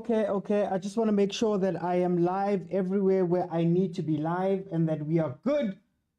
okay. I just want to make sure that I am live everywhere where I need to be live and that we are good.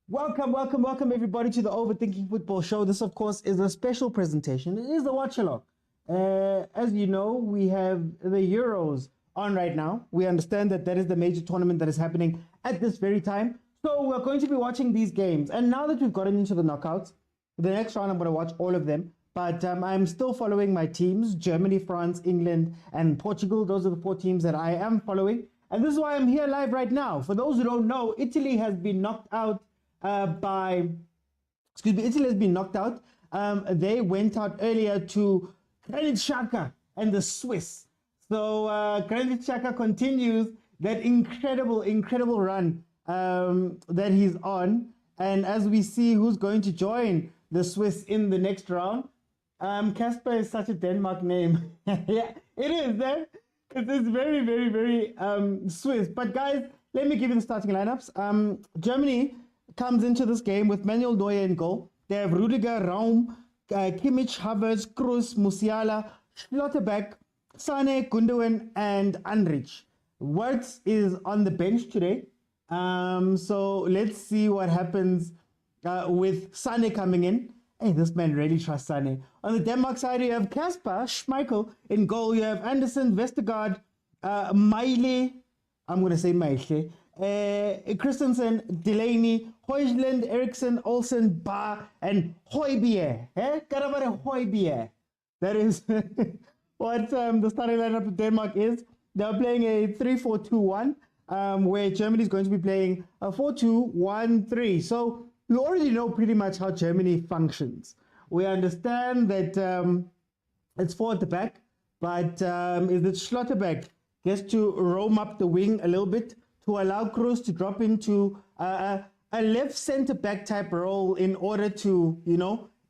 Welcome everybody to the Overthinking Football Show. This, of course, is a special presentation. It is a watch-along. As you know, we have the Euros on right now. We understand that that is the major tournament that is happening at this very time. So we're going to be watching these games. And now that we've gotten into the knockouts, the next round I'm going to watch all of them. But I'm still following my teams, Germany, France, England, and Portugal. Those are the 4 teams that I am following. And this is why I'm here live right now. For those who don't know, Italy has been knocked out Italy has been knocked out. They went out earlier to Granit Xhaka and the Swiss. So Granit Xhaka continues that incredible run that he's on. And as we see who's going to join the Swiss in the next round, Casper is such a Denmark name. Yeah, it is. It's very Swiss. But guys, let me give you the starting lineups. Germany comes into this game with Manuel Neuer in goal. They have Rudiger, Raum, Kimmich, Havertz, Kroos, Musiala, Schlotterbeck, Sane, Gundogan, and Andrich. Wirtz is on the bench today. So let's see what happens with Sane coming in. Hey, this man really trusts Sane. On the Denmark side, you have Kasper Schmeichel in goal. You have Anderson, Vestergaard, Maile. I'm going to say Maile. Christensen, Delaney, Højlund, Eriksen, Olsen, Ba, and Højbjerg. Karabare Højbjerg. That is what the starting lineup of Denmark is. They're playing a 3-4-2-1, where Germany is going to be playing a 4-2-1-3. So we already know pretty much how Germany functions. We understand that it's 4 at the back, but is it Schlotterbeck gets to roam up the wing a little bit to allow Kroos to drop into a left center back type role in order to,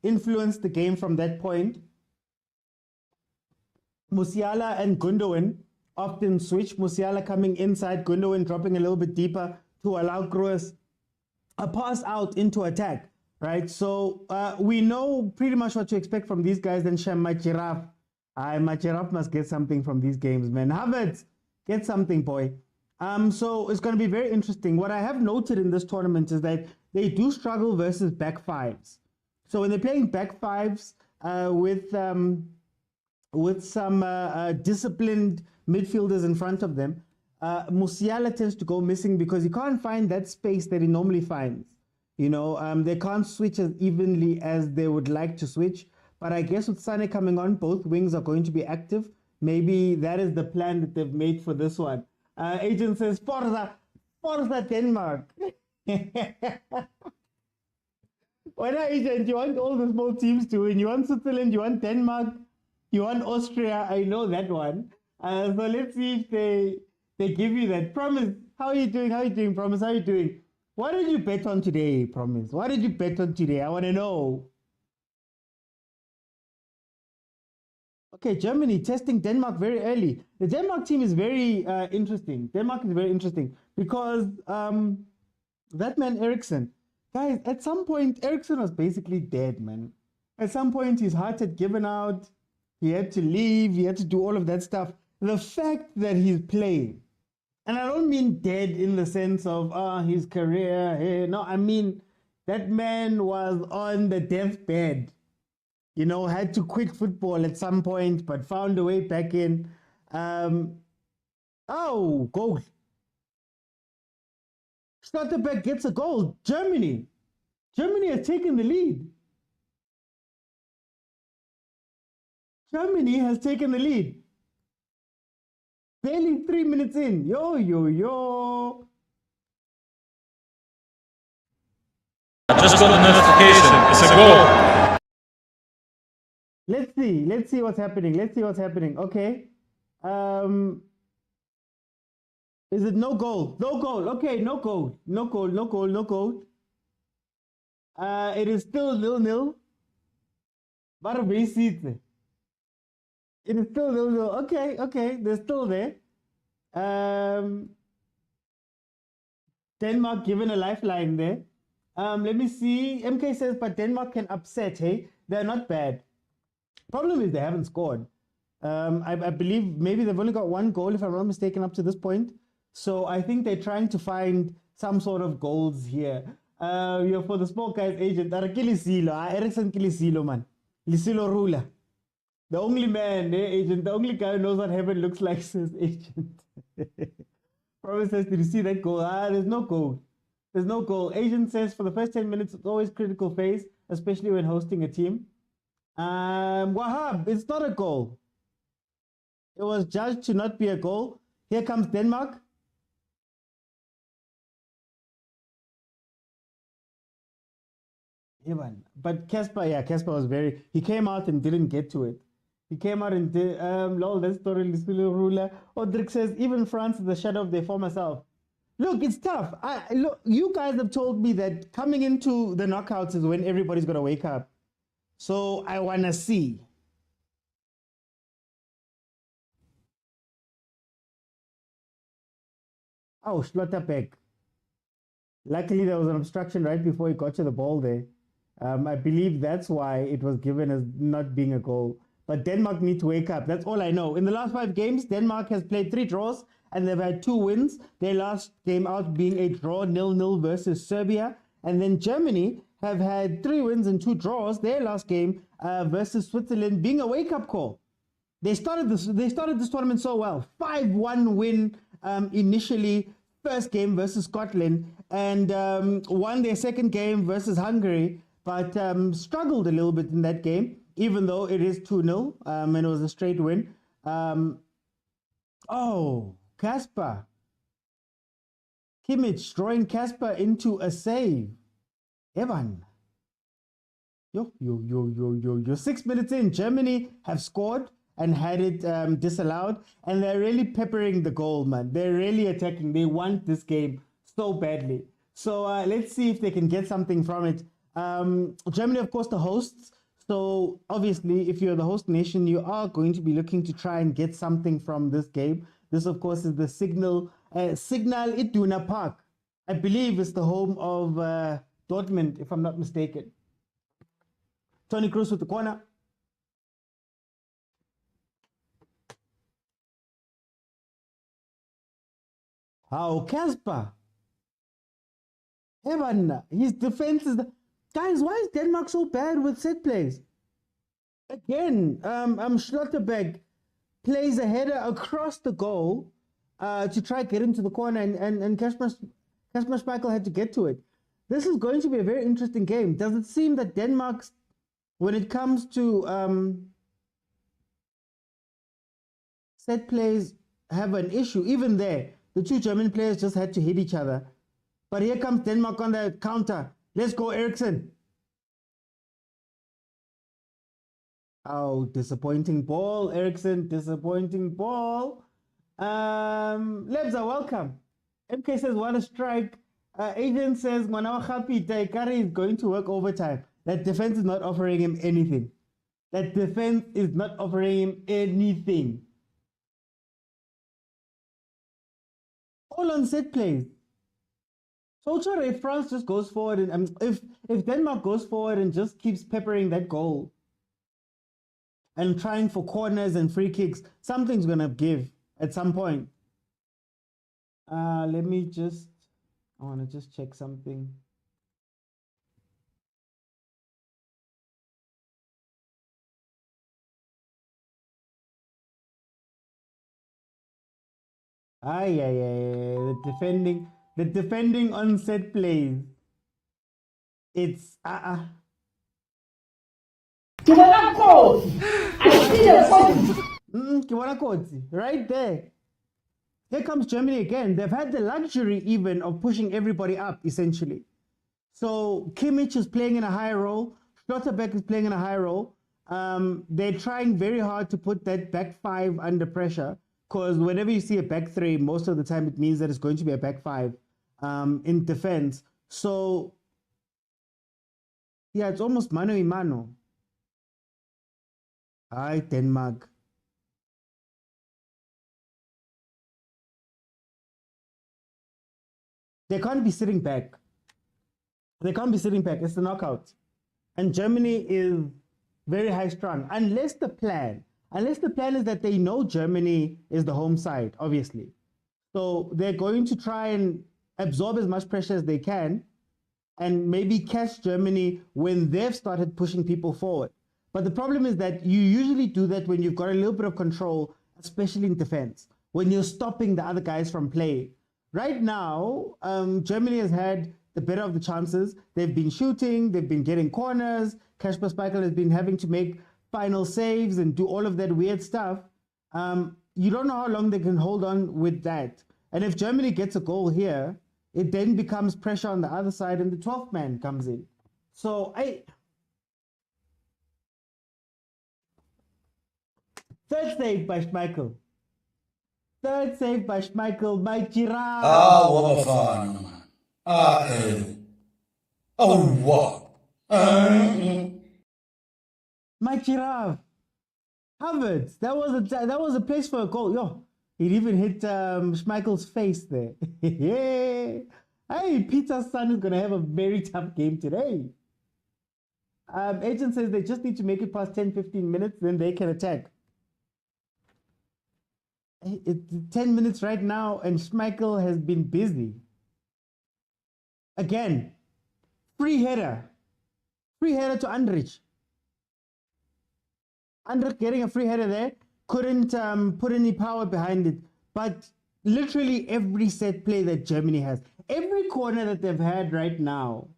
influence the game from that point. Musiala and Gundogan often switch. Musiala coming inside, Gundogan dropping a little bit deeper to allow Kroos a pass out into attack, right? So we know pretty much what to expect from these guys. Then my Giraffe. My Giraffe must get something from these games, man. Havertz, get something, boy. So it's going to be very interesting. What I have noted in this tournament is that they do struggle versus back fives. So when they're playing back fives with some disciplined midfielders in front of them, Musiala tends to go missing because he can't find that space that he normally finds. They can't switch as evenly as they would like to switch. But I guess with Sane coming on, both wings are going to be active. Maybe that is the plan that they've made for this one. Agent says, Forza Denmark. Why not, Agent? You want all the small teams to win. You want Switzerland, you want Denmark, you want Austria. I know that one. So let's see if they give you that. Promise, how are you doing? Promise, how are you doing? What did you bet on today, Promise? What did you bet on today? I want to know. Okay, Germany testing Denmark very early. The Denmark team is very interesting. Denmark is very interesting because that man Eriksen, guys, at some point, Eriksen was basically dead, man. At some point, his heart had given out. He had to leave. He had to do all of that stuff. The fact that he's playing, and I don't mean dead in the sense of his career. No, I mean that man was on the deathbed. Had to quit football at some point, but found a way back in. Goal. Schlotterbeck gets a goal. Germany has taken the lead. Germany has taken the lead. Barely 3 minutes in. Yo. Just got a notification. It's a goal. Let's see what's happening. Okay. Is it no goal? No goal. Okay, no goal. It is still 0-0. It is still 0-0. Okay. They're still there. Denmark given a lifeline there. Let me see. MK says, but Denmark can upset, hey? They're not bad. Problem is they haven't scored. I believe maybe they've only got one goal, if I'm not mistaken, up to this point. So I think they're trying to find some sort of goals here. For the Sport Guys agent, Ericsson Kilisilo, man. Lisilo Rula. The only man, agent, the only guy who knows what heaven looks like, says agent. Promise says, did you see that goal? There's no goal. There's no goal. Agent says for the first 10 minutes, it's always critical phase, especially when hosting a team. Wahab, it's not a goal. It was judged to not be a goal. Here comes Denmark. But Casper was he came out and didn't get to it. He came out and did, lol, that story, ruler. Odrik says, even France is the shadow of their former self. Look, it's tough. Look, you guys have told me that coming into the knockouts is when everybody's going to wake up. So I want to see. Oh, Schlotterbeck. Luckily, there was an obstruction right before he got to the ball there. I believe that's why it was given as not being a goal. But Denmark need to wake up. That's all I know. In the last 5 games, Denmark has played 3 draws and they've had 2 wins. Their last game out being a draw 0-0 versus Serbia. And then Germany have had 3 wins and 2 draws. Their last game versus Switzerland being a wake-up call. They started this tournament so well. 5-1 win initially, first game versus Scotland, and won their second game versus Hungary, but struggled a little bit in that game, even though it is 2-0 and it was a straight win. Kasper. Kimmich drawing Kasper into a save. Evan. Yo. 6 minutes in, Germany have scored and had it disallowed, and they're really peppering the goal, man. They're really attacking. They want this game so badly. So let's see if they can get something from it. Germany, of course, the hosts. So obviously, if you're the host nation, you are going to be looking to try and get something from this game. This, of course, is the Signal Iduna Park. I believe it's the home of Dortmund, if I'm not mistaken. Tony Cruz with the corner. How Kasper? Evan, his defense is guys. Why is Denmark so bad with set plays? Again, Schlotterbeck plays a header across the goal to try get into the corner, and Kasper Schmeichel had to get to it. This is going to be a very interesting game. Does it seem that Denmark, when it comes to set plays, have an issue? Even there, the 2 German players just had to hit each other. But here comes Denmark on the counter. Let's go, Eriksson. Oh, disappointing ball, Eriksson. Disappointing ball. Lebza, welcome. MK says, what a strike. Agent says, Manawa Happy Taikari is going to work overtime. That defense is not offering him anything. That defense is not offering him anything. All on set plays. So sure, if France just goes forward and if Denmark goes forward and just keeps peppering that goal and trying for corners and free kicks, something's gonna give at some point. I wanna just check something. The defending on set plays. It's right there. Here comes Germany again. They've had the luxury even of pushing everybody up, essentially. So Kimmich is playing in a higher role. Schlotterbeck is playing in a higher role. They're trying very hard to put that back 5 under pressure, because whenever you see a back 3, most of the time it means that it's going to be a back 5 in defense. So, yeah, it's almost mano y mano. Hi, Denmark. They can't be sitting back. They can't be sitting back. It's the knockout. And Germany is very high strung. Unless the plan unless the plan is that they know Germany is the home side, obviously. So they're going to try and absorb as much pressure as they can and maybe catch Germany when they've started pushing people forward. But the problem is that you usually do that when you've got a little bit of control, especially in defense, when you're stopping the other guys from playing. Right now, Germany has had the better of the chances. They've been shooting, they've been getting corners. Kasper Schmeichel has been having to make final saves and do all of that weird stuff. You don't know how long they can hold on with that. And if Germany gets a goal here, it then becomes pressure on the other side and the 12th man comes in. So third save by Schmeichel. Third save by Schmeichel, by Girard. What bafana, man. What? My giraffe. Havertz. That was a place for a goal. Yo, it even hit Schmeichel's face there. Yeah. Hey, Peter's son is going to have a very tough game today. Agent says they just need to make it past 10-15 minutes, then they can attack. It's 10 minutes right now, and Schmeichel has been busy. Again, free header. Free header to Andrich. Andrich getting a free header there. Couldn't put any power behind it. But literally every set play that Germany has, every corner that they've had right now,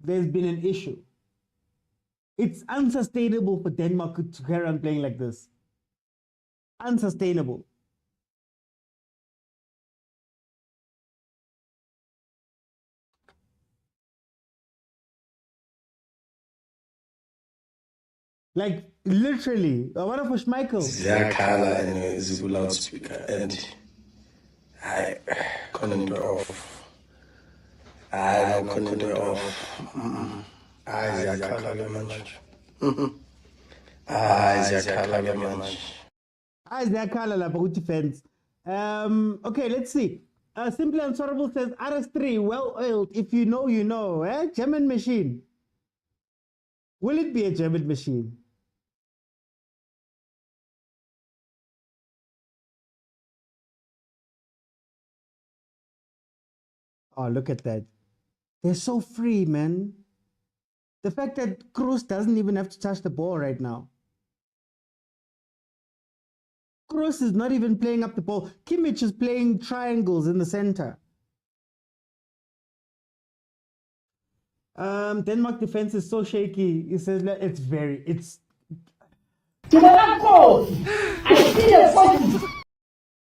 there's been an issue. It's unsustainable for Denmark to carry on playing like this. Unsustainable. Like literally, what of a Schmeichel? Ziyakhala and Zibu loudspeaker and I couldn't do it off. I couldn't do it off. Ziyakhala lemanje. Ziyakhala lemanje. Ziyakhala lapha ku defense. Okay, let's see. Simply Unsorrowable says RS3, well oiled. If you know, you know. German machine. Will it be a German machine? Oh, look at that. They're so free, man. The fact that Cruz doesn't even have to touch the ball right now. Cruz is not even playing up the ball. Kimmich is playing triangles in the center. Denmark defense is so shaky. He says it's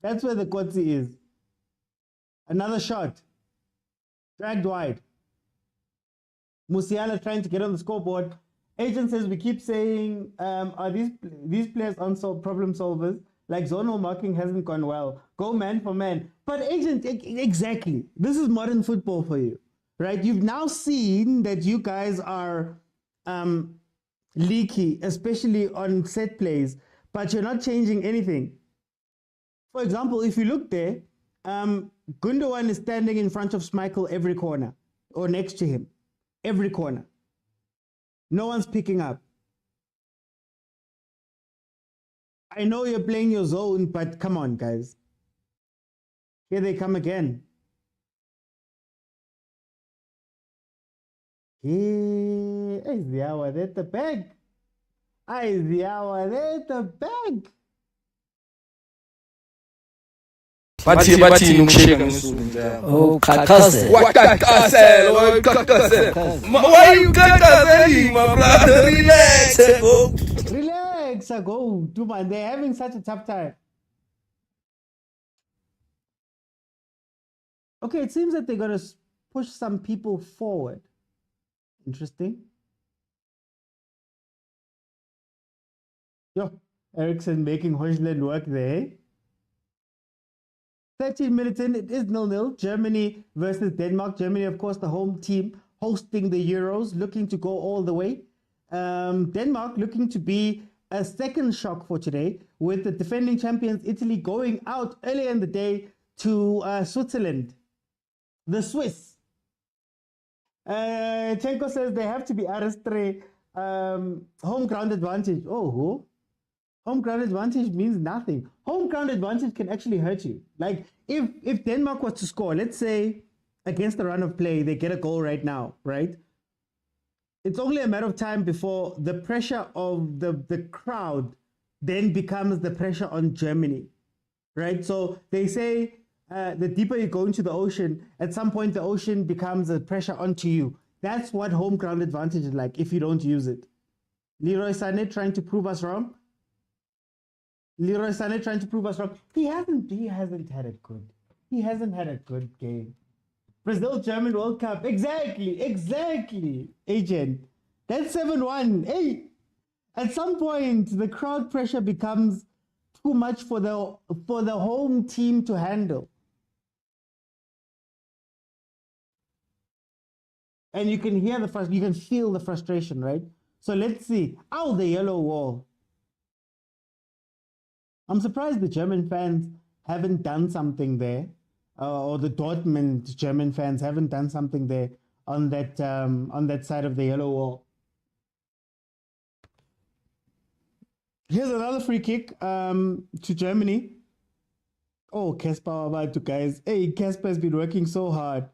that's where the Kotsi is. Another shot. Dragged wide. Musiala trying to get on the scoreboard. Agent says we keep saying, are these players unsolved problem solvers? Like zonal marking hasn't gone well. Go man for man. But agent, exactly. This is modern football for you, right? You've now seen that you guys are leaky, especially on set plays, but you're not changing anything. For example, if you look there, Gundogan is standing in front of Schmeichel every corner, or next to him, every corner. No one's picking up. I know you're playing your zone, but come on, guys. Here they come again. Here is the hour at the back. Is the hour at the back. Bathi nukushika ngisuku njalo. Oh, kakase. Wakakase, wakakase. Why you kakase, my brother? Relax, bro. Relax, go. Man, they're having such a tough time. Okay, it seems that they're going to push some people forward. Interesting. Yo, Ericsson making Hojland work there. 13 minutes in, it is 0-0. Germany versus Denmark. Germany, of course, the home team hosting the Euros, looking to go all the way. Denmark looking to be a second shock for today, with the defending champions Italy going out earlier in the day to Switzerland. The Swiss. Chenko says they have to be RS3. Home ground advantage. Oh, who? home ground advantage means nothing. Home ground advantage can actually hurt you. Like if Denmark was to score, let's say against the run of play, they get a goal right now, right? It's only a matter of time before the pressure of the crowd then becomes the pressure on Germany, right? So they say the deeper you go into the ocean, at some point the ocean becomes a pressure onto you. That's what home ground advantage is like if you don't use it. Leroy Sané trying to prove us wrong. Leroy Sané trying to prove us wrong. He hasn't had a good. He hasn't had a good game. Brazil German World Cup. Exactly. Agent. That's 7-1. Hey. At some point the crowd pressure becomes too much for the home team to handle. And you can hear you can feel the frustration, right? So let's see. Oh, the yellow wall. I'm surprised the German fans haven't done something there, or the Dortmund German fans haven't done something there on that side of the yellow wall. Here's another free kick to Germany. Oh, Casper, guys. Hey, Casper has been working so hard.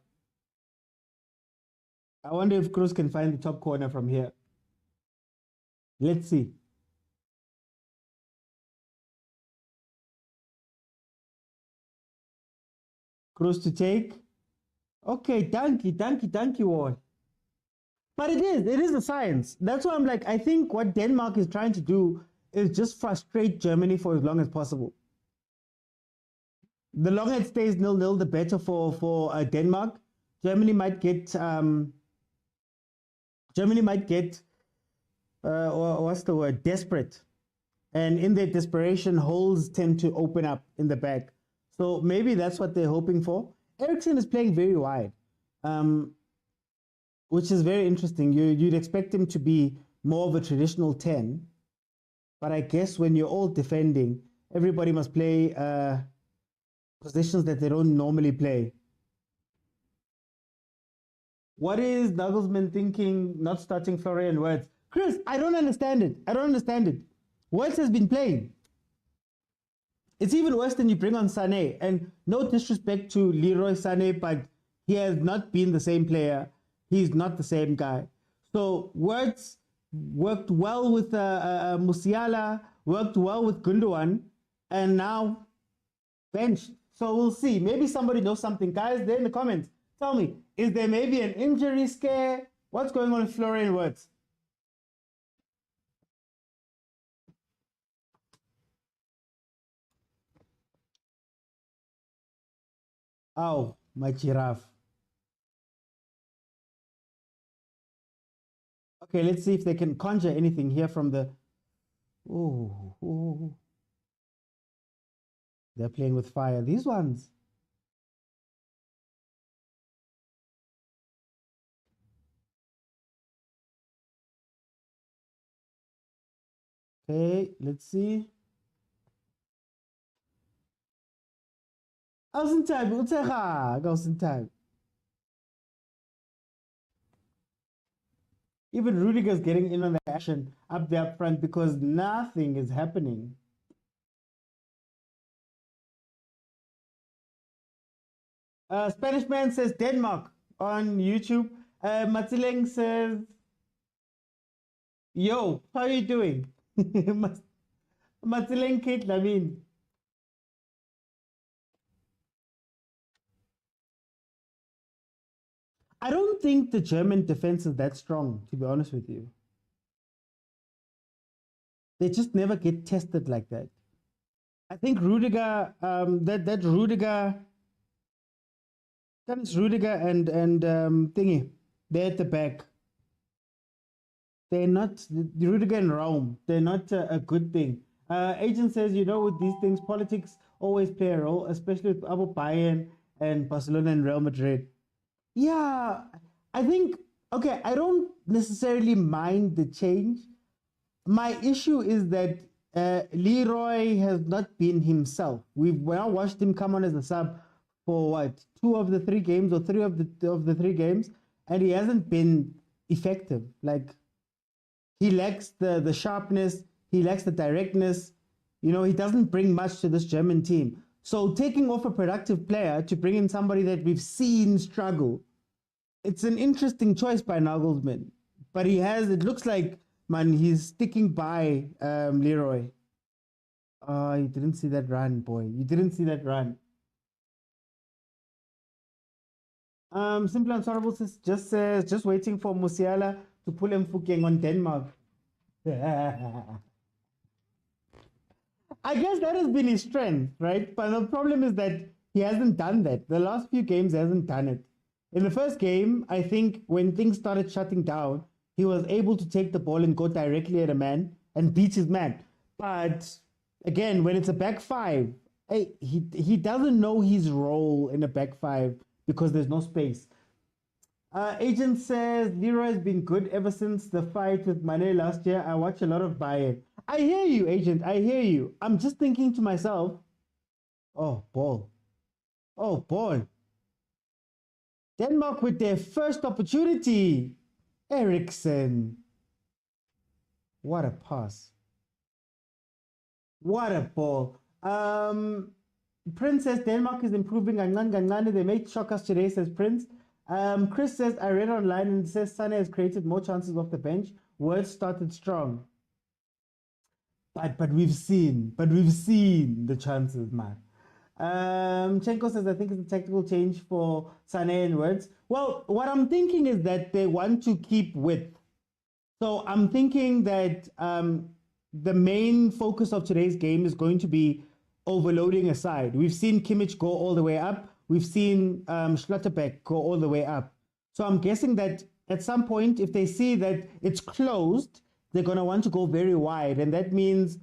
I wonder if Cruz can find the top corner from here. Let's see. Cruz to take. Okay, thank you all. But it is a science. That's why I'm like, I think what Denmark is trying to do is just frustrate Germany for as long as possible. The longer it stays 0-0, the better for Denmark. Germany might get what's the word? Desperate. And in their desperation, holes tend to open up in the back. So maybe that's what they're hoping for. Eriksen is playing very wide, which is very interesting. You'd expect him to be more of a traditional 10. But I guess when you're all defending, everybody must play positions that they don't normally play. What is Nagelsmann thinking not starting Florian Wirtz? Chris, I don't understand it. Wirtz has been playing. It's even worse than you bring on Sané. And no disrespect to Leroy Sané, but he has not been the same player. He's not the same guy. So Wirtz worked well with Musiala, worked well with Gundogan, and now benched. So we'll see. Maybe somebody knows something. Guys, there in the comments, tell me, is there maybe an injury scare? What's going on with Florian Wirtz? Oh, my giraffe. Okay, let's see if they can conjure anything here from the... Oh. They're playing with fire. These ones. Okay, let's see. Außenteil. Even Rudiger's getting in on the action up there up front because nothing is happening. Spanish man says Denmark on YouTube. Matsileng says, yo, how are you doing? Matsileng Kate Lavin. I don't think the German defense is that strong, to be honest with you. They just never get tested like that. I think Rudiger, that Rudiger and thingy, they're at the back. They're not, Rudiger and Raum, they're not a good thing. Agent says, with these things, politics always play a role, especially with Abu Bayern and Barcelona and Real Madrid. Yeah, I think, okay, I don't necessarily mind the change. My issue is that Leroy has not been himself. We've now watched him come on as a sub for what, 2 of the 3 games or 3 of the 3 games, and he hasn't been effective. Like, he lacks the sharpness, he lacks the directness. You know, he doesn't bring much to this German team. So taking off a productive player to bring in somebody that we've seen struggle, it's an interesting choice by Nagelsmann. But it looks like, man, he's sticking by Leroy. Oh, you didn't see that run, boy. You didn't see that run. Simple Answerable just says, just waiting for Musiala to pull him Fukeng on Denmark. I guess that has been his strength, right? But the problem is that he hasn't done that. The last few games, he hasn't done it. In the first game, I think when things started shutting down, he was able to take the ball and go directly at a man and beat his man. But again, when it's a back five, he doesn't know his role in a back five because there's no space. Agent says, Leroy has been good ever since the fight with Mane last year. I watch a lot of Bayern. I hear you, Agent. I hear you. I'm just thinking to myself, oh, ball. Oh, ball. Denmark with their first opportunity. Eriksen. What a pass. What a ball. Prince says Denmark is improving. They made shockers today, says Prince. Chris says, I read online and it says Sane has created more chances off the bench. Words started strong. But we've seen the chances, man. Chenko says, I think it's a tactical change for Sane and Words. Well, what I'm thinking is that they want to keep width. So I'm thinking that the main focus of today's game is going to be overloading aside. We've seen Kimmich go all the way up. We've seen Schlotterbeck go all the way up. So I'm guessing that at some point, if they see that it's closed, they're going to want to go very wide. And that means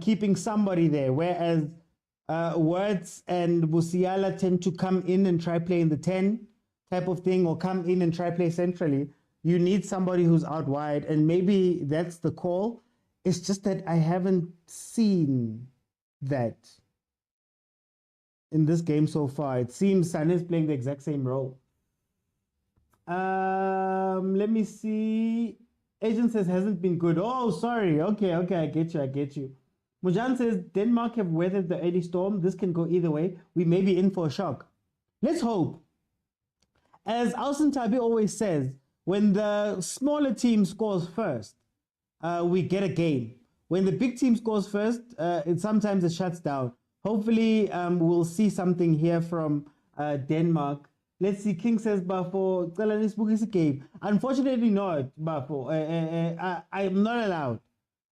keeping somebody there. Whereas Words and Musiala tend to come in and try play in the 10 type of thing, or come in and try play centrally. You need somebody who's out wide. And maybe that's the call. It's just that I haven't seen that in this game so far. It seems Sane is playing the exact same role. Let me see. Agent says hasn't been good. Oh, sorry. Okay, I get you. Mujan says Denmark have weathered the early storm. This can go either way. We may be in for a shock. Let's hope. As Alson Tabi always says, when the smaller team scores first, we get a game. When the big team scores first, sometimes it shuts down. Hopefully, we'll see something here from Denmark. Let's see. King says, Bafo, game. Unfortunately not, Bafo. I'm not allowed.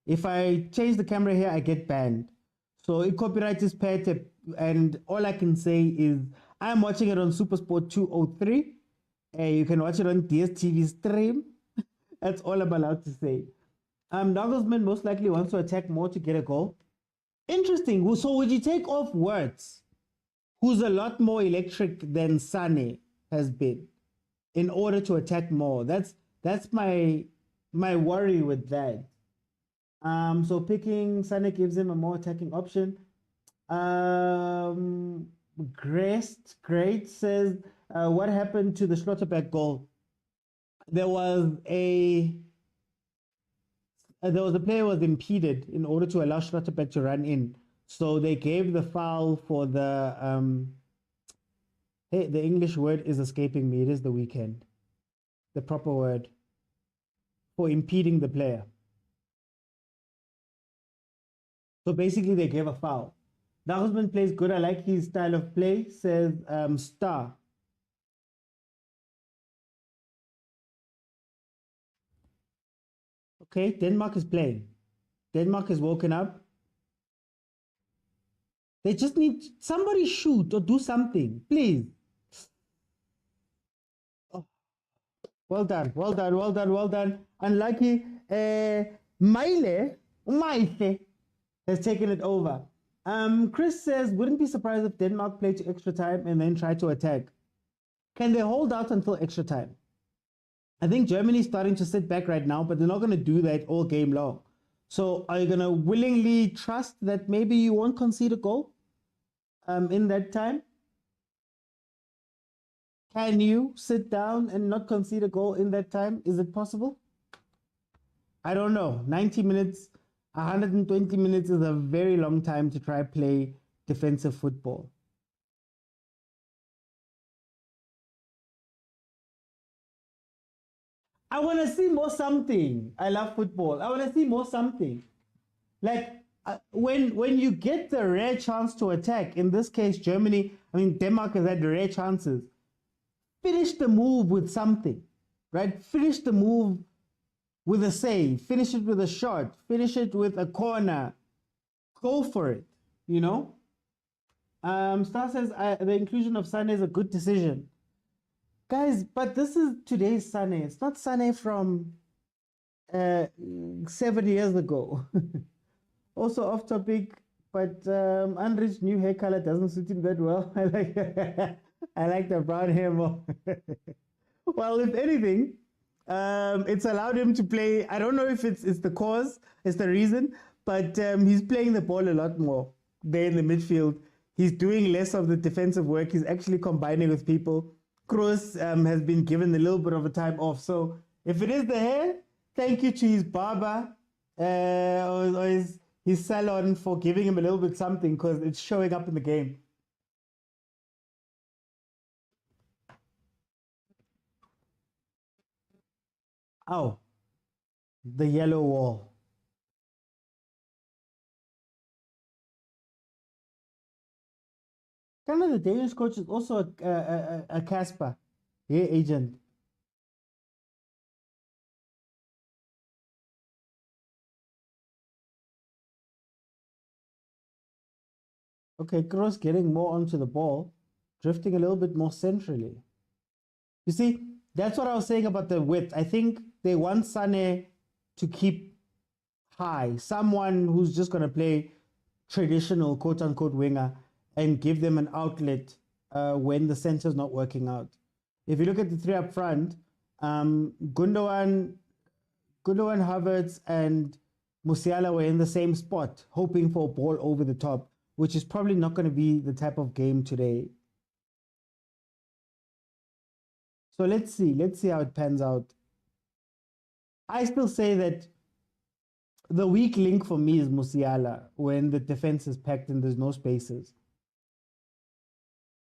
If I change the camera here, I get banned. So copyright is pet, and all I can say is I'm watching it on Supersport 203. You can watch it on DSTV stream. That's all I'm allowed to say. Nagelsmann most likely wants to attack more to get a goal. Interesting. So would you take off Words, who's a lot more electric than Sane has been, in order to attack more? That's my worry with that. So picking Sane gives him a more attacking option. Great says, what happened to the Schlotterbeck goal? There was a player was impeded in order to allow Schlotterbeck to run in. So they gave the foul for the the English word is escaping me. It is the weekend. The proper word for impeding the player. So basically they gave a foul. Nagelsmann plays good. I like his style of play, says Star. Okay, Denmark is playing. Denmark has woken up. They just need somebody shoot or do something, please. Oh. Well done. Unlucky. Maile has taken it over. Chris says, wouldn't be surprised if Denmark play to extra time and then try to attack. Can they hold out until extra time? I think Germany's starting to sit back right now, but they're not going to do that all game long. So are you going to willingly trust that maybe you won't concede a goal in that time? Can you sit down and not concede a goal in that time? Is it possible? I don't know. 90 minutes 120 minutes is a very long time to try play defensive football. I want to see more something. I love football. I want to see more something. Like when you get the rare chance to attack, in this case, Germany, I mean, Denmark has had rare chances. Finish the move with something, right? Finish the move with a save. Finish it with a shot. Finish it with a corner. Go for it, you know? Star says the inclusion of Sane is a good decision. Guys, but this is today's Sane. It's not Sane from 7 years ago. Also off topic, but Andrew's new hair color doesn't suit him that well. I like the brown hair more. Well, if anything, it's allowed him to play. I don't know if it's the cause, it's the reason, but he's playing the ball a lot more there in the midfield. He's doing less of the defensive work. He's actually combining with people. Kroos has been given a little bit of a time off. So if it is the hair, thank you to his barber or his salon for giving him a little bit something, because it's showing up in the game. Oh, the yellow wall. Kind of the Danish coach is also a Casper, agent. Okay, Kroos getting more onto the ball, drifting a little bit more centrally. You see, that's what I was saying about the width. I think they want Sane to keep high, someone who's just going to play traditional quote-unquote winger and give them an outlet when the center's not working out. If you look at the three up front, Gundogan, Havertz, and Musiala were in the same spot, hoping for a ball over the top, which is probably not going to be the type of game today. So let's see how it pans out. I still say that the weak link for me is Musiala when the defense is packed and there's no spaces.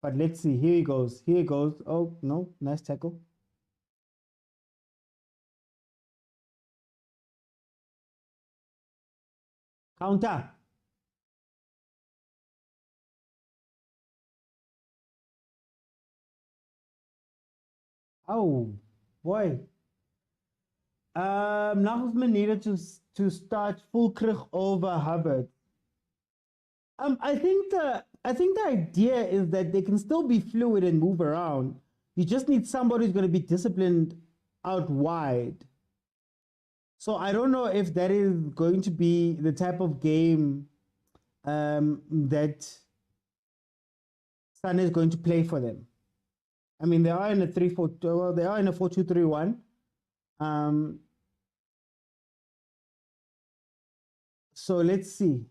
But let's see. Here he goes. Oh, no. Nice tackle. Counter. Oh, boy. Nagelsmann needed to start Fulkrug over Hubbard. I think the idea is that they can still be fluid and move around. You just need somebody who's going to be disciplined out wide. So I don't know if that is going to be the type of game that Sane is going to play for them. I mean, they are in a 3-4. Well, they are in a 4-2-3-1. So let's see.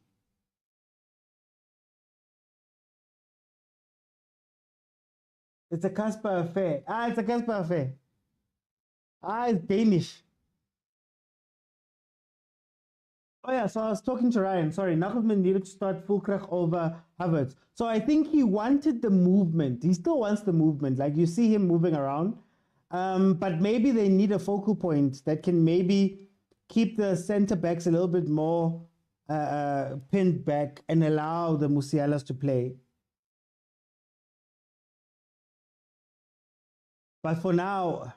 It's a Casper affair. It's a Casper affair. It's Danish. Oh yeah, so I was talking to Ryan. Sorry, Nagelsmann needed to start Fulkrug over Havertz. So I think he wanted the movement. He still wants the movement. Like you see him moving around. But maybe they need a focal point that can maybe keep the center backs a little bit more pinned back and allow the Musialas to play. But for now,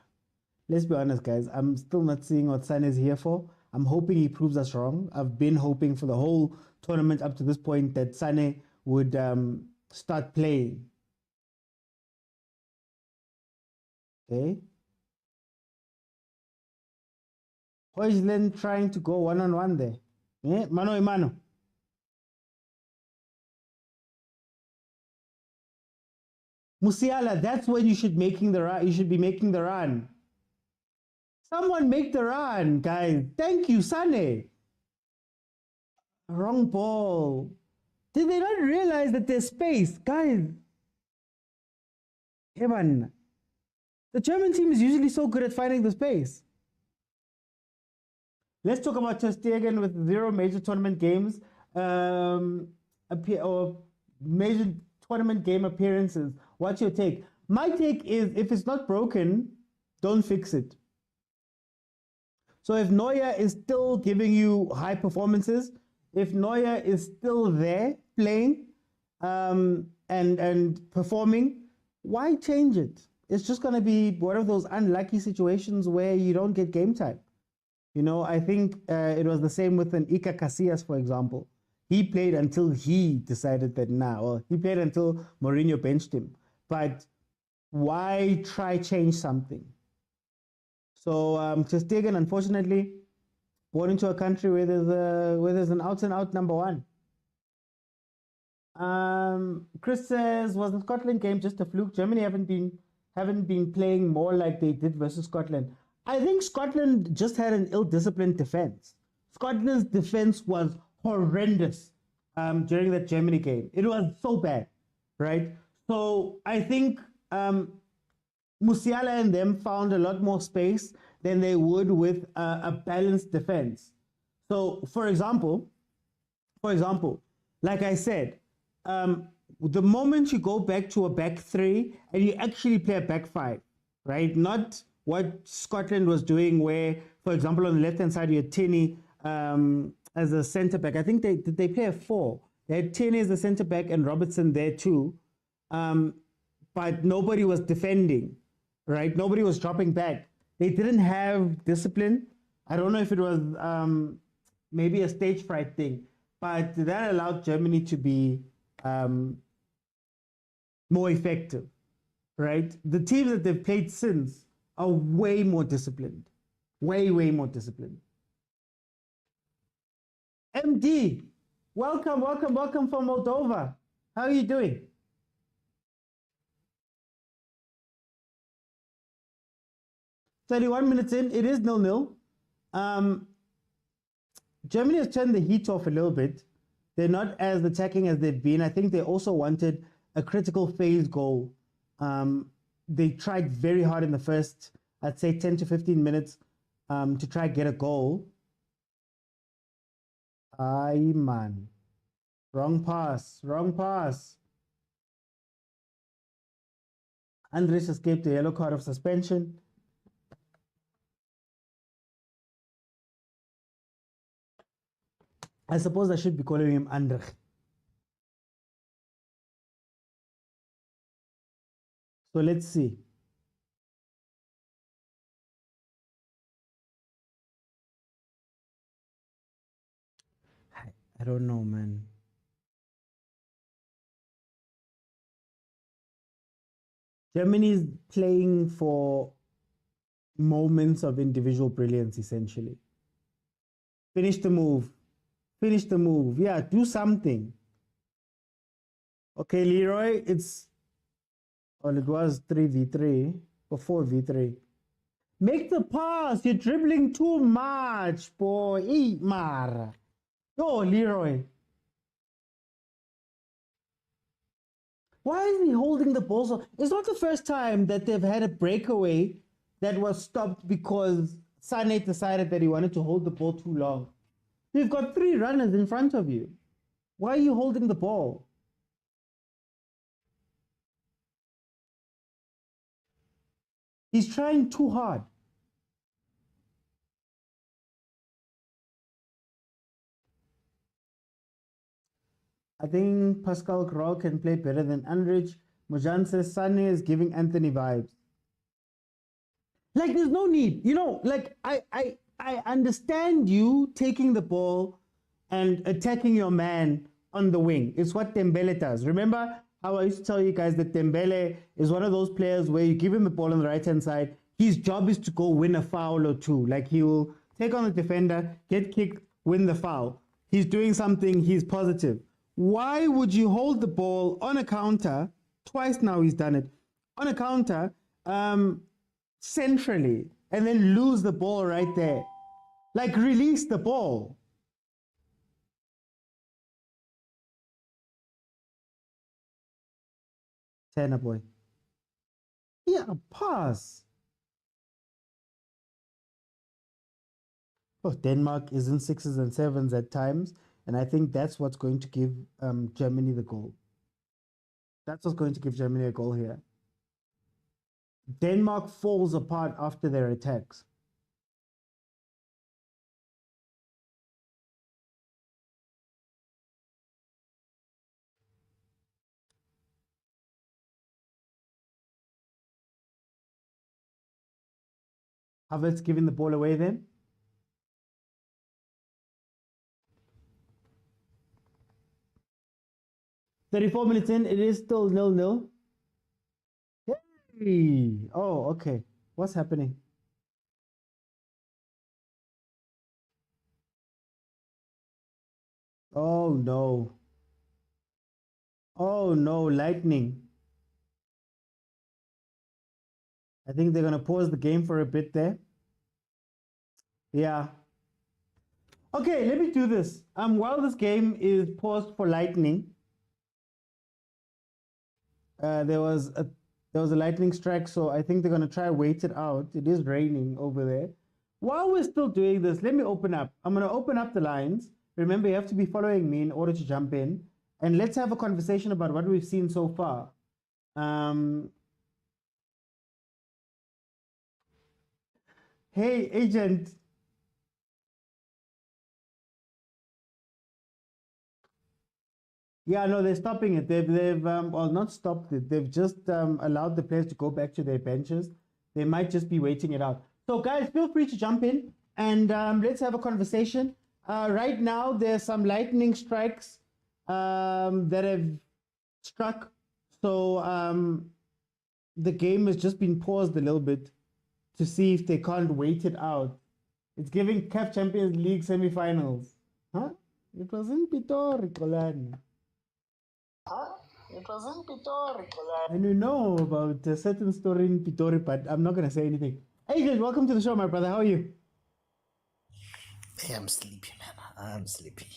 let's be honest, guys. I'm still not seeing what Sane is here for. I'm hoping he proves us wrong. I've been hoping for the whole tournament up to this point that Sane would start playing. Okay. Hoyland trying to go one-on-one there. Mano a mano. Musiala, that's when you should be making the run. Someone make the run, guys. Thank you, Sane. Wrong ball. Did they not realize that there's space? Guys. Evan. The German team is usually so good at finding the space. Let's talk about Ter Stegen with 0 major tournament games or major tournament game appearances. What's your take? My take is if it's not broken, don't fix it. So if Neuer is still giving you high performances, if Neuer is still there playing and performing, why change it? It's just going to be one of those unlucky situations where you don't get game time. You know, I think it was the same with an Iker Casillas, for example. He played until he decided that or he played until Mourinho benched him. But why try change something? So Ter Stegen, unfortunately, born into a country where there's an out-and-out number one. Chris says, was the Scotland game just a fluke? Germany haven't been playing more like they did versus Scotland. I think Scotland just had an ill-disciplined defense. Scotland's defense was horrendous during that Germany game. It was so bad, right? So I think Musiala and them found a lot more space than they would with a balanced defense. So, for example, like I said, the moment you go back to a back three and you actually play a back five, right? Not what Scotland was doing where, for example, on the left-hand side, you had Tierney as a centre-back. I think they play a 4. They had Tierney as a centre-back and Robertson there too. But nobody was defending, right? Nobody was dropping back. They didn't have discipline. I don't know if it was maybe a stage fright thing, but that allowed Germany to be more effective, right? The teams that they've played since are way more disciplined. Way more disciplined. MD, welcome from Moldova. How are you doing? "31 minutes in, it is 0-0. Germany has turned the heat off a little bit. They're not as attacking as they've been. I think they also wanted a critical phase goal. They tried very hard in the first, I'd say 10 to 15 minutes to try get a goal. Aye, man. Wrong pass. Andres escaped a yellow card of suspension. I suppose I should be calling him Andrej. So let's see. I don't know, man. Germany is playing for moments of individual brilliance, essentially. Finish the move. Yeah, do something. Okay, Leroy, it was 3v3 or 4v3. Make the pass. You're dribbling too much, boy. Eat mar. Yo, Leroy. Why is he holding the ball so? It's not the first time that they've had a breakaway that was stopped because Sané decided that he wanted to hold the ball too long. You've got 3 runners in front of you. Why are you holding the ball? He's trying too hard. I think Pascal Grau can play better than Andrich. Mojan says Sané is giving Anthony vibes. Like, there's no need. You know, like, I understand you taking the ball and attacking your man on the wing. It's what Dembele does. Remember how I used to tell you guys that Dembele is one of those players where you give him the ball on the right-hand side. His job is to go win a foul or 2. Like, he will take on the defender, get kicked, win the foul. He's doing something, he's positive. Why would you hold the ball on a counter? Twice now he's done it. On a counter, centrally, and then lose the ball right there. Like, release the ball. Tanner boy. Yeah, pass. Oh, Denmark is in 6s and 7s at times, and I think that's what's going to give Germany the goal. That's what's going to give Germany a goal here. Denmark falls apart after their attacks. Havertz giving the ball away then. "34 minutes in, it is still 0-0. Hey! Oh, okay. What's happening? Oh no. Oh no, lightning. I think they're gonna pause the game for a bit there. Yeah. Okay, let me do this. While this game is paused for lightning, there was a lightning strike, so I think they're gonna try wait it out. It is raining over there. While we're still doing this, let me open up. I'm gonna open up the lines. Remember, you have to be following me in order to jump in, and let's have a conversation about what we've seen so far. Hey, agent. Yeah, no, they're stopping it. They've well, not stopped it. They've just allowed the players to go back to their benches. They might just be waiting it out. So, guys, feel free to jump in and let's have a conversation. Right now, there's some lightning strikes that have struck. So the game has just been paused a little bit to see if they can't wait it out. It's giving CAF Champions League semi-finals. Huh? It was in Pitori, Kolani. It was in Pitori, Kolani. And you know about a certain story in Pitori, but I'm not going to say anything. Hey, guys, welcome to the show, my brother. How are you? Hey, I'm sleepy, man. I'm sleepy.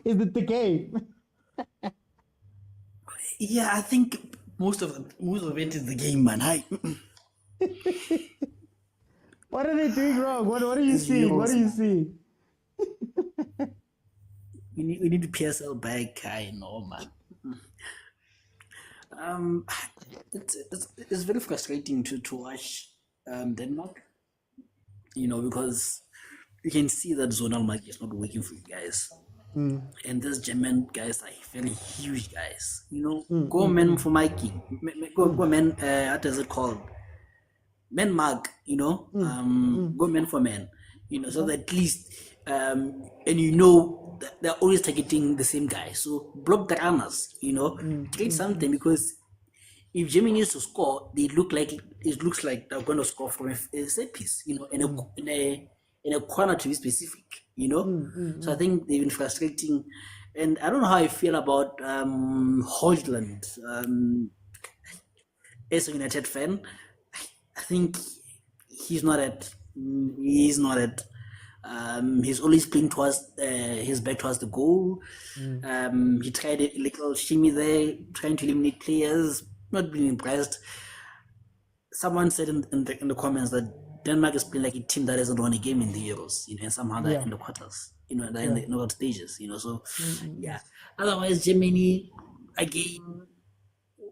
Is it the game? Yeah, I think most of it is the game, man. What are they doing wrong? What are you seeing? What are you seeing? We need to PSL back. I know, man. It's very frustrating to watch Denmark, because you can see that zonal market is not working for you guys. And these German guys are very huge guys. Go men for Mikey. Go men, what is it called? Men mark, go men for men. So that at least, and they're always targeting the same guy. So block the runners, create something, because if Germany needs to score, it looks like they're going to score from a set piece, in a corner, to be specific, So I think they've been frustrating, and I don't know how I feel about Holland. As a United fan, I think he's not at. He's always playing towards his back towards the goal. He tried a little shimmy there, trying to eliminate players. Not being impressed. Someone said in the comments that Denmark is playing like a team that hasn't won a game in the Euros, and somehow they're in the quarters, they're in the knockout stages, so yeah. Otherwise, Germany, again,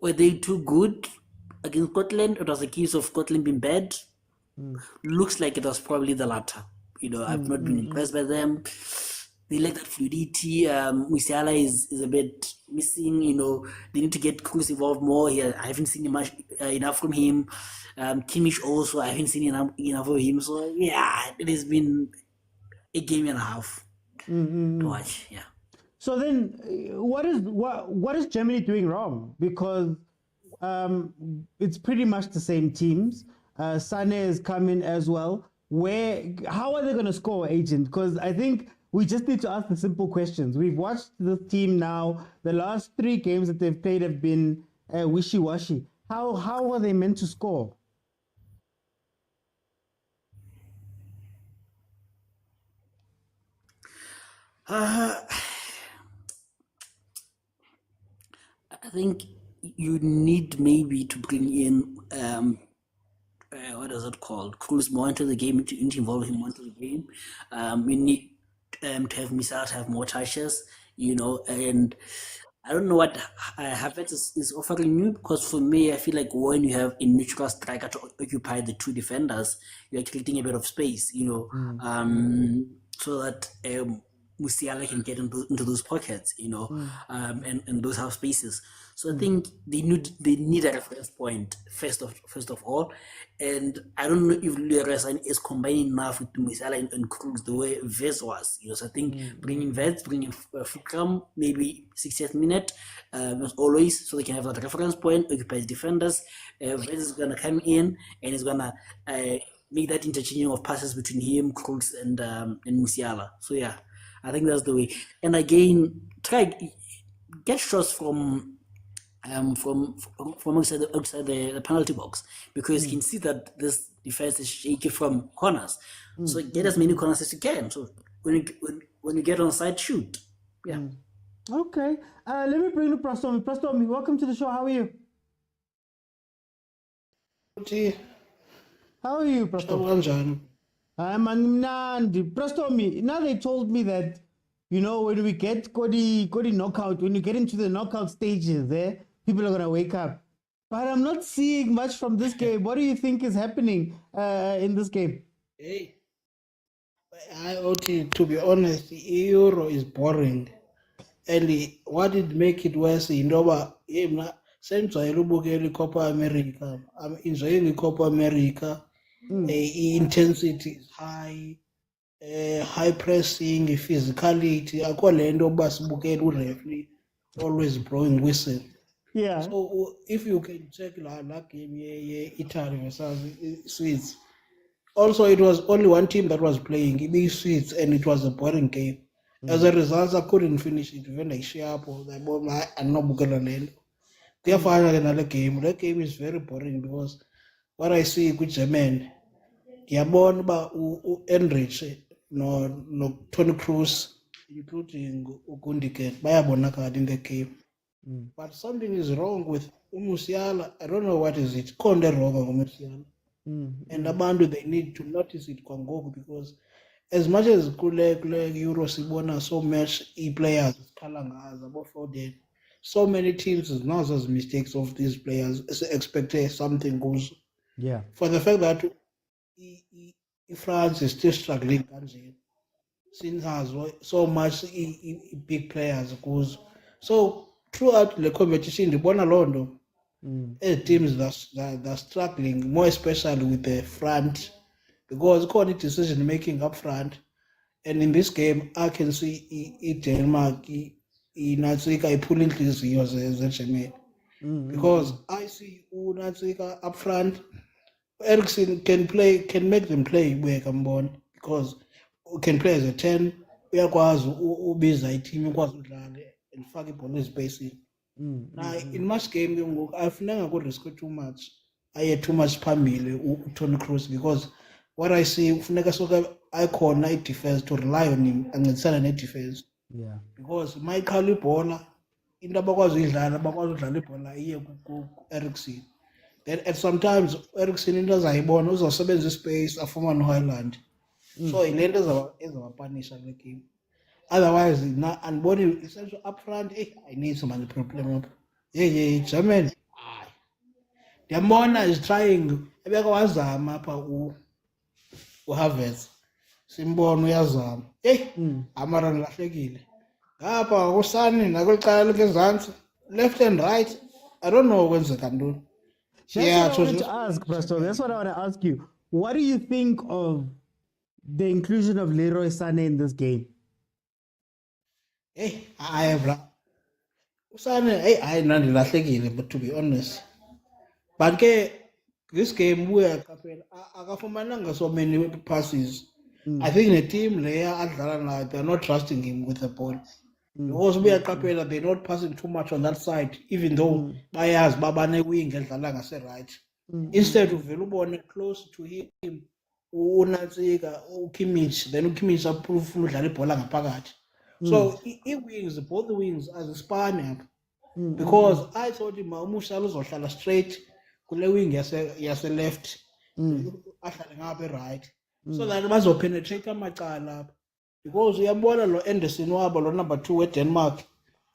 were they too good against Scotland? It was a case of Scotland being bad. Looks like it was probably the latter. I've not been impressed by them. They lack that fluidity. Musiala is a bit missing. They need to get Cruz involved more here. I haven't seen enough from him. Kimmich also, I haven't seen enough of him. So yeah, it has been a game and a half to watch. Yeah. So then, what is Germany doing wrong? Because it's pretty much the same teams. Sane is coming as well. How are they going to score, agent? Because I think we just need to ask the simple questions. We've watched this team now. The last 3 games that they've played have been wishy-washy. How are they meant to score? I think you need maybe to bring in is it called? Cruz more into the game, to involve him more into the game. We need to have Misal to have more touches, and I don't know what Havertz is offering you, because for me, I feel like when you have a neutral striker to occupy the two defenders, you're creating a bit of space, so that Musiala can get into those pockets, and those half spaces. So I think they need a reference point first of all, and I don't know if Leroy Sané is combining enough with Musiala and Cruz the way Vez was. So I think bringing Vez, bringing Fulcrum, maybe 60th minute, as always, so they can have that reference point, occupy the defenders. Vez is gonna come in and he's gonna make that interchanging of passes between him, Cruz, and Musiala. So yeah, I think that's the way. And again, try get shots from outside the penalty box, because you can see that this defense is shaky from corners. So get as many corners as you can. So when you get on side, shoot. Yeah. Okay. Let me bring you Prastomi. Prastomi, welcome to the show. How are you? How are you, Prastomi? I'm Nandi. Prastomi, now they told me that, when we get Kodi knockout, when you get into the knockout stages there, people are going to wake up. But I'm not seeing much from this game. What do you think is happening in this game? Hey, to be honest, Euro is boring. And what did make it worse, same to Copa America. I'm enjoying the Copa America. Intensity is high, high pressing, physicality. I call it referee always blowing whistle. Yeah. So if you can check that game, Italy versus Swiss. Also, it was only one team that was playing, the Swiss, and it was a boring game. As a result, I couldn't finish it. When I share up, I'm not booking therefore, another game. That game is very boring, because what I see with German, ngiyabona ba Enrich no Tony Cruz, including Gundiken, bayabonakala in the game. But something is wrong with Musiala. I don't know what is it. Konde wrong with Musiala. And abantu, they need to notice it kwangoku, because as much as kule Euro sibona so much players Foden, so many teams is not as mistakes of these players expect something goes. Yeah. For the fact that France is still struggling, since has so much big players goes. So throughout the competition, the Bonalondo, teams that are struggling, more especially with the front, because quality decision making up front. And in this game, I can see Denmark, Natsika pulling this because I see Natsika up front. Ericsson can make them play where I'm born, because can play as a 10. Uyakwazi ubiza team ukwazi udlala and fake ibhola ezibhasini. Now in much game ayifunanga ku risk too much. Aye too much phambili Tony Cruz, because what I see ufuneka soka icon defense to rely on him ancedisana ne defense. Yeah. Because Michael ibhola into abakwazi udlala ibhola iye ku Ericsson. Then at sometimes Ericsson into azayibona uzosebenzisa space afumana Highland. So in end ezabapanisha le game. Otherwise andiboni essential up front I need some problem up. German. Ndiyambona is trying ebeka wazama apha uHavertz. Simbona uyazama. Amara nilahlekile. Ngapha kusani nakulicala lezantsi, left and right. I don't know kwenzeka ntoni. That's what I wanted to ask, Prasto. That's what I want to ask you. What do you think of the inclusion of Leroy Sané in this game? Bro. Sané, I nandilahlekile, but to be honest. But this game where akafumananga so many passes. I think the team they're not trusting him with the ball. Because we are Capella, they're not passing too much on that side, even though Bayas Babane wing and Talanga said right. Instead of Velubone close to him, Unaziga, Kimmich, then Kimmich approved Polanga Pagat. So he wings, both wings as a span because I thought him Musalos or Shala straight, Kule wing yes a left, ahlale ngapha right so that bazopenetrate amacala apha because uyambona lo Anderson wabo lo number 2 weDenmark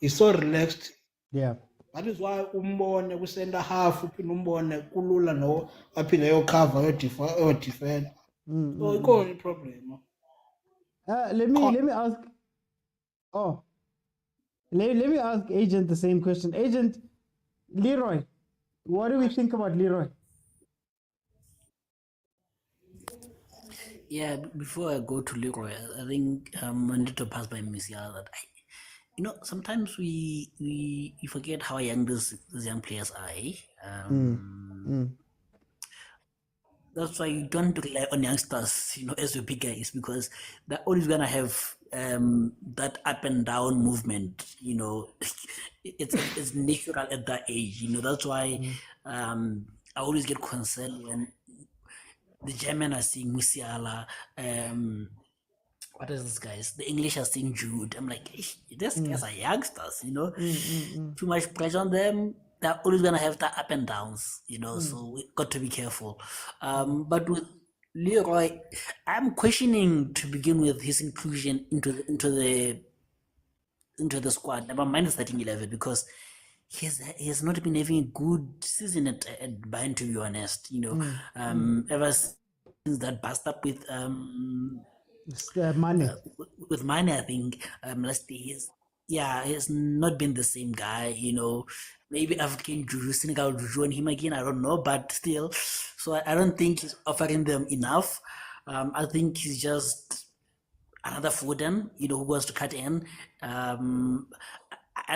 is so relaxed. Yeah. That is why umbone ku-center half uphinde umbone kulula no aphinde yocover yodefend. So ikhona iproblem. Let me ask. Oh, let me ask Agent the same question. Agent Leroy, what do we think about Leroy? Yeah, before I go to Leroy, I think I need to pass by Musiala that sometimes we forget how young these young players are. That's why you don't rely on youngsters, as your big guys, because they're always gonna have that up and down movement. It's natural at that age. That's why I always get concerned when the German are seeing Musiala. What is this, guys? The English are seeing Jude. I'm like, these guys are youngsters. Too much pressure on them. They're always gonna have that up and downs, so we got to be careful. But with Leroy, I'm questioning to begin with his inclusion into the squad. Never mind the starting 11 because he has not been having a good season at Bayern, to be honest. Ever since that bust up with Money. With Mane, I think last year he has not been the same guy. Maybe African Juju, Senegal Juju and him again, I don't know, but still. So I don't think he's offering them enough. I think he's just another Foden, who wants to cut in. I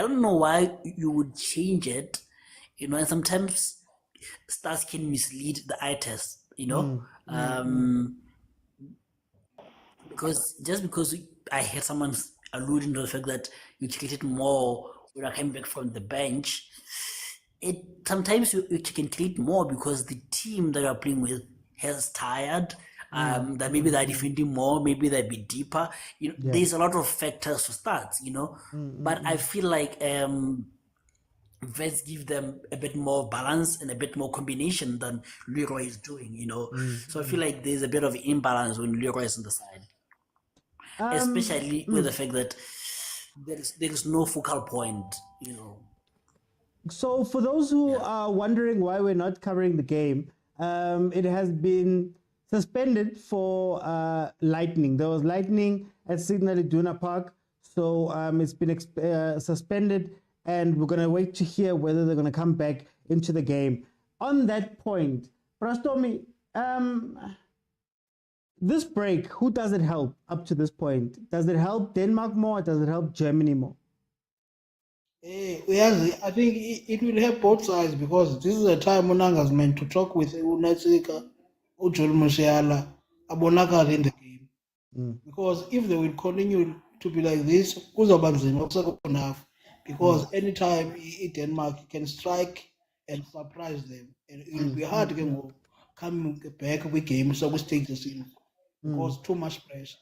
don't know why you would change it, and sometimes stars can mislead the eye test, because I heard someone alluding to the fact that you created more when I came back from the bench. Sometimes you can create more because the team that you're playing with has tired. That maybe they're defending more, maybe they'll be deeper. There's a lot of factors to start, But I feel like let's give them a bit more balance and a bit more combination than Leroy is doing, So I feel like there's a bit of imbalance when Leroy is on the side. Especially with the fact that there is no focal point, So for those who are wondering why we're not covering the game, it has been suspended for lightning. There was lightning at Signal Iduna Park, so it's been suspended, and we're going to wait to hear whether they're going to come back into the game. On that point, Prastomi, this break, who does it help up to this point? Does it help Denmark more or does it help Germany more? I think it will help both sides because this is a time Unanga is meant to talk with Unatsika, Ujul Musiala, Abonakal in the game. Because if they will continue to be like this, because anytime Denmark can strike and surprise them, and it will be hard to come back with games so we take the scene. Because too much pressure.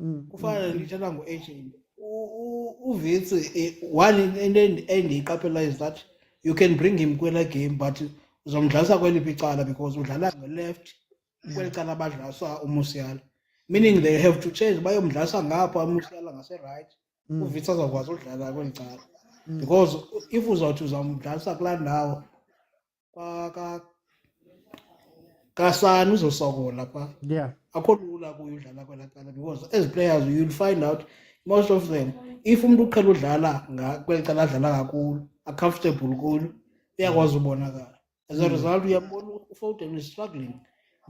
Kufana ndithatha ngo-agent uvitsi one endiyicapelize that you can bring him kwela game but uzomdlalisa kweliphi icala because udlala nge-left kweli cala badlalisa uMusiala, meaning they have to change bayomdlalisa ngapha uMusiala ngase-right, uvitsi azokwazi udlala kweli cala because if uzawuthi uzamdlalisa kulaa ndawo kasani uzosokola pha. Akho lula kuyudlala kwela cala because as players you'll find out most of them if umuntu uqhela udlala kweli cala adlala kakhulu comfortable kulo uyakwazi ubonakala. As a result uyambona uFoden is struggling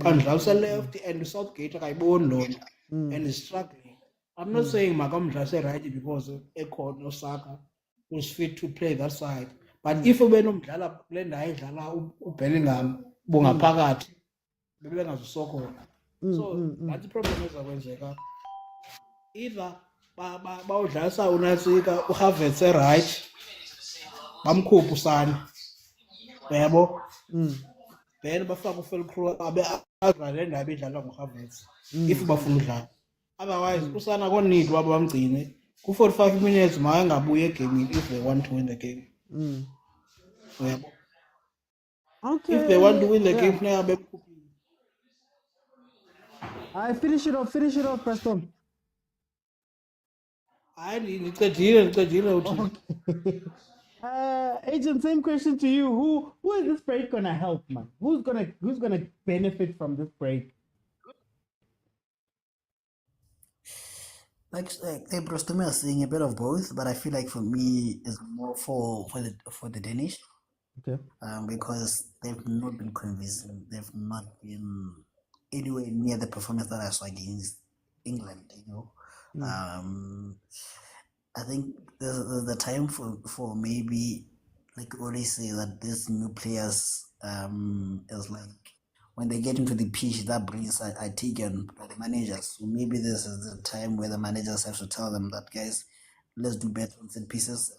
bandlalisa left and Southgate akayiboni lona and is struggling. I'm not saying makamdlalise right because ekhona Osaka who's fit to play that side, but if ubenomdlala kule ndawo edlala uBellingham bungaphakathi bebengazusokola. So that's the problem ezakwenzeka. Either bawudlalisa uNatsika uHavertz right bamkhupha usana yabo then bafaka uFelcrow abe azale ndaba idlalwa nguHavertz if bafuna udlala. Otherwise usana konid wabo bamgcine ku 45 minutes mayengabuye egamini if they want to win the game. Yabo. Okay. If they want to win the game now bemkhupha. I finish it off, Preston. ngicedile uthi. Okay. Agent, same question to you. Who is this break gonna help, man? Who's gonna benefit from this break? Like Brostome are saying a bit of both, but I feel like for me it's more for the Danish. Okay. Because they've not been convincing. They've not been anywhere near the performance that I saw against England. I think there's the time for maybe, like you always say, that these new players is like when they get into the pitch, that brings are taken by the managers. So maybe this is the time where the managers have to tell them that, guys, let's do better on set pieces.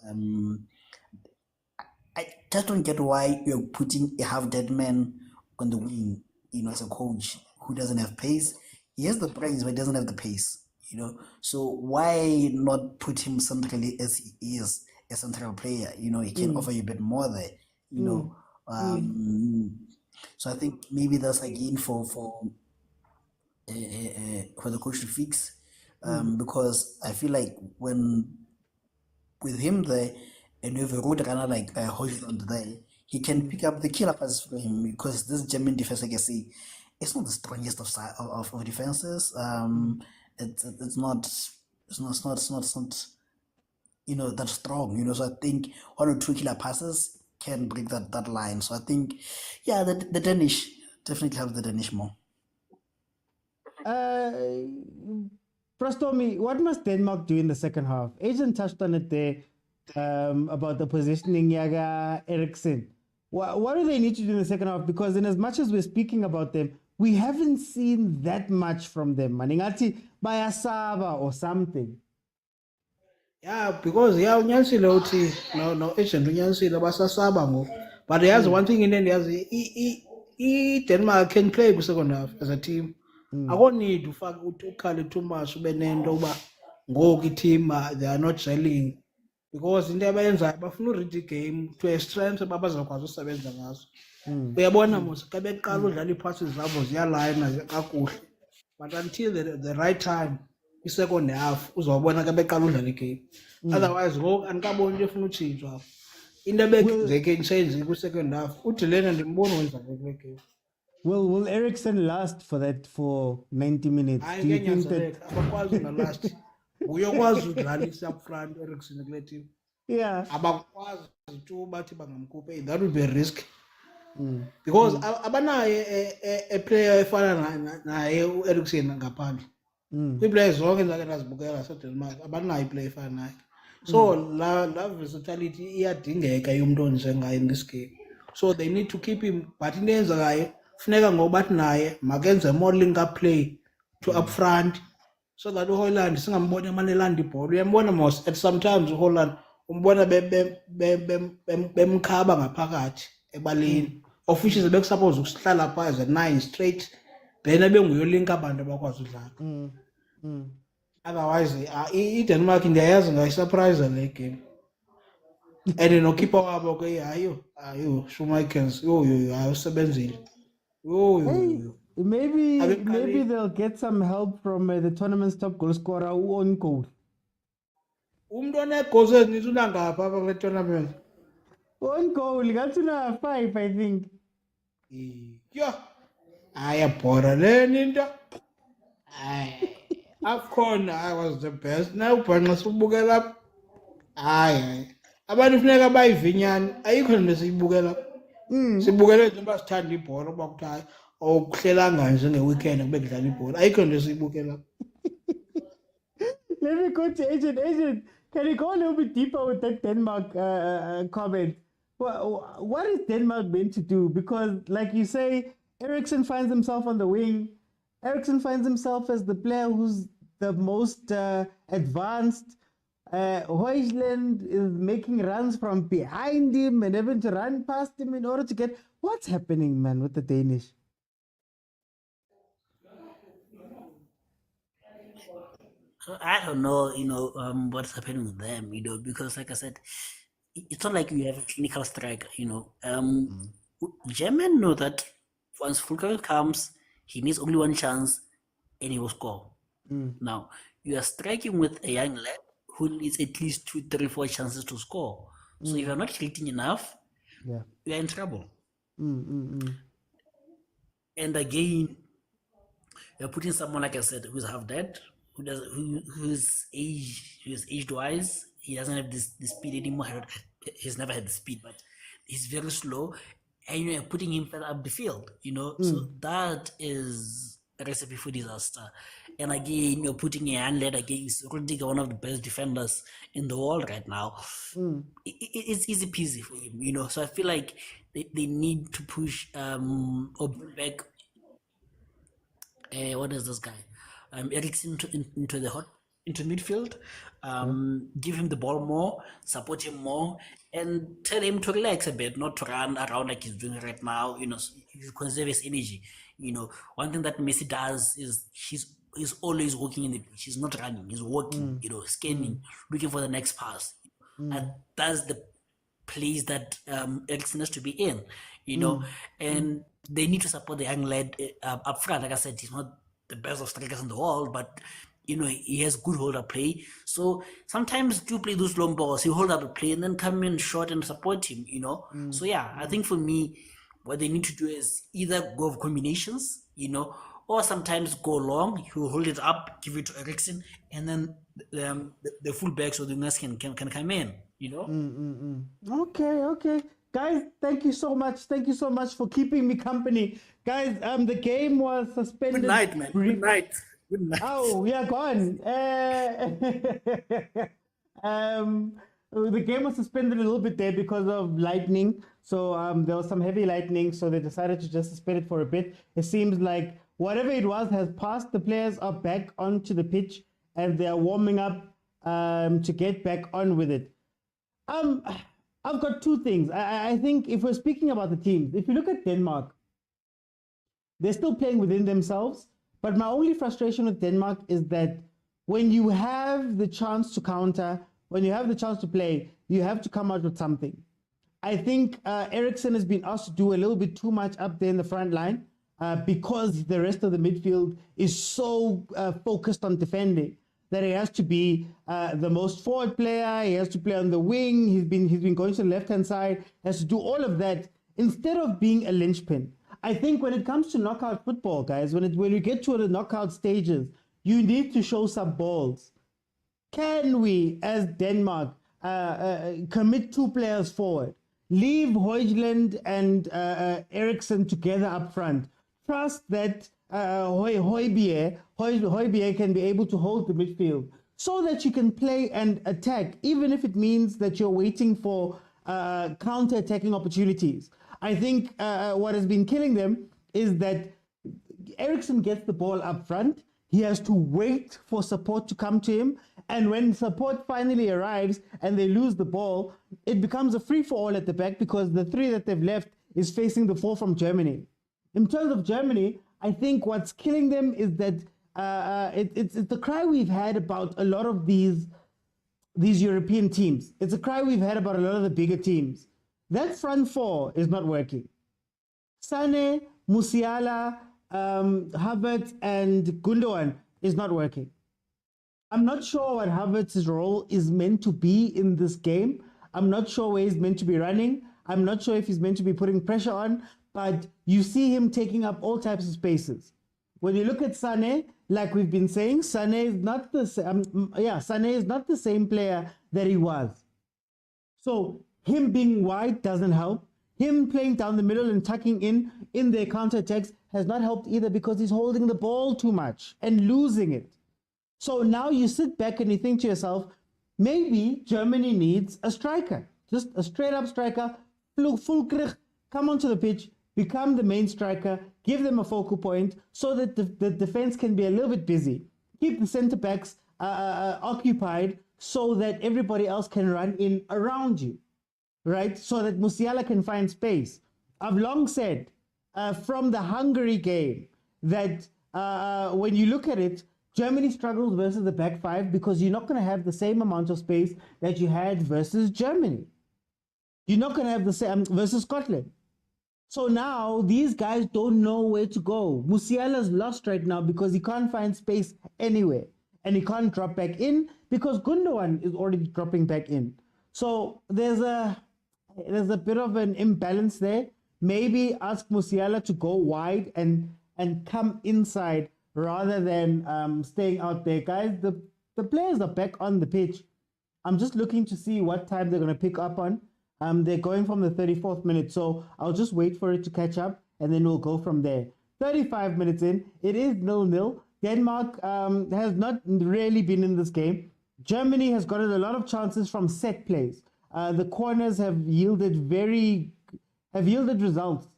I just don't get why you're putting a half-dead man on the wing, as a coach who doesn't have pace. He has the brains, but he doesn't have the pace, So why not put him centrally as he is a central player? He can offer you a bit more there, So I think maybe that's again for the coach to fix, because I feel like with him there, and with a road runner like Højlund there, he can pick up the killer passes for him, because this German defense, like I say, it's not the strongest of defenses. It's not that strong. So I think 1 or 2 killer passes can break that line. So I think, the Danish definitely have the Danish more. Prastomi, what must Denmark do in the second half? Agent touched on it there about the positioning, Yaga Eriksen. What do they need to do in the second half? Because in as much as we're speaking about them, we haven't seen that much from them. Maningati Bayasaba or something. Yeah, because unyanisile uthi no agent unyanisile basasaba ngoku. But there's one thing in the end, Denmark can play second half as a team. I won't need to ufake ukhale too much ube nento uba ngoku i-team they are not gelling, because into abayenzayo bafuna uread igame to a strength abazakwazi usebenza ngazo. Uyabona mos xa beqala udlala iipasses zabo ziyalayina kakuhle, but until the right time i-second half uzawubona xa beqala udlala igame. Otherwise ngoku andikaboni into efuna utshintshwa. Into ebekuzeke change kwi-second half uthi lena ndimbona wenza kule game. Will Eriksen last for 90 minutes? Do you think that abakwazi ungalast? Uyokwazi udlalisa up front Eriksen kule team? Yeah. Abakwazi tu bathi bangamkhuphe. That would be a risk. Because abanaye a player efana naye uEriksen ngaphandle. Kwi-players zonke endake ndazibukela zaseDenmark abanayo iplayer efana naye. So la versatility iyadingeka yomntu onjengaye in this game. So they need to keep him, but into eyenzekayo funeka ngoba bathi naye makenze more link up play to up front, so that uHoyland singamboni emanelanda ibhola. Uyambona mos at sometimes uHoyland umbona bemkhaba ngaphakathi ebaleni, of which is bekusuppose ukuhlala phaa as 9 straight, then abenguyo link abantu abakwazi udlala. Otherwise iDenmark ndiyayazi ngayisurprise le game. And nokeeper wabo ke ayo Schmeikens ayusebenzile. Maybe they'll get some help from the tournament's top goal scorer on goal. Umuntu one-goals ezininzi unangapha apha kule tournament. On goal, got to 5, I think. Ayabhora lena into. AFCON I was the best. Now ubhanqa sibukela lapha. Hayi. Abantu funeka bayivinyane. Ayikho into siyibukela lapha. Sibukele njengoba sithanda ibhola kuba kuthi awukuhlelanga nje ngeweekend kube kudlala ibhola. Ayikho into siyibukela lapha. Let me go to Agent. Can you go a little bit deeper with that Denmark comment? What is Denmark meant to do? Because, like you say, Eriksen finds himself on the wing. Eriksen finds himself as the player who's the most advanced. Højlund is making runs from behind him and having to run past him in order to get... What's happening, man, with the Danish? I don't know, what's happening with them, because like I said, it's not like you have a clinical striker, German know that once Fulker comes, he needs only one chance and he will score. Now, you are striking with a young lad who needs at least 2, 3, 4 chances to score. So if you're not hitting enough, you're in trouble. And again, you're putting someone, like I said, who's half dead, who's aged wise. He doesn't have this speed anymore. He's never had the speed, but he's very slow, and you're putting him further up the field. So that is a recipe for disaster. And again, you're putting a hand led against Rudiger, one of the best defenders in the world right now. It's easy peasy for him. So I feel like they need to push or bring back what is this guy? Eriksen into midfield. Give him the ball more, support him more, and tell him to relax a bit, not to run around like he's doing right now. He conserve his energy. One thing that Messi does is he's always walking in the pitch. He's not running. He's walking. Scanning, looking for the next pass. And that's the place that Eriksen has to be in. And they need to support the young lad up front. Like I said, he's not the best of strikers in the world, but he has good hold up play. So sometimes do play those long balls. He hold up the play and then come in short and support him. So I think for me, what they need to do is either go with combinations, or sometimes go long. He will hold it up, give it to Eriksen, and then the fullbacks or the wingers can come in. Okay. Guys, thank you so much. Thank you so much for keeping me company. Guys, the game was suspended. Good night, man. Good night. Good night. Oh, yeah, go on. The game was suspended a little bit there because of lightning. So there was some heavy lightning, so they decided to just suspend it for a bit. It seems like whatever it was has passed. The players are back onto the pitch and they're warming up to get back on with it. I've got two things. I think if we're speaking about the teams, if you look at Denmark, they're still playing within themselves. But my only frustration with Denmark is that when you have the chance to counter, when you have the chance to play, you have to come out with something. I think Eriksen has been asked to do a little bit too much up there in the front line because the rest of the midfield is so focused on defending that he has to be the most forward player. He has to play on the wing. He's been going to the left-hand side. Has to do all of that instead of being a linchpin. I think when it comes to knockout football, guys, when you get to the knockout stages, you need to show some balls. Can we, as Denmark, commit 2 players forward? Leave Højlund and Eriksen together up front. Trust that Højbjerg can be able to hold the midfield so that you can play and attack, even if it means that you're waiting for counter-attacking opportunities. I think what has been killing them is that Eriksen gets the ball up front. He has to wait for support to come to him. And when support finally arrives and they lose the ball, it becomes a free-for-all at the back because the 3 that they've left is facing the 4 from Germany. In terms of Germany, I think what's killing them is that it's the cry we've had about a lot of these European teams. It's a cry we've had about a lot of the bigger teams. That front 4 is not working. Sane, Musiala, Havertz, and Gundogan is not working. I'm not sure what Havertz's role is meant to be in this game. I'm not sure where he's meant to be running. I'm not sure if he's meant to be putting pressure on, but you see him taking up all types of spaces. When you look at Sane, like we've been saying, Sane is not the same player that he was. So him being wide doesn't help. Him playing down the middle and tucking in their counter-attacks has not helped either because he's holding the ball too much and losing it. So now you sit back and you think to yourself, maybe Germany needs a striker, just a straight-up striker, full come onto the pitch, become the main striker, give them a focal point so that the defense can be a little bit busy. Keep the center-backs occupied so that everybody else can run in around you, right? So that Musiala can find space. I've long said from the Hungary game that when you look at it, Germany struggles versus the back 5 because you're not going to have the same amount of space that you had versus Germany. You're not going to have the same versus Scotland. So now these guys don't know where to go. Musiala's lost right now because he can't find space anywhere. And he can't drop back in because Gundogan is already dropping back in. So there's a bit of an imbalance there. Maybe ask Musiala to go wide and come inside rather than staying out there. Guys, the players are back on the pitch. I'm just looking to see what time they're going to pick up on. They're going from the 34th minute, so I'll just wait for it to catch up, and then we'll go from there. 35 minutes in, it is 0-0. Denmark has not really been in this game. Germany has gotten a lot of chances from set plays. The corners have yielded results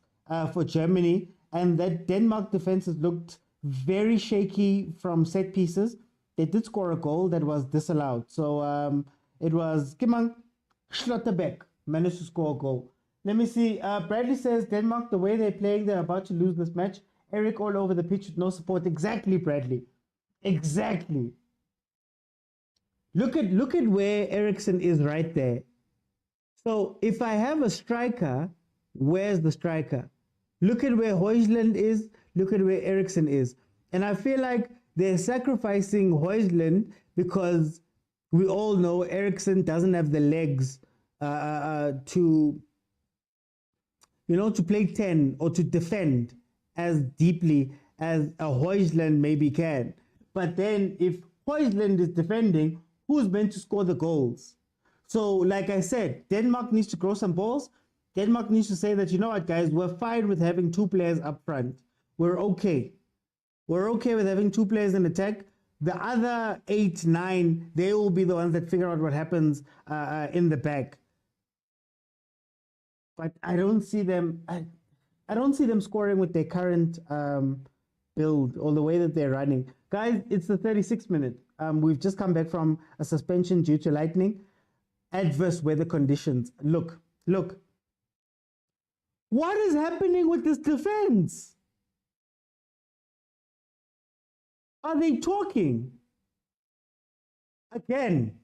for Germany, and that Denmark defense has looked very shaky from set pieces. They did score a goal that was disallowed. So it was Kimang Schlotterbeck managed to score a goal. Let me see. Bradley says Denmark, the way they're playing, they're about to lose this match. Eric all over the pitch with no support. Exactly, Bradley. Exactly. Look at where Eriksson is right there. So if I have a striker, where's the striker? Look at where Højlund is. Look at where Eriksson is. And I feel like they're sacrificing Højlund because we all know Eriksson doesn't have the legs to play 10 or to defend as deeply as a Højlund maybe can. But then if Højlund is defending, who's meant to score the goals? So like I said, Denmark needs to grow some balls. Denmark needs to say that, you know what, guys, we're fine with having two players up front. We're okay. We're okay with having two players in attack. The other 8, 9, they will be the ones that figure out what happens in the back. But I don't see them. I don't see them scoring with their current build or the way that they're running. Guys, it's the 36th minute. We've just come back from a suspension due to lightning. Adverse weather conditions. Look. What is happening with this defense? Are they talking? Again.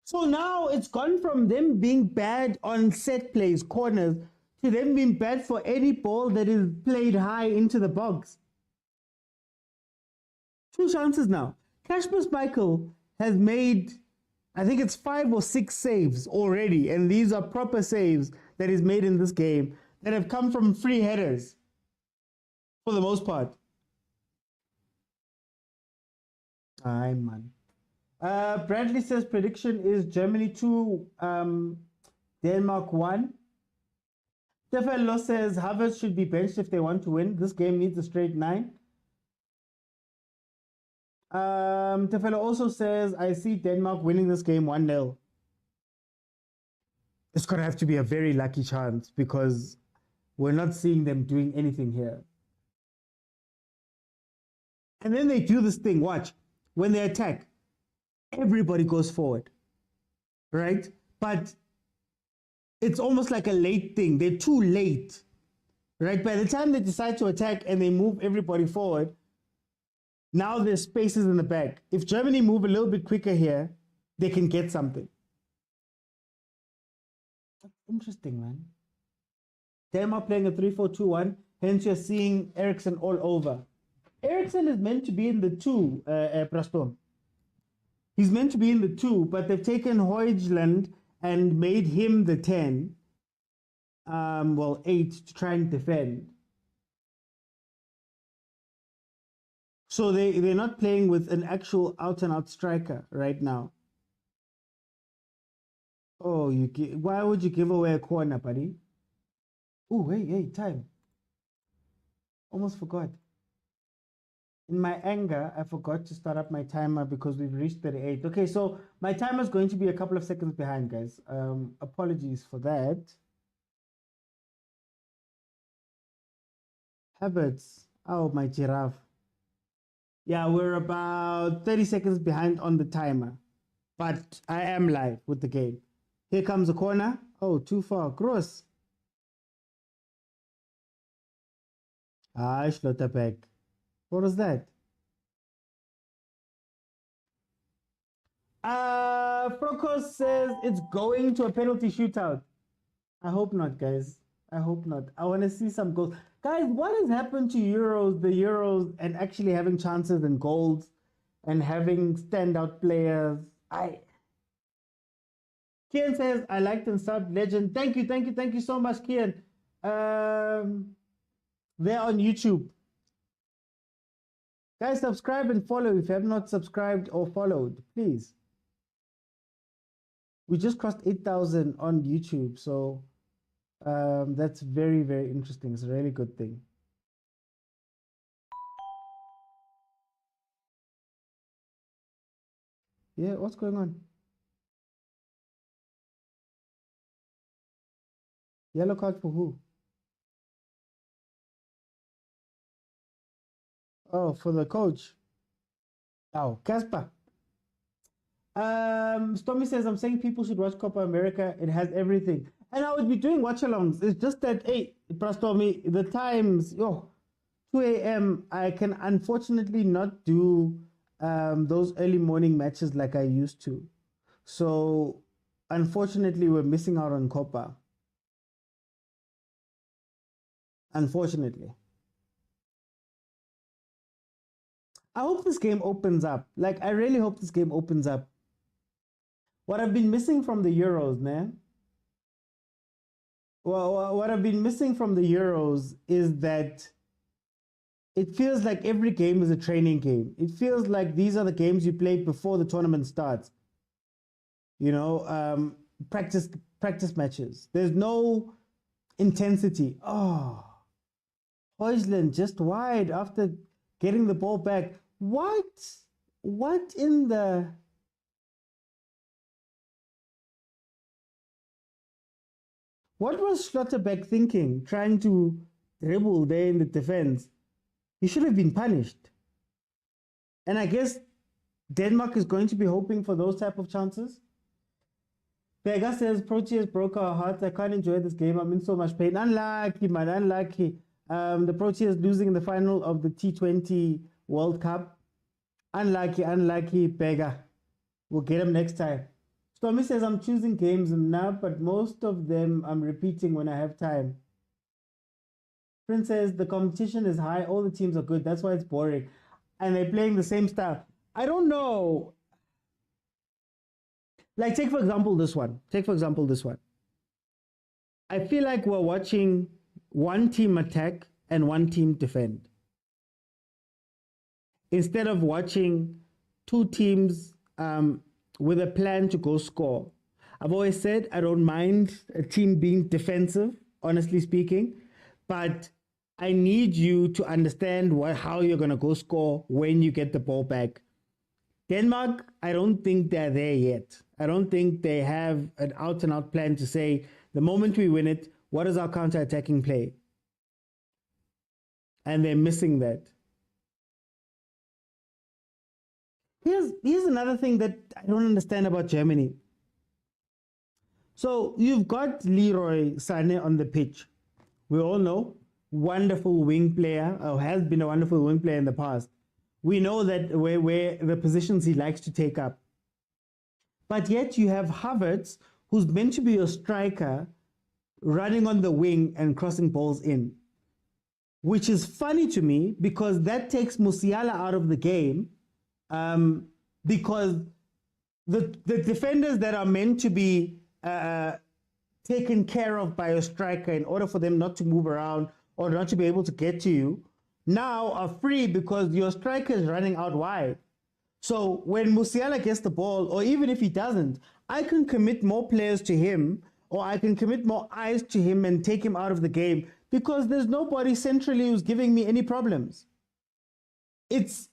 So now it's gone from them being bad on set plays, corners, to them being bad for any ball that is played high into the box. 2 chances now. Kasper Schmeichel has made, I think it's 5 or 6 saves already, and these are proper saves that he's made in this game that have come from free headers for the most part. Aye, man. Bradley says prediction is Germany 2, Denmark 1. Stefan says Havertz should be benched if they want to win. This game needs a straight 9. Tefelo also says, I see Denmark winning this game 1-0. It's going to have to be a very lucky chance because we're not seeing them doing anything here. And then they do this thing, watch. When they attack, everybody goes forward, right? But it's almost like a late thing. They're too late, right? By the time they decide to attack and they move everybody forward, now there's spaces in the back. If Germany move a little bit quicker here, they can get something. That's interesting, man. Denmark playing a 3-4-2-1, hence you're seeing Eriksson all over. Eriksson is meant to be in the 2, Prastom. He's meant to be in the 2, but they've taken Højlund and made him the 10. 8 to try and defend. So they're not playing with an actual out-and-out striker right now. Oh, why would you give away a corner, buddy? Oh, hey, time. Almost forgot. In my anger, I forgot to start up my timer because we've reached 38. Okay, so my timer is going to be a couple of seconds behind, guys. Apologies for that. Habits. Oh, my giraffe. Yeah, we're about 30 seconds behind on the timer. But I am live with the game. Here comes a corner. Oh, too far. Gross. Schlotterbeck. What was that? Frokos says it's going to a penalty shootout. I hope not, guys. I hope not. I want to see some goals. Guys, what has happened to the Euros, and actually having chances and goals and having standout players? Kian says, I liked and subbed. Legend. Thank you so much, Kian. They're on YouTube. Guys, subscribe and follow if you have not subscribed or followed, please. We just crossed 8,000 on YouTube, so that's very, very interesting. It's a really good thing. Yeah, what's going on? Yellow card for who? Oh, for the coach. Oh, Casper. Stormy says, I'm saying people should watch Copa America. It has everything. And I would be doing watch-alongs. It's just that, hey, Stormy, the times, 2 a.m., I can unfortunately not do those early morning matches like I used to. So, unfortunately, we're missing out on Copa. Unfortunately. I hope this game opens up. Like, I really hope this game opens up. What I've been missing from the Euros, man. Well, what I've been missing from the Euros is that it feels like every game is a training game. It feels like these are the games you play before the tournament starts. You know, practice matches. There's no intensity. Oh, Hoyland just wide after getting the ball back. What in the... What was Schlotterbeck thinking, trying to dribble there in the defense? He should have been punished. And I guess Denmark is going to be hoping for those type of chances. Vega says, Proteas broke our hearts. I can't enjoy this game. I'm in so much pain. Unlucky, man, unlucky. The Proteas losing in the final of the T20 World Cup. Unlucky, Vega. We'll get him next time. Stormy says, I'm choosing games now, but most of them I'm repeating when I have time. Prince says, the competition is high. All the teams are good. That's why it's boring. And they're playing the same style. I don't know. Like, take for example this one. I feel like we're watching one team attack and one team defend, instead of watching two teams with a plan to go score. I've always said I don't mind a team being defensive, honestly speaking, but I need you to understand how you're going to go score when you get the ball back. Denmark, I don't think they're there yet. I don't think they have an out-and-out plan to say, the moment we win it, what is our counter-attacking play? And they're missing that. Here's another thing that I don't understand about Germany. So you've got Leroy Sané on the pitch. We all know, wonderful wing player, or has been a wonderful wing player in the past. We know that where the positions he likes to take up. But yet you have Havertz, who's meant to be a striker, running on the wing and crossing balls in. Which is funny to me, because that takes Musiala out of the game. Because the defenders that are meant to be taken care of by a striker in order for them not to move around or not to be able to get to you, now are free because your striker is running out wide. So when Musiala gets the ball, or even if he doesn't, I can commit more players to him, or I can commit more eyes to him and take him out of the game, because there's nobody centrally who's giving me any problems. It's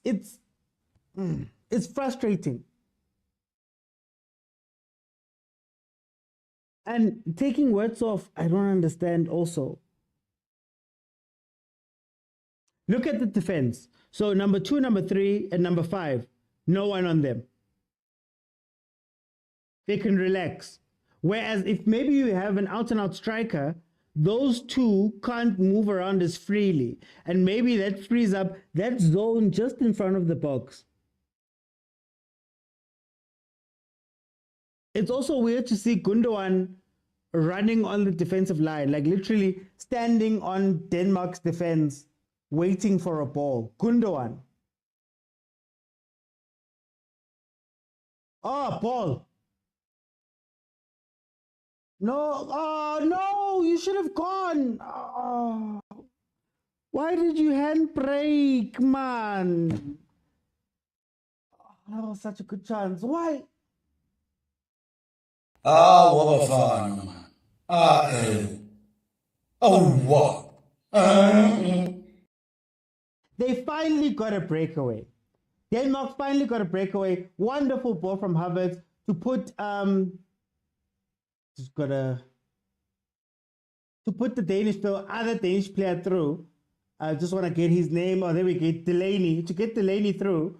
frustrating. And taking words off, I don't understand also. Look at the defense. So number 2, number 3, and number 5, no one on them. They can relax. Whereas if maybe you have an out-and-out striker, those two can't move around as freely. And maybe that frees up that zone just in front of the box. It's also weird to see Gundogan running on the defensive line, like literally standing on Denmark's defense, waiting for a ball. Gundogan. Oh, ball. No, oh no, you should have gone. Oh, why did you handbrake, man? Oh, that was such a good chance. Why? Bafana, man. Oh, what? They finally got a breakaway. Denmark finally got a breakaway. Wonderful ball from Havertz to put the other Danish player through. I just want to get his name. Oh, there we get Delaney. To get Delaney through,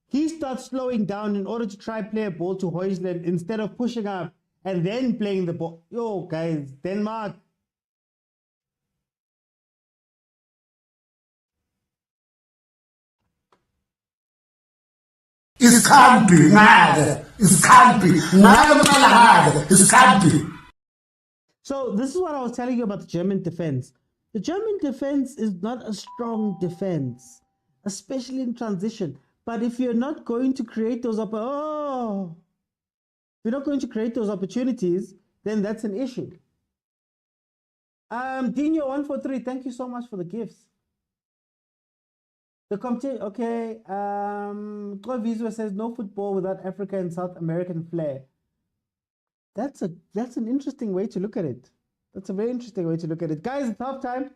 he starts slowing down in order to try play a ball to Højlund instead of pushing up and then playing the ball. Yo, guys, Denmark. It's country, nada. It's country. It's country. So this is what I was telling you about the German defense. The German defense is not a strong defense, especially in transition. But if you're not going to create those opportunities, then that's an issue. Dino143, thank you so much for the gifts. The competition, okay. Claude Vizua says no football without Africa and South American flair. That's an interesting way to look at it. That's a very interesting way to look at it. Guys, it's half time.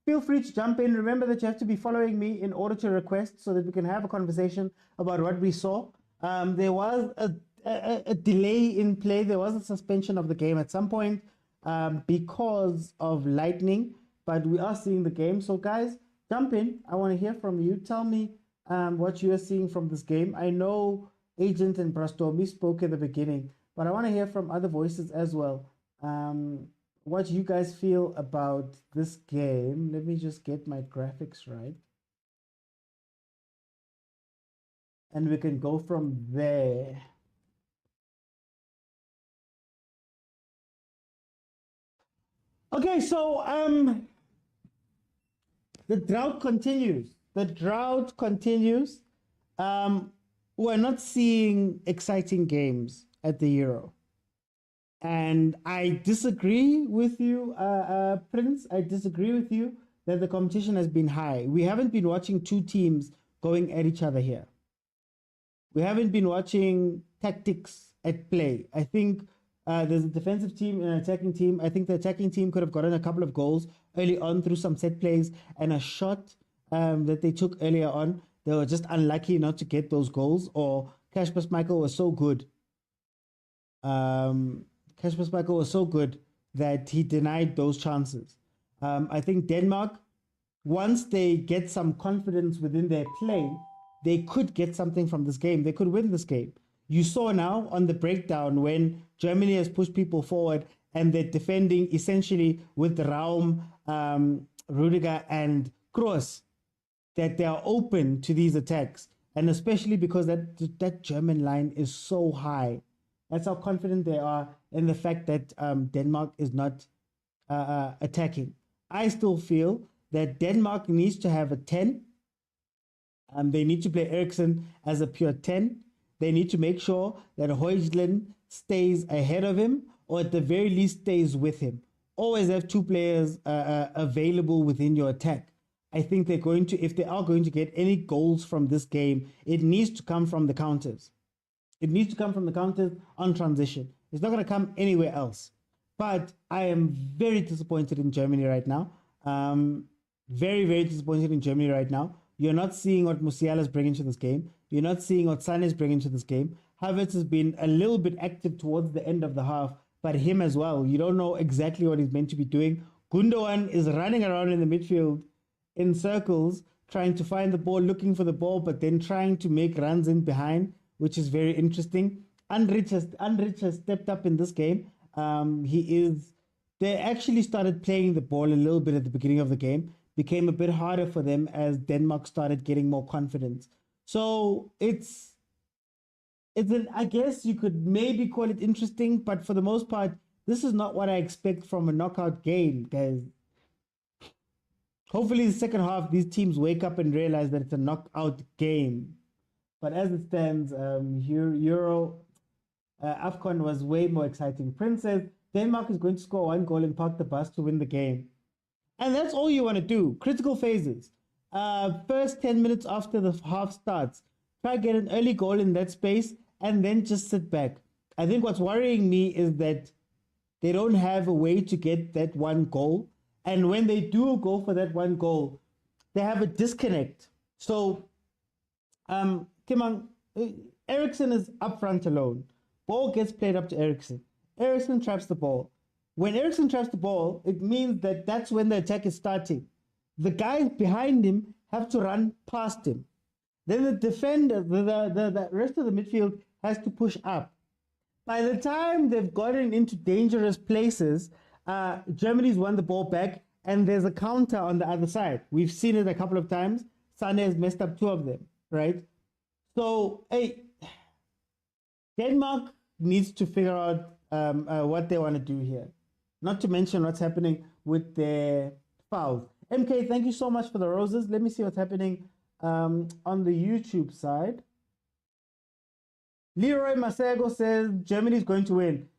Feel free to jump in. Remember that you have to be following me in order to request so that we can have a conversation about what we saw. There was a delay in play. There was a suspension of the game at some point because of lightning, but we are seeing the game. So guys, jump in. I want to hear from you. Tell me what you are seeing from this game. I know Agent and Brastomi spoke at the beginning, but I want to hear from other voices as well. What you guys feel about this game. Let me just get my graphics right. And we can go from there. Okay, so the drought continues. The drought continues. We're not seeing exciting games at the Euro. And I disagree with you, Prince. I disagree with you that the competition has been high. We haven't been watching two teams going at each other here. We haven't been watching tactics at play. I think there's a defensive team and an attacking team. I think the attacking team could have gotten a couple of goals early on through some set plays and a shot that they took earlier on. They were just unlucky not to get those goals, or Kasper Schmeichel was so good. Kasper Schmeichel was so good that he denied those chances. I think Denmark, once they get some confidence within their play, they could get something from this game. They could win this game. You saw now on the breakdown when Germany has pushed people forward and they're defending essentially with Raum, Rudiger and Kroos, that they are open to these attacks. And especially because that German line is so high. That's how confident they are in the fact that Denmark is not attacking. I still feel that Denmark needs to have a 10. They need to play Eriksen as a pure 10. They need to make sure that Højlund stays ahead of him, or at the very least stays with him. Always have two players available within your attack. I think they're going to, if they are going to get any goals from this game, it needs to come from the counters. It needs to come from the counters on transition. It's not going to come anywhere else. But I am very disappointed in Germany right now. Very, very disappointed in Germany right now. You're not seeing what Musiala is bringing to this game. You're not seeing what Sané is bringing to this game. Havertz has been a little bit active towards the end of the half, but him as well. You don't know exactly what he's meant to be doing. Gundogan is running around in the midfield in circles, trying to find the ball, looking for the ball, but then trying to make runs in behind, which is very interesting. Andrich has stepped up in this game. They actually started playing the ball a little bit at the beginning of the game. Became a bit harder for them as Denmark started getting more confidence. So I guess you could maybe call it interesting, but for the most part, This is not what I expect from a knockout game, guys. Hopefully, the second half, these teams wake up and realize that it's a knockout game. But as it stands, AFCON was way more exciting. Prince says Denmark is going to score 1 goal and park the bus to win the game. And that's all you want to do. Critical phases. First 10 minutes after the half starts, try to get an early goal in that space and then just sit back. I think what's worrying me is that they don't have a way to get that 1 goal. And when they do go for that 1 goal, they have a disconnect. So, Kimang, Eriksson is up front alone. Ball gets played up to Eriksson. Eriksson traps the ball. When Eriksson traps the ball, it means that that's when the attack is starting. The guys behind him have to run past him. Then the defender, the rest of the midfield has to push up. By the time they've gotten into dangerous places, Germany's won the ball back and there's a counter on the other side. We've seen it a couple of times. Sane has messed up 2 of them, right? So, Denmark needs to figure out what they want to do here. Not to mention what's happening with their fouls. MK, thank you so much for the roses. Let me see what's happening on the YouTube side. Leroy Masego says Germany is going to win.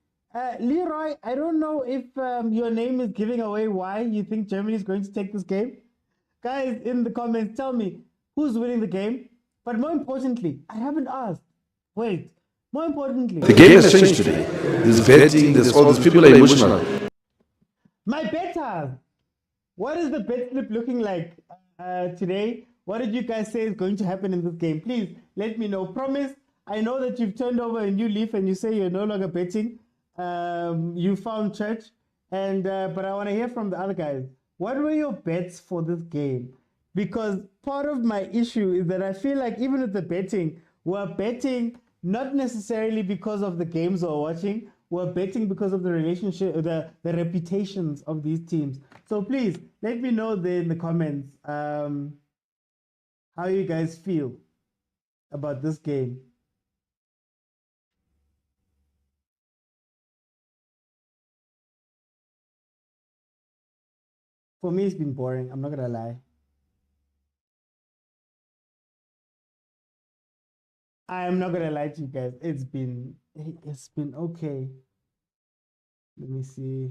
Leroy, I don't know if your name is giving away why you think Germany is going to take this game. Guys, in the comments, tell me who's winning the game. But more importantly, I haven't asked. Wait, more importantly, The game has changed today. There's betting, there's all these people are emotional. my betters. What is the bet slip looking like today? What did you guys say is going to happen in this game? Please let me know. Promise, I know that you've turned over a new leaf and you say you're no longer betting. You found church, and but I want to hear from the other guys. What were your bets for this game? Because part of my issue is that I feel like even with the betting, we're betting not necessarily because of the games we're watching. We're betting because of the relationship, the reputations of these teams. So please let me know there in the comments how you guys feel about this game. For me, it's been boring. I'm not gonna lie. I'm not gonna lie to you guys. It's been okay. Let me see.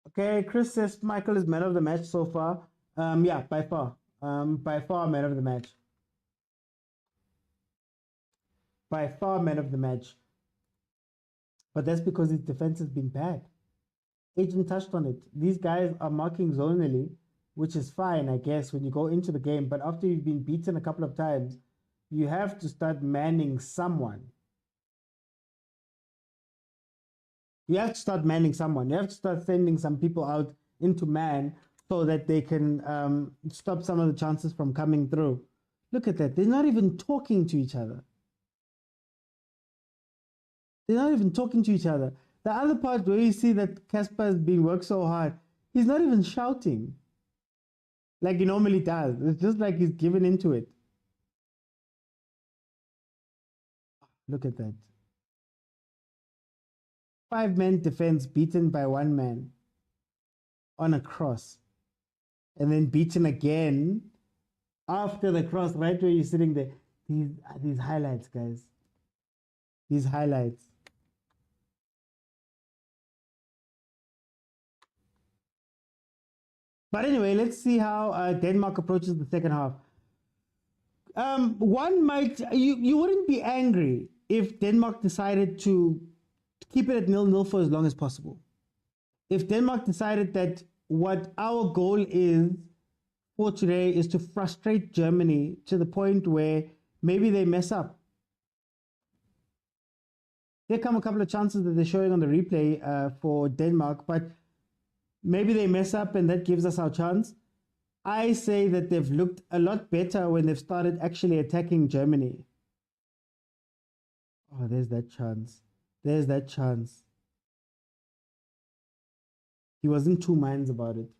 Okay, Chris says Michael is man of the match so far. Yeah, by far. By far man of the match. By far man of the match. But that's because his defense has been bad. Agent touched on it. These guys are marking zonally, which is fine, I guess, when you go into the game. But after you've been beaten a couple of times, you have to start manning someone. You have to start manning someone. You have to start sending some people out into man so that they can stop some of the chances from coming through. Look at that. They're not even talking to each other. They're not even talking to each other. The other part where you see that Casper is being worked so hard, he's not even shouting like he normally does. It's just like he's given into it. Look at that. 5-man defense beaten by 1 man on a cross. And then beaten again after the cross, right where you're sitting there. These highlights, guys. These highlights. But anyway, let's see how Denmark approaches the second half. One might, you wouldn't be angry if Denmark decided to keep it at 0-0 for as long as possible. If Denmark decided that what our goal is for today is to frustrate Germany to the point where maybe they mess up. There come a couple of chances that they're showing on the replay for Denmark, but maybe they mess up and that gives us our chance. I say that they've looked a lot better when they've started actually attacking Germany. Oh, there's that chance. There's that chance. He was in 2 minds about it.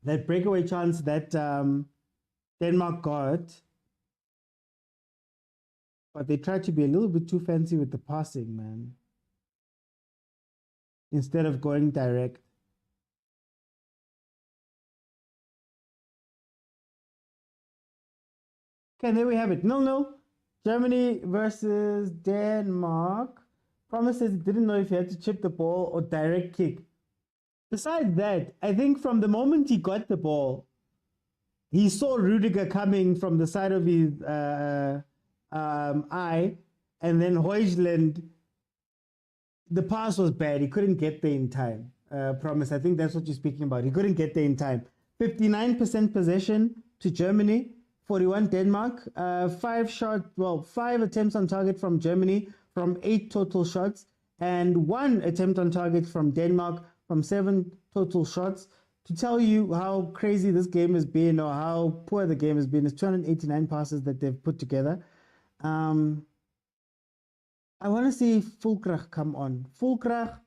that breakaway chance that Denmark got, but they tried to be a little bit too fancy with the passing, man, instead of going direct. Okay, there we have it. 0-0. Germany versus Denmark. Promises he didn't know if he had to chip the ball or direct kick. Besides that, I think from the moment he got the ball, he saw Rudiger coming from the side of his eye, and then Højlund, the pass was bad. He couldn't get there in time. Promise, I think that's what you're speaking about. He couldn't get there in time. 59% possession to Germany, 41 Denmark. 5 attempts on target from Germany from 8 total shots, and 1 attempt on target from Denmark from 7 total shots. To tell you how crazy this game has been or how poor the game has been, is 289 passes that they've put together. I want to see Fulkrug come on. Fulkrug.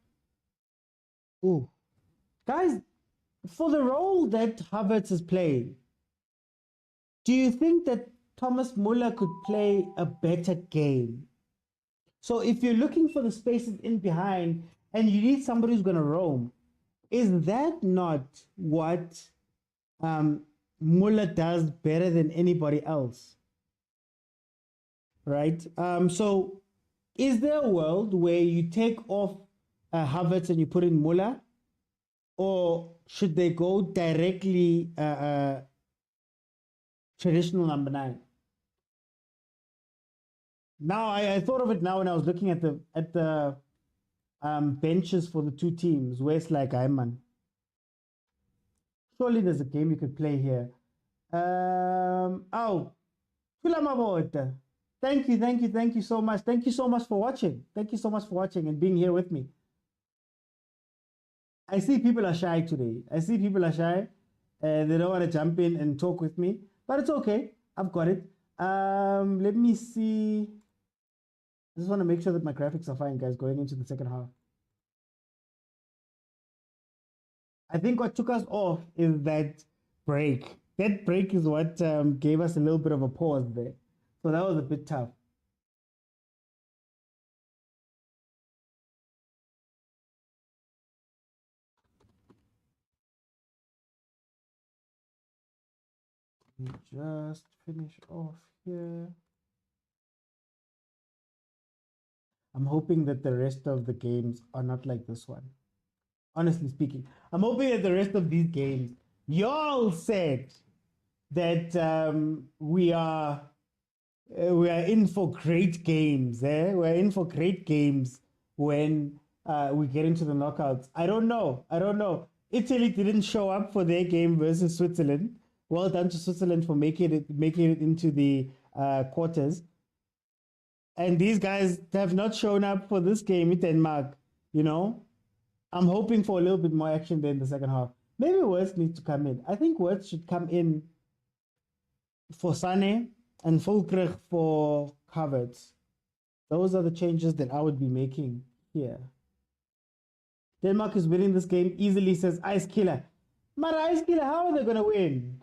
Ooh. Guys, for the role that Havertz is playing, do you think that Thomas Muller could play a better game? So if you're looking for the spaces in behind and you need somebody who's going to roam, is that not what Muller does better than anybody else? Right? So is there a world where you take off Havertz and you put in Muller? Or should they go directly traditional number 9? Now, I thought of it now when I was looking at the benches for the two teams, where it's like, man, surely there's a game you could play here. Thank you so much. Thank you so much for watching. Thank you so much for watching and being here with me. I see people are shy today. They don't want to jump in and talk with me, but it's okay. I've got it. Let me see. I just want to make sure that my graphics are fine, guys, going into the second half. I think what took us off is that break. That break is what gave us a little bit of a pause there. So that was a bit tough. Let me just finish off here. I'm hoping that the rest of the games are not like this one. Honestly speaking, I'm hoping that the rest of these games, y'all said that we are in for great games. We're in for great games when we get into the knockouts. I don't know. Italy didn't show up for their game versus Switzerland. Well done to Switzerland for making it into the quarters. And these guys have not shown up for this game in Denmark. You know, I'm hoping for a little bit more action there in the second half. Maybe Wirtz needs to come in. I think Wirtz should come in for Sane and Fulkrug for Havertz. Those are the changes that I would be making here. Denmark is winning this game easily, says Ice Killer. But Ice Killer, how are they going to win?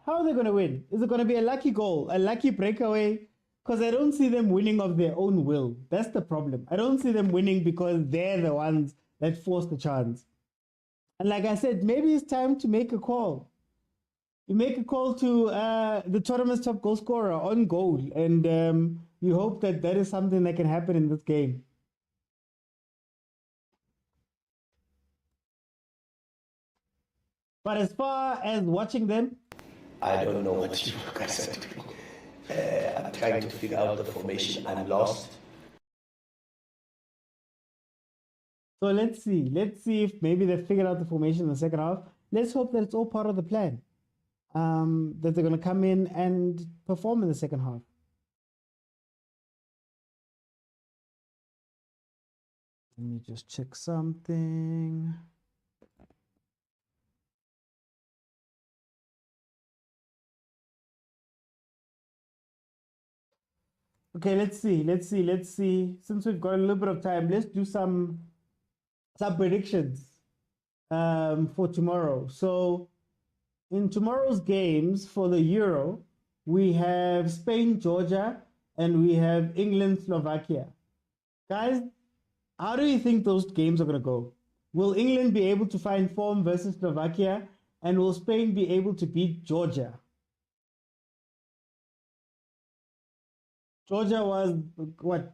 Is it going to be a lucky goal, a lucky breakaway? Because I don't see them winning of their own will. That's the problem. I don't see them winning because they're the ones that force the chance. And like I said, maybe it's time to make a call. You make a call to the tournament's top goal scorer on goal. And you hope that that is something that can happen in this game. But as far as watching them, I don't know what you guys are doing. I'm trying to figure out the formation. I'm lost. So let's see if maybe they figured out the formation in the second half. Let's hope that it's all part of the plan. That they're going to come in and perform in the second half. Let me just check something. Okay, let's see. Since we've got a little bit of time, let's do some predictions for tomorrow. So in tomorrow's games for the Euro, we have Spain, Georgia, and we have England, Slovakia. Guys, how do you think those games are going to go? Will England be able to find form versus Slovakia? And will Spain be able to beat Georgia? Georgia was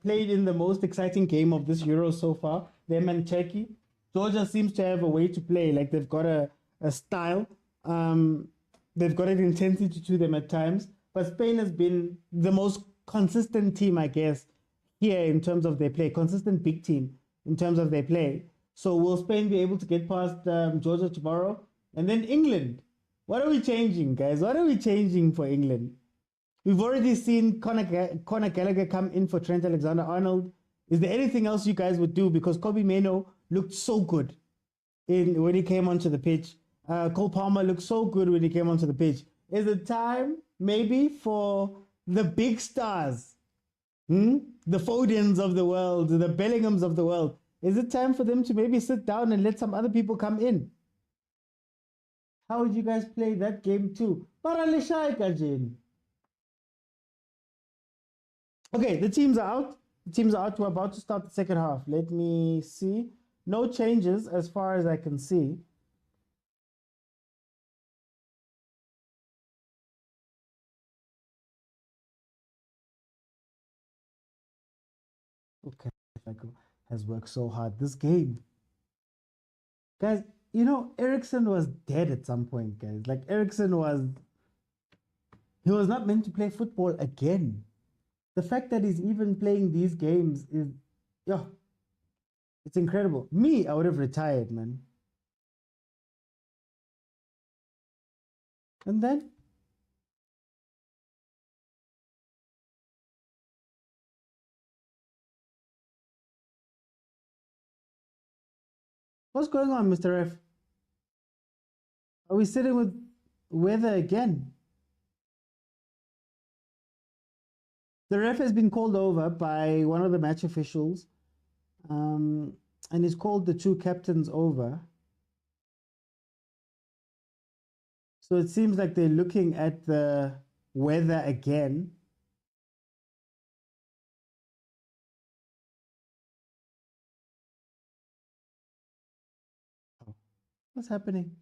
played in the most exciting game of this Euro so far. Them and Turkey. Georgia seems to have a way to play. Like they've got a style. They've got an intensity to them at times. But Spain has been the most consistent team, I guess, here in terms of their play. Consistent big team in terms of their play. So will Spain be able to get past Georgia tomorrow? And then England. What are we changing, guys? What are we changing for England? We've already seen Conor Gallagher come in for Trent Alexander-Arnold. Is there anything else you guys would do? Because Kobe Mainoo looked so good when he came onto the pitch. Cole Palmer looked so good when he came onto the pitch. Is it time maybe for the big stars, the Fodens of the world, the Bellinghams of the world? Is it time for them to maybe sit down and let some other people come in? How would you guys play that game too? Okay, the teams are out. The teams are out. We're about to start the second half. Let me see. No changes as far as I can see. Okay, has worked so hard this game. Guys, you know, Ericsson was dead at some point, guys. Like, he was not meant to play football again. The fact that he's even playing these games is, it's incredible. Me, I would have retired, man. And then, what's going on, Mr. F? Are we sitting with weather again? The ref has been called over by one of the match officials, and he's called the two captains over. So it seems like they're looking at the weather again. What's happening?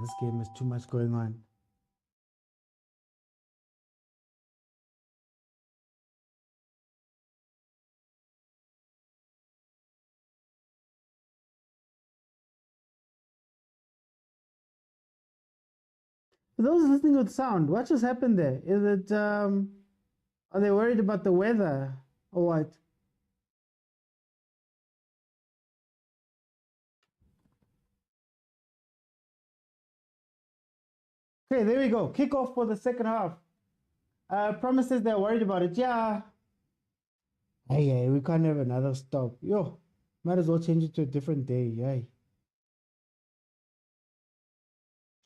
This game has too much going on. For those listening with sound, what just happened there? Is it, are they worried about the weather or what? Okay, there we go. Kickoff for the second half. Promises they're worried about it. Yeah. Hey, we can't have another stop. Might as well change it to a different day. Hey.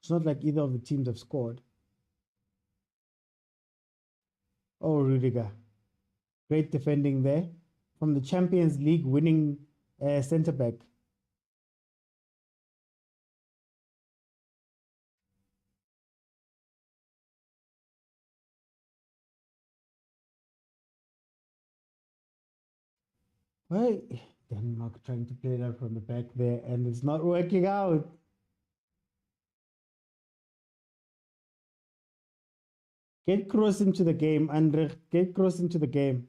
It's not like either of the teams have scored. Oh, Rudiger. Great defending there. From the Champions League winning centre-back. Right, Denmark trying to play that from the back there, and it's not working out. Get Kroos into the game, Andre. Get Kroos into the game.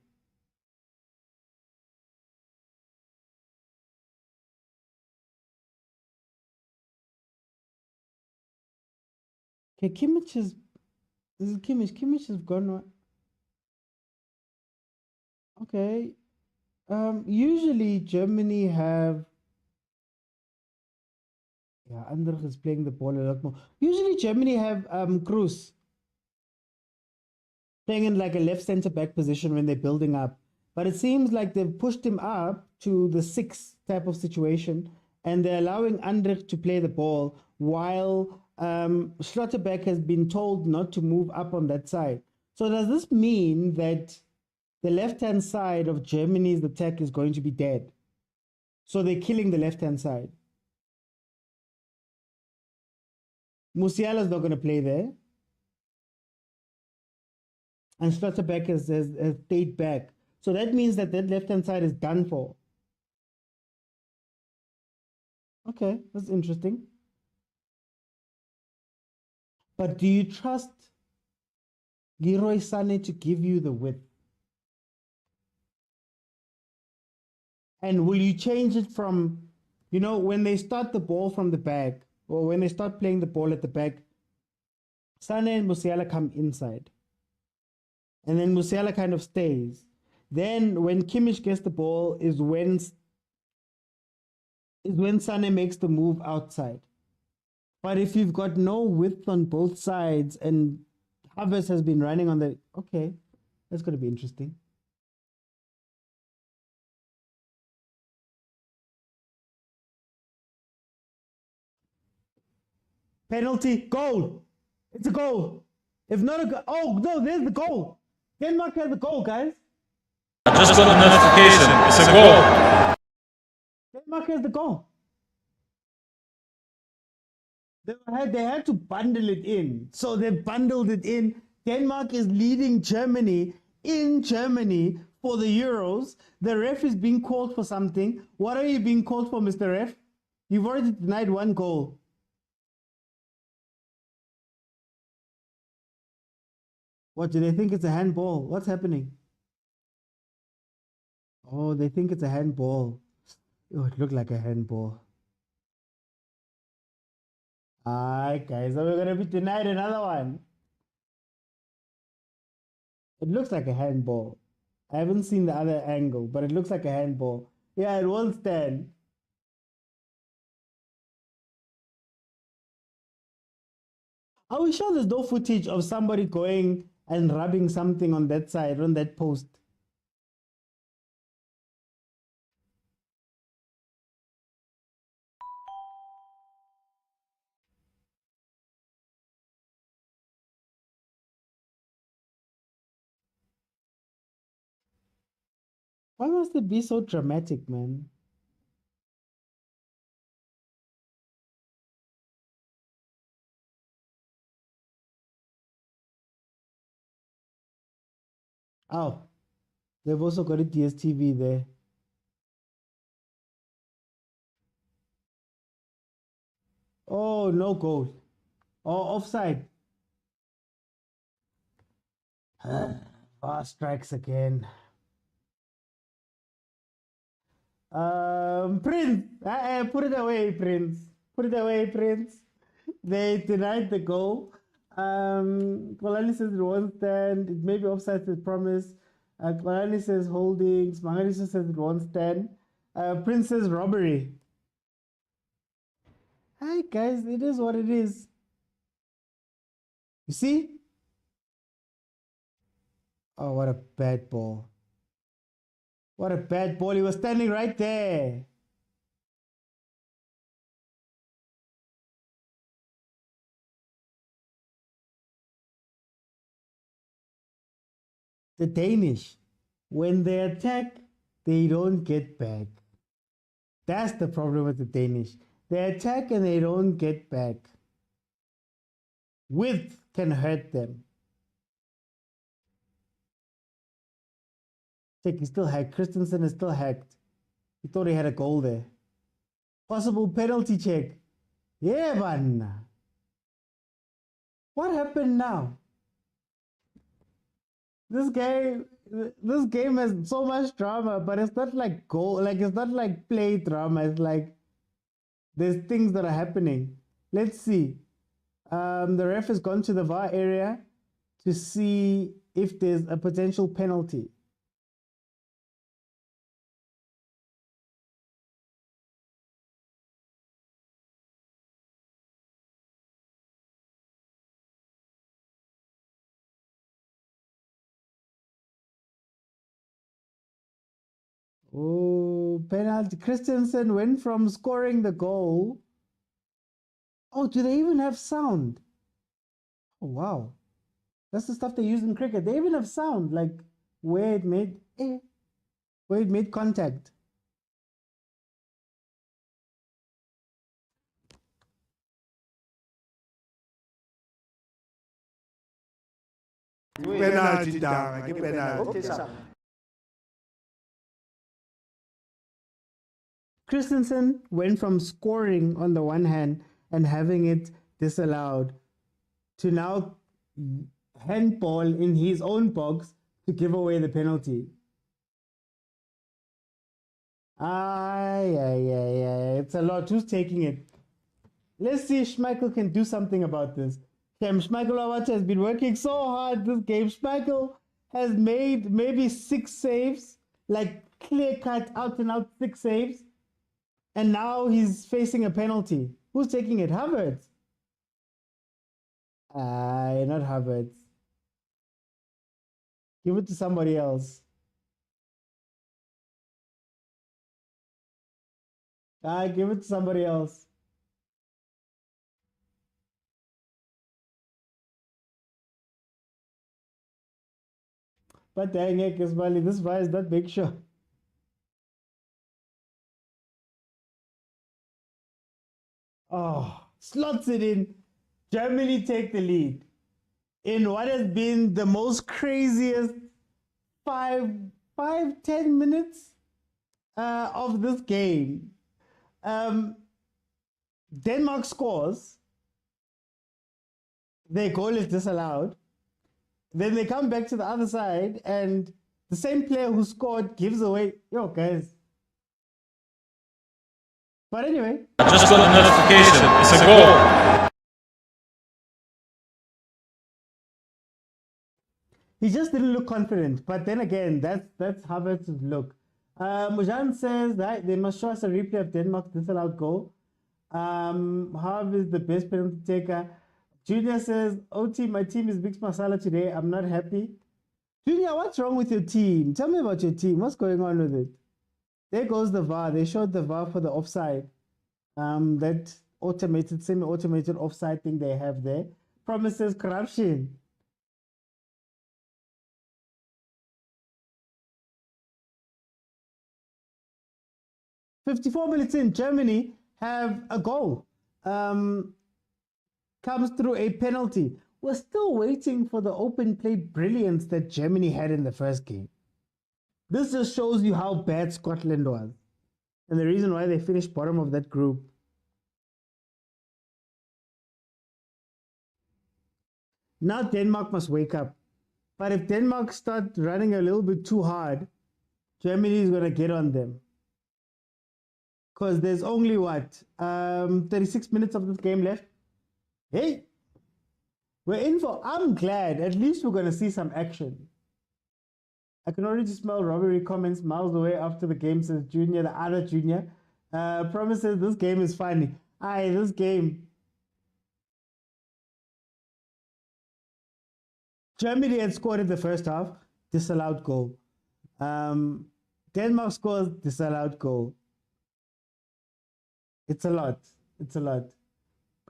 Okay, Kimmich is... This is Kimmich. Kimmich has gone... Okay. Usually Germany have... Yeah, Andrich is playing the ball a lot more. Usually Germany have Kroos playing in like a left center back position when they're building up. But it seems like they've pushed him up to the 6 type of situation, and they're allowing Andrich to play the ball while Schlotterbeck has been told not to move up on that side. So does this mean that the left-hand side of Germany's attack is going to be dead? So they're killing the left-hand side. Musiala's not going to play there. And Schlotterbeck has stayed back. So that means that left-hand side is done for. Okay, that's interesting. But do you trust Leroy Sané to give you the width? And will you change it from, you know, when they start the ball from the back, or when they start playing the ball at the back, Sané and Musiala come inside. And then Musiala kind of stays. Then when Kimmich gets the ball is when Sané makes the move outside. But if you've got no width on both sides and Havertz has been running on the... Okay, that's going to be interesting. Penalty, goal. It's a goal. If not a goal... Oh, no, there's the goal. Denmark has the goal, guys. I just got a notification. It's a goal. Denmark has the goal. They had to bundle it in. So they bundled it in. Denmark is leading Germany in Germany for the Euros. The ref is being called for something. What are you being called for, Mr. Ref? You've already denied one goal. What, do they think it's a handball? What's happening? Oh, they think it's a handball. Oh, it looked like a handball. Alright, guys, so we're going to be denied another one. It looks like a handball. I haven't seen the other angle, but it looks like a handball. Yeah, it won't stand. Are we sure there's no footage of somebody going and rubbing something on that side, on that post? Why must it be so dramatic, man? Oh, they've also got a DSTV there. Oh, no goal. Oh, offside. Strikes again. Prince, put it away, Prince. Put it away, Prince. They denied the goal. Kolani says it won't stand. It may be offside as promised. Kolani says holdings. Mangaliso says it won't stand. Prince says robbery. Hi, guys. It is what it is. You see? Oh, what a bad ball. What a bad ball. He was standing right there. The Danish, when they attack, they don't get back. That's the problem with the Danish. They attack and they don't get back. Width can hurt them. Check, he's still hacked. Christensen is still hacked. He thought he had a goal there. Possible penalty check. Yeah, man. What happened now? This game has so much drama, but it's not like goal, like it's not like play drama. It's like there's things that are happening. Let's see. The ref has gone to the VAR area to see if there's a potential penalty. Oh, penalty. Christensen went from scoring the goal. Oh, do they even have sound? Oh, wow. That's the stuff they use in cricket. They even have sound, like where it made contact. Penalty, Dara, penalty. Christensen went from scoring on the one hand and having it disallowed to now handball in his own box to give away the penalty. It's a lot. Who's taking it? Let's see if Schmeichel can do something about this. Schmeichel has been working so hard this game. Schmeichel has made maybe 6 saves, like clear-cut, out-and-out 6 saves. And now he's facing a penalty. Who's taking it? Havertz. Not Havertz. Give it to somebody else. Give it to somebody else. But dang it, Kismali, this guy is not big sure. Oh, slots it in. Germany take the lead in what has been the most craziest 10 minutes of this game. Denmark scores. Their goal is disallowed. Then they come back to the other side and the same player who scored gives away. Yo, guys. But anyway. I just got a notification. It's a goal. He just didn't look confident. But then again, that's Havertz's look. Mujan says that they must show us a replay of Denmark's disallowed goal. Harv is the best penalty taker. Junior says, OT, my team is Big Masala today. I'm not happy. Junior, what's wrong with your team? Tell me about your team. What's going on with it? There goes the VAR. They showed the VAR for the offside. That automated, semi-automated offside thing they have there. Promises corruption. "54 minutes in, Germany have a goal. Comes through a penalty. We're still waiting for the open play brilliance that Germany had in the first game. This just shows you how bad Scotland was and the reason why they finished bottom of that group. Now Denmark must wake up. But if Denmark start running a little bit too hard, Germany is going to get on them. Because there's only 36 minutes of this game left. Hey, we're in for, I'm glad, at least we're going to see some action. I can already smell robbery comments miles away after the game, says Junior, the other Junior. Promises this game is funny. This game. Germany had scored in the first half, disallowed goal. Denmark scores, disallowed goal. It's a lot. It's a lot.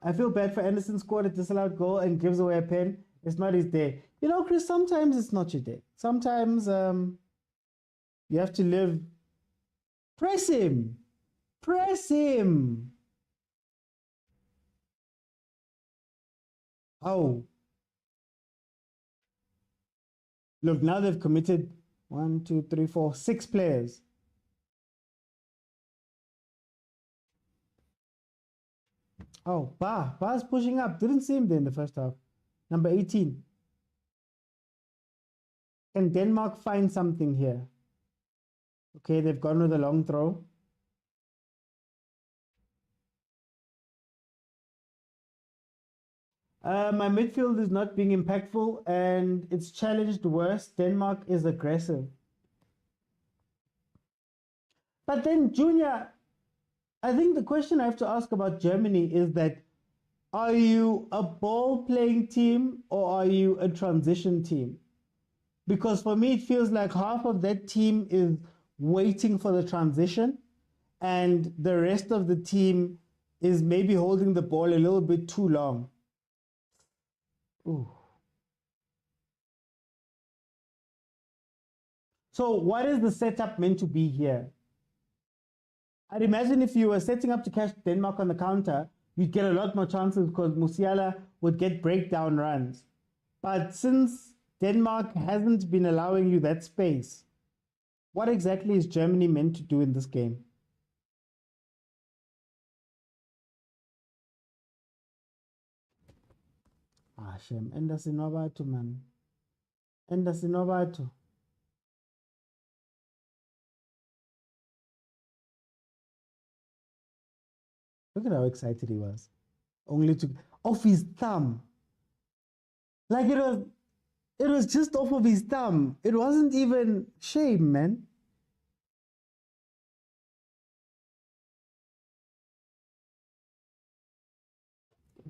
I feel bad for Anderson, scored a disallowed goal and gives away a pen. It's not his day. You know, Chris, sometimes it's not your day. Sometimes you have to live. Press him. Press him. Oh. Look, now they've committed 6 players. Oh, Bar's pushing up. Didn't see him there in the first half. Number 18. Can Denmark find something here? Okay, they've gone with a long throw. My midfield is not being impactful and it's challenged worse. Denmark is aggressive. But then, Junior, I think the question I have to ask about Germany is that, are you a ball-playing team or are you a transition team? Because for me, it feels like half of that team is waiting for the transition and the rest of the team is maybe holding the ball a little bit too long. Ooh. So what is the setup meant to be here? I'd imagine if you were setting up to catch Denmark on the counter, you'd get a lot more chances because Musiala would get breakdown runs. But since Denmark hasn't been allowing you that space, what exactly is Germany meant to do in this game? Ah, shame. Endasi Nobatu, man. Endasi Nobatu. Look at how excited he was. Only to off his thumb. Like it was just off of his thumb. It wasn't even shame, man.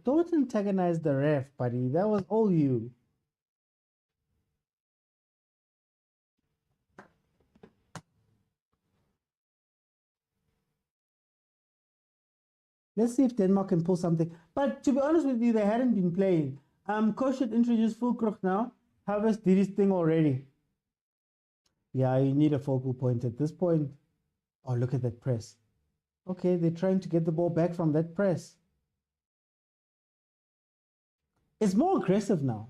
Don't antagonize the ref, buddy. That was all you. Let's see if Denmark can pull something. But to be honest with you, they hadn't been playing. Coach should introduce Fulkrug now. Havertz did his thing already. Yeah, you need a focal point at this point. Oh, look at that press. Okay, they're trying to get the ball back from that press. It's more aggressive now.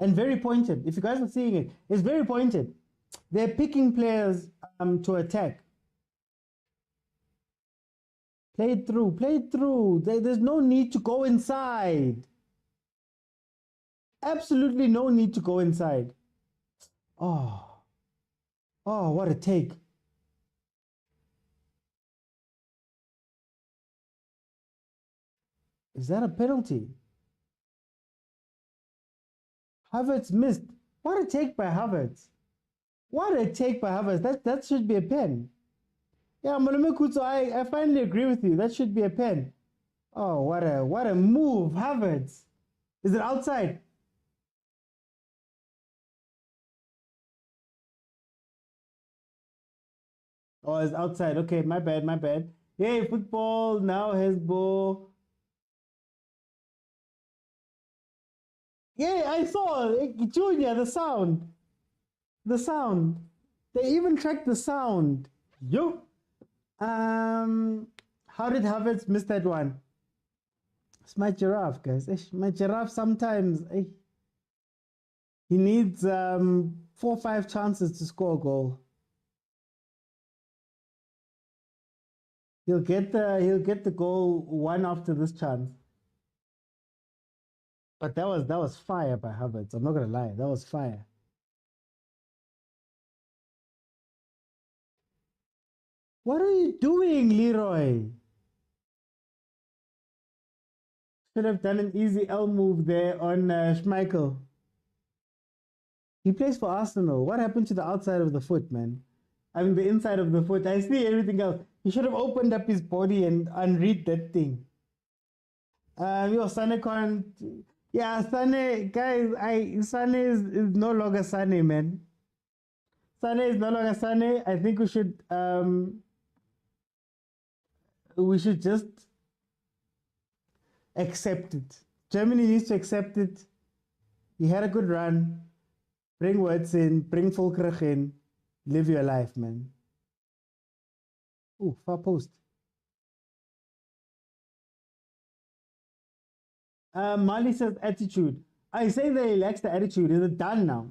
And very pointed. If you guys are seeing it, it's very pointed. They're picking players to attack. Play it through, play it through. There's no need to go inside. Absolutely no need to go inside. Oh, what a take. Is that a penalty? Havertz missed. What a take by Havertz. What a take by Havertz. That should be a pen. Yeah, Monomekutsu, I finally agree with you. That should be a pen. Oh, what a move, Havertz. Is it outside? Oh, it's outside. Okay, my bad. Yay, football now has ball. Yeah, I saw Junior, the sound. The sound. They even tracked the sound. Yo. How did Havertz miss that one? It's my giraffe, guys. My giraffe sometimes he needs 4 or 5 chances to score a goal. He'll get the goal one after this chance. But that was fire by Havertz. I'm not gonna lie, that was fire. What are you doing, Leroy? Should have done an easy L move there on Schmeichel. He plays for Arsenal. What happened to the outside of the foot, man? I mean, the inside of the foot. I see everything else. He should have opened up his body and unread that thing. Sane can't. Yeah, Sane, guys, Sane is no longer Sane, man. Sane is no longer Sane. I think we should just accept it. Germany needs to accept it. You had a good run. Bring Wirtz in, bring Fulkrug in. Live your life, man. Ooh, far post. Mali says attitude. I say they relax the attitude. Is it done now?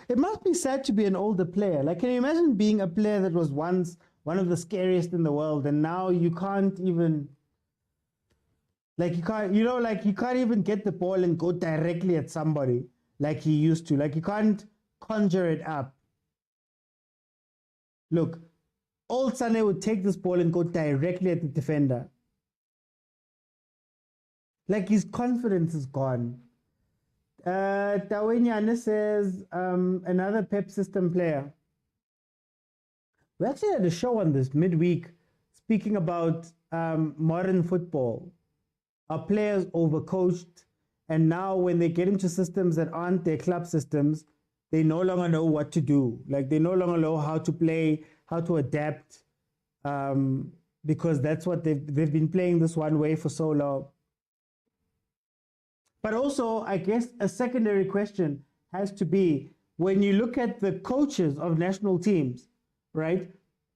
It must be sad to be an older player. Like, can you imagine being a player that was once one of the scariest in the world, and now you can't even, like, you can't even get the ball and go directly at somebody like he used to. Like, you can't conjure it up. Look, old Sane would take this ball and go directly at the defender. Like, his confidence is gone. Tawenyane says, another Pep system player. We actually had a show on this midweek speaking about modern football. Are players overcoached? And now when they get into systems that aren't their club systems, they no longer know what to do. Like, they no longer know how to play, how to adapt. because that's what they've been playing this one way for so long. But also, I guess a secondary question has to be, when you look at the coaches of national teams, right?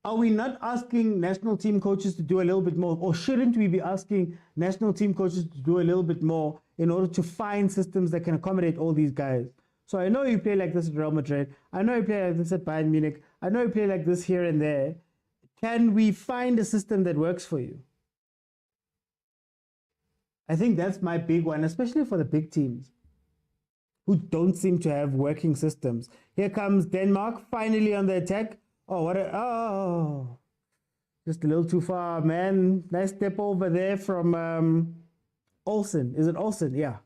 Are we not asking national team coaches to do a little bit more, or shouldn't we be asking national team coaches to do a little bit more in order to find systems that can accommodate all these guys? So I know you play like this at Real Madrid. I know you play like this at Bayern Munich. I know you play like this here and there. Can we find a system that works for you? I think that's my big one, especially for the big teams who don't seem to have working systems. Here comes Denmark, finally on the attack. Oh, just a little too far, man. Nice step over there from Olsen. Is it Olsen? Yeah.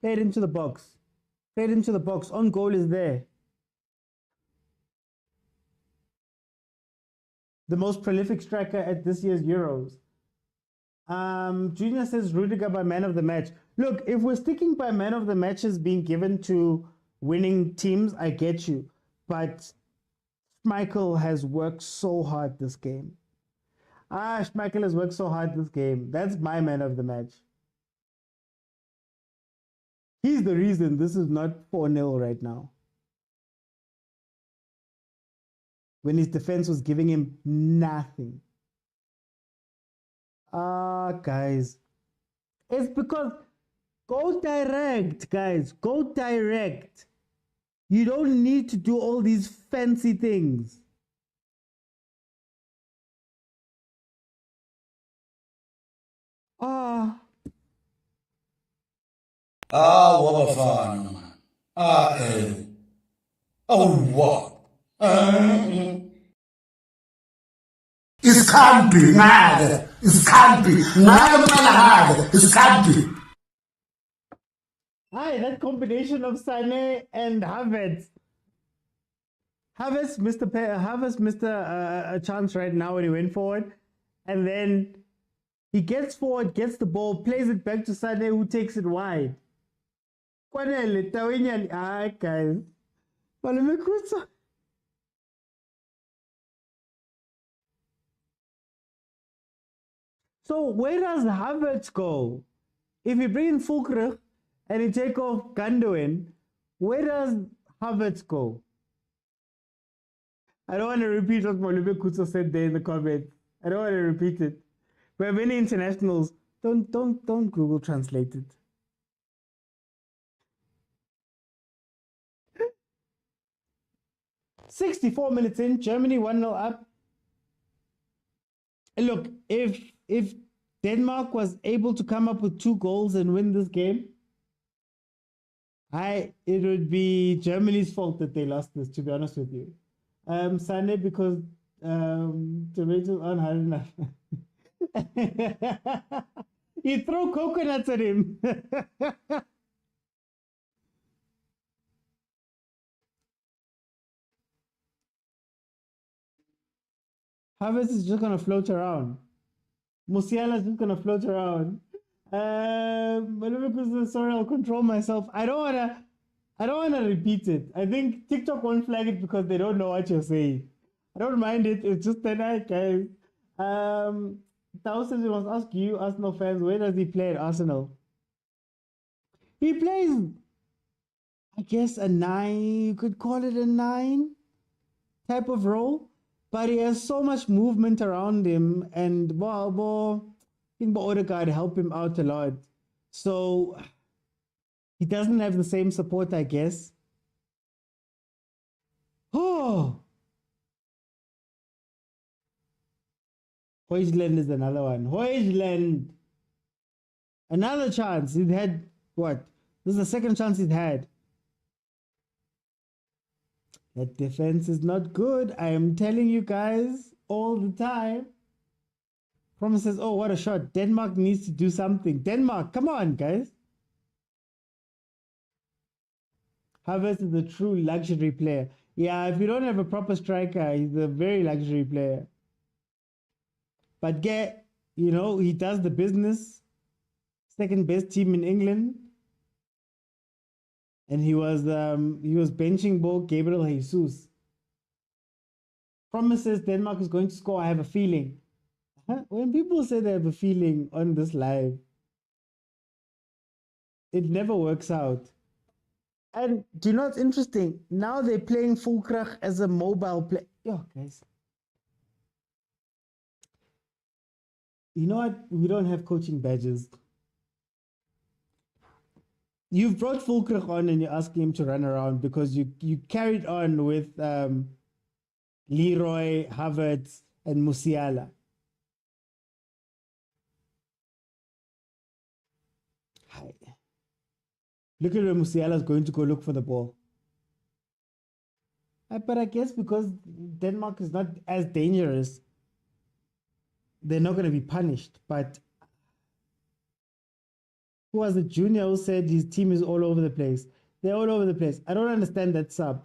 Fade into the box. Fade into the box. On goal is there. The most prolific striker at this year's Euros. Junior says Rudiger by man of the match. Look, if we're sticking by man of the matches being given to winning teams, I get you. But Schmeichel has worked so hard this game. Schmeichel has worked so hard this game. That's my man of the match. He's the reason this is not 4-0 right now. When his defense was giving him nothing. Guys. It's because go direct, guys. Go direct. You don't need to do all these fancy things. What bafana, man. Oh, what? Iskhambi, nada. Iskhambi. Nada, Iskhambi. Hi, that combination of Sané and Havertz. Havertz missed a chance right now when he went forward. And then he gets forward, gets the ball, plays it back to Sané, who takes it wide. Guys. So where does Havertz go? If you bring in Fulkrug and you take off Gundogan, where does Havertz go? I don't want to repeat what Molube Kutso said there in the comments. I don't want to repeat it. We have many internationals. Don't Google translate it. "64 minutes in, Germany 1-0 up." Look, if Denmark was able to come up with 2 goals and win this game, it would be Germany's fault that they lost this, to be honest with you. Sunday, because tomatoes aren't hard enough. You throw coconuts at him. Harvest is just gonna float around. Musiala is just gonna float around. Sorry, I'll control myself. I don't wanna repeat it. I think TikTok won't flag it because they don't know what you're saying. I don't mind it. It's just a night, guys. Thousands must ask you, Arsenal fans, where does he play at Arsenal? He plays, I guess, a 9. You could call it a 9 type of role. But he has so much movement around him, and I think Odegaard help him out a lot. So he doesn't have the same support, I guess. Oh, Højlund is another one. Højlund, another chance. He'd had what? This is the second chance he'd had. That defense is not good. I am telling you guys all the time. Promises, oh, what a shot. Denmark needs to do something. Denmark, come on, guys. Havertz is a true luxury player. Yeah, if you don't have a proper striker, he's a very luxury player. But he does the business. Second best team in England. And he was benching Gabriel Jesus. promises Denmark is going to score. I have a feeling. When people say they have a feeling on this live, it never works out. And do you know what's interesting? Now they're playing Fulkrach as a mobile play. Yo, guys. You know what? We don't have coaching badges. You've brought Fulkrach on and you're asking him to run around because you carried on with Leroy, Havertz, and Musiala. Hi. Look at where Musiala is going to go look for the ball. But I guess because Denmark is not as dangerous, they're not going to be punished. But who was the junior who said his team is all over the place? They're all over the place. I don't understand that sub.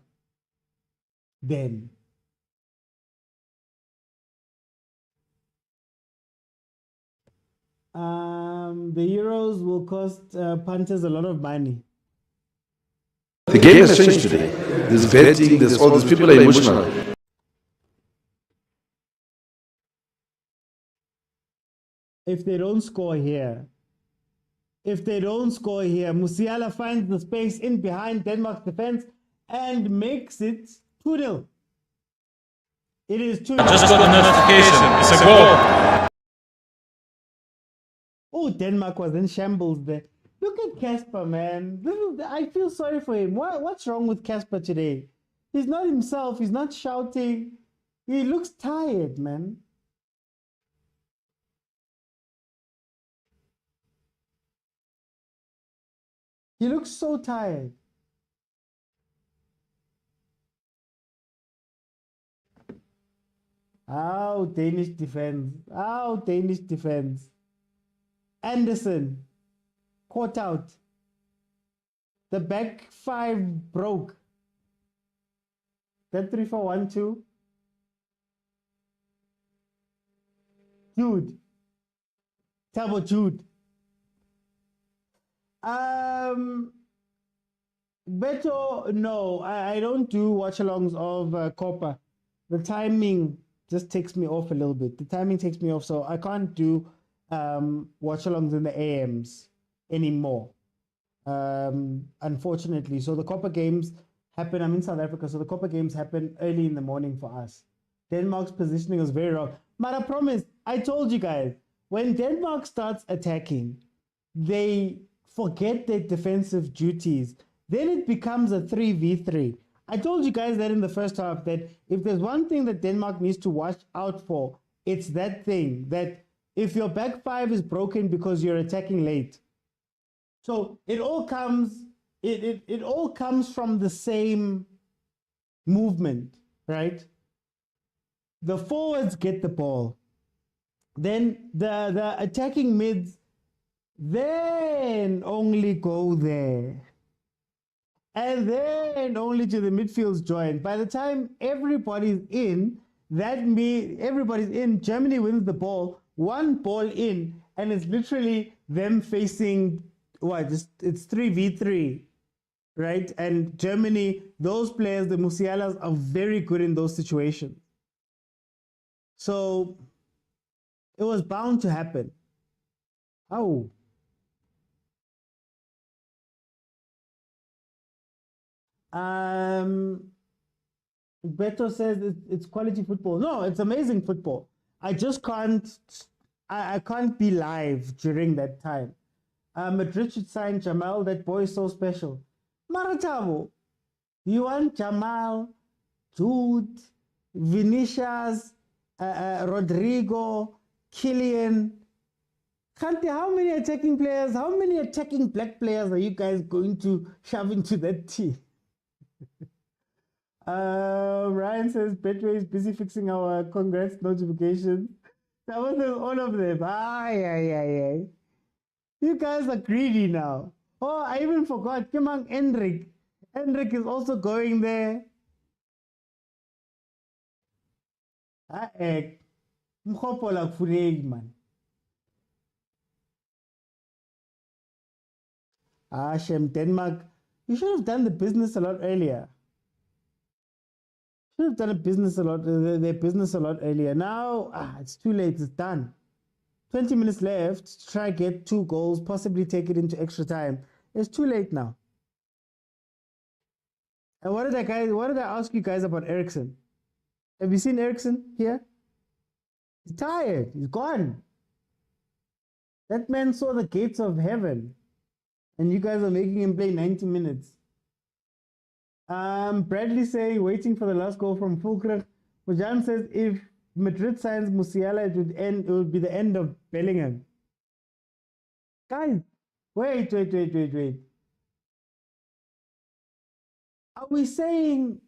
Then. The Euros will cost punters a lot of money. The game has changed today. There's betting, there's all these people are emotional. If they don't score here, Musiala finds the space in behind Denmark's defense and makes it 2-0. It is 2-0. Just got a notification. It's a goal. Oh, Denmark was in shambles there. Look at Casper, man. I feel sorry for him. What's wrong with Casper today? He's not himself. He's not shouting. He looks tired, man. He looks so tired. Oh, Danish defense. Oh, Danish defense. Anderson. Caught out. The back five broke. That 3-4-1-2. Jude. Tabo Jude. Beto, no, I don't do watch-alongs of Copa. The timing just takes me off a little bit. The timing takes me off, so I can't do watch-alongs in the AMs anymore, unfortunately. So the Copa games happen, I'm in South Africa, so the Copa games happen early in the morning for us. Denmark's positioning was very wrong. But I promise, I told you guys, when Denmark starts attacking, they forget their defensive duties. Then it becomes a 3v3. I told you guys that in the first half, that if there's one thing that Denmark needs to watch out for, it's that thing, that if your back five is broken because you're attacking late. So it all comes, it all comes from the same movement, right? The forwards get the ball. Then the attacking mids then only go there. And then only to the midfields join. By the time everybody's in, that means everybody's in, Germany wins the ball, one ball in, and it's literally them facing, it's 3v3, right? And Germany, those players, the Musialas, are very good in those situations. So it was bound to happen. Oh. Beto says it's quality football. No, it's amazing football. I just can't, I can't be live during that time. Madrid should sign Jamal. That boy is so special. Maratabo, you want Jamal, Jude, Vinicius, Rodrigo, Kylian. Kante, how many attacking players, how many attacking black players are you guys going to shove into that team? Ryan says Betway is busy fixing our congrats notifications. That was all of them. Aye. You guys are greedy now. Oh, I even forgot. Come on, Enric. Enric is also going there. Mkhopola kufureki man. Shem, Denmark. You should have done the business a lot earlier. Should have done their business a lot earlier. Now, it's too late. It's done. 20 minutes left to try get 2 goals, possibly take it into extra time. It's too late now. And what did I ask you guys about Ericsson? Have you seen Ericsson here? He's tired. He's gone. That man saw the gates of heaven. And you guys are making him play 90 minutes. Bradley saying, waiting for the last goal from Fulkrug. Mujan says, if Madrid signs Musiala, it would be the end of Bellingham. Guys, wait. Are we saying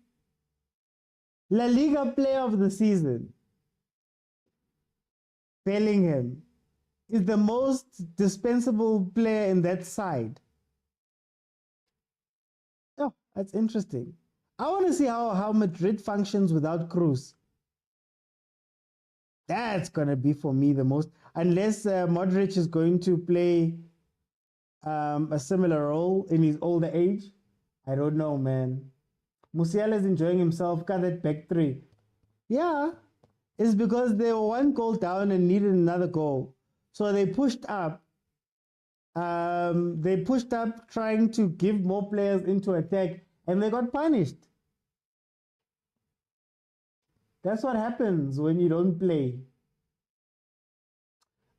La Liga player of the season, Bellingham, is the most dispensable player in that side? Oh, that's interesting. I want to see how Madrid functions without Cruz. That's going to be for me the most, unless Modric is going to play a similar role in his older age. I don't know, man. Musiala is enjoying himself. Got that back 3. Yeah, it's because they were 1 goal down and needed another goal. So they pushed up. Trying to give more players into attack, and they got punished. That's what happens when you don't play.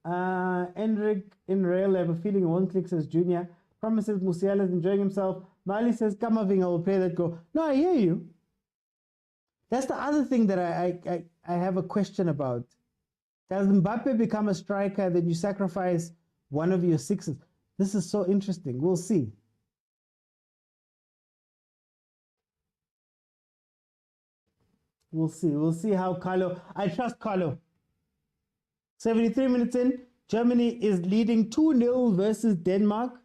Enric in Real, I have a feeling 1 click says Junior. Promises Musiala is enjoying himself. Mali says, Kamaving, I will play that goal. No, I hear you. That's the other thing that I have a question about. Does Mbappe become a striker, then you sacrifice one of your 6s? This is so interesting. We'll see. We'll see how Carlo... I trust Carlo. 73 minutes in, Germany is leading 2-0 versus Denmark.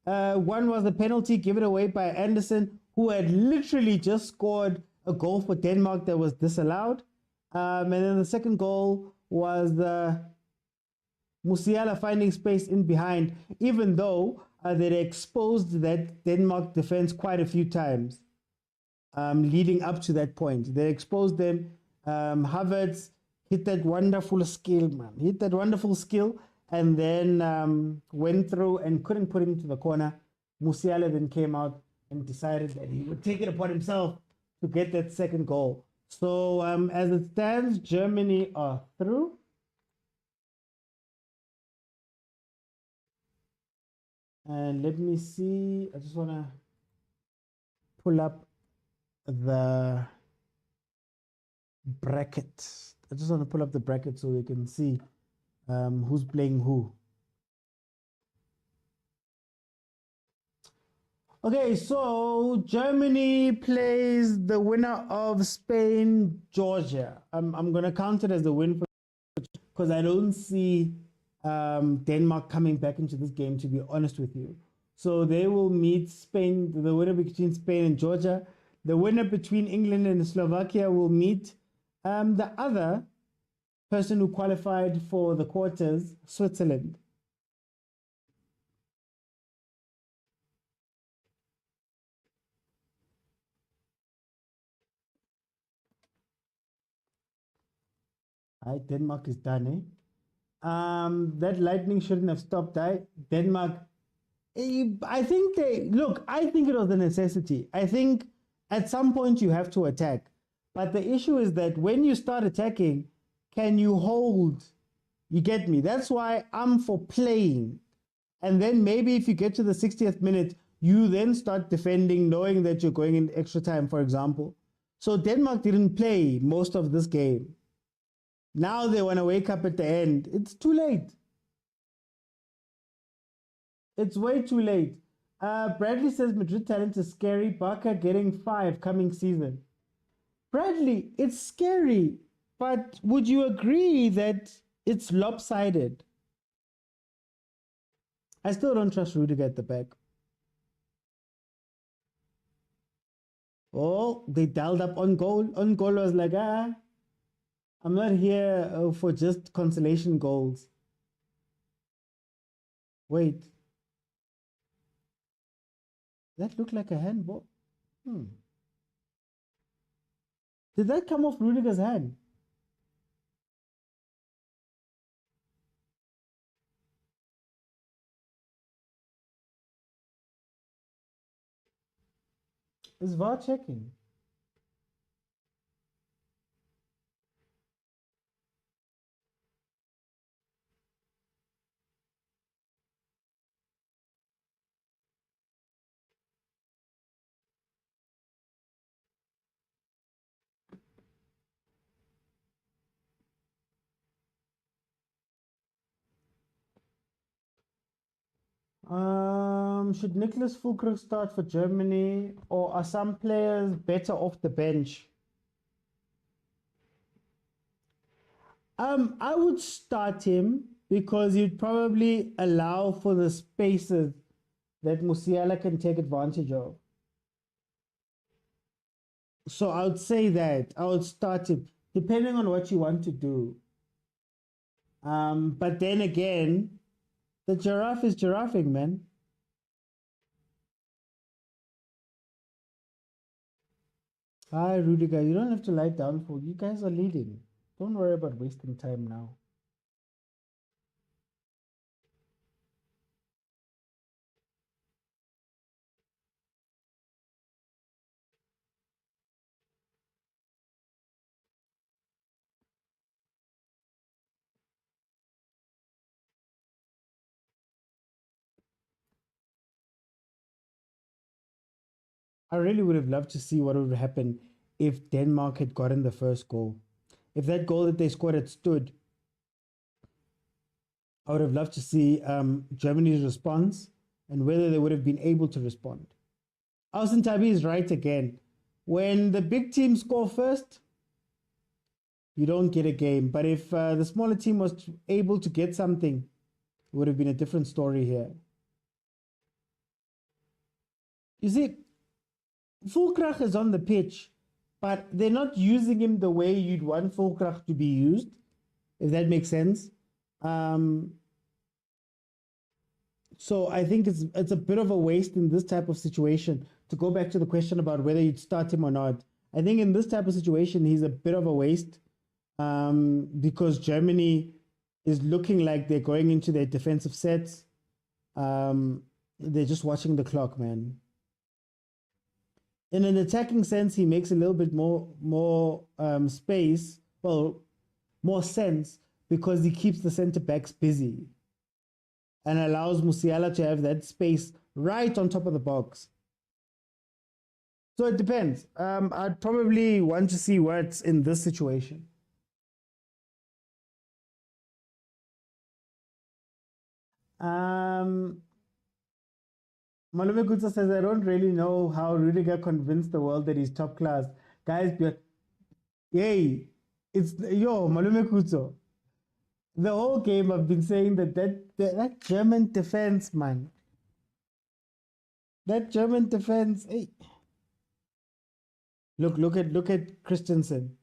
One was a penalty given away by Anderson, who had literally just scored a goal for Denmark that was disallowed. And then the second goal was Musiala finding space in behind, even though they exposed that Denmark defense quite a few times leading up to that point. They exposed them. Havertz hit that wonderful skill, and then went through and couldn't put it into the corner. Musiala then came out and decided that he would take it upon himself to get that second goal. So as it stands, Germany are through. And let me see, I just want to pull up the bracket. So we can see who's playing who. Okay, so Germany plays the winner of Spain, Georgia. I'm going to count it as a win because I don't see Denmark coming back into this game, to be honest with you. So they will meet Spain, the winner between Spain and Georgia. The winner between England and Slovakia will meet the other person who qualified for the quarters, Switzerland. All right, Denmark is done, eh? That lightning shouldn't have stopped. Denmark, I think it was a necessity. I think at some point you have to attack. But the issue is that when you start attacking, can you hold? You get me? That's why I'm for playing. And then maybe if you get to the 60th minute, you then start defending, knowing that you're going in extra time, for example. So Denmark didn't play most of this game. Now they want to wake up at the end. It's too late. It's way too late. Bradley says Madrid talent is scary. Barca getting 5 coming season. Bradley, it's scary. But would you agree that it's lopsided? I still don't trust Rudiger at the back. Oh, they dialed up on goal. On goal was like, I'm not here for just consolation goals. Wait. That looked like a handball. Did that come off Rudiger's hand? Is VAR checking? Should Nicholas Fulkrug start for Germany, or are some players better off the bench? I would start him because you'd probably allow for the spaces that Musiala can take advantage of. So I would say that I would start him depending on what you want to do. But then again, the giraffe is giraffing, man. Hi, Rudiger. You don't have to lie down for. You guys are leading. Don't worry about wasting time now. I really would have loved to see what would happen if Denmark had gotten the first goal. If that goal that they scored had stood, I would have loved to see Germany's response and whether they would have been able to respond. Alson Tabi is right again. When the big teams score first, you don't get a game. But if the smaller team was able to get something, it would have been a different story here. You see, Fulkrug is on the pitch, but they're not using him the way you'd want Fulkrug to be used, if that makes sense. So I think it's a bit of a waste in this type of situation. To go back to the question about whether you'd start him or not, I think in this type of situation, he's a bit of a waste because Germany is looking like they're going into their defensive sets. They're just watching the clock, man. In an attacking sense, he makes a little bit more space, well, more sense, because he keeps the center backs busy and allows Musiala to have that space right on top of the box. So it depends. I'd probably want to see what's in this situation. Malume Kutsa says, I don't really know how Rudiger convinced the world that he's top class. Guys, yay, it's, Malume Kutsa. The whole game I've been saying that German defense, man. That German defense, hey. Look at Christensen.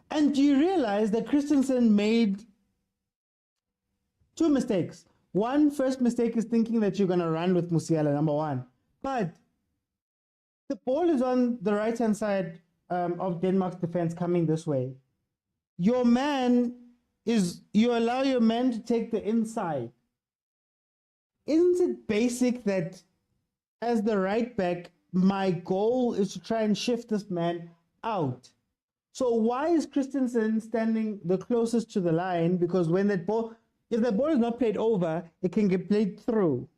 And do you realize that Christensen made two mistakes? First mistake is thinking that you're going to run with Musiala, number one. But the ball is on the right-hand side of Denmark's defense coming this way. You allow your man to take the inside. Isn't it basic that as the right back, my goal is to try and shift this man out? So why is Christensen standing the closest to the line? Because when if the ball is not played over, it can get played through.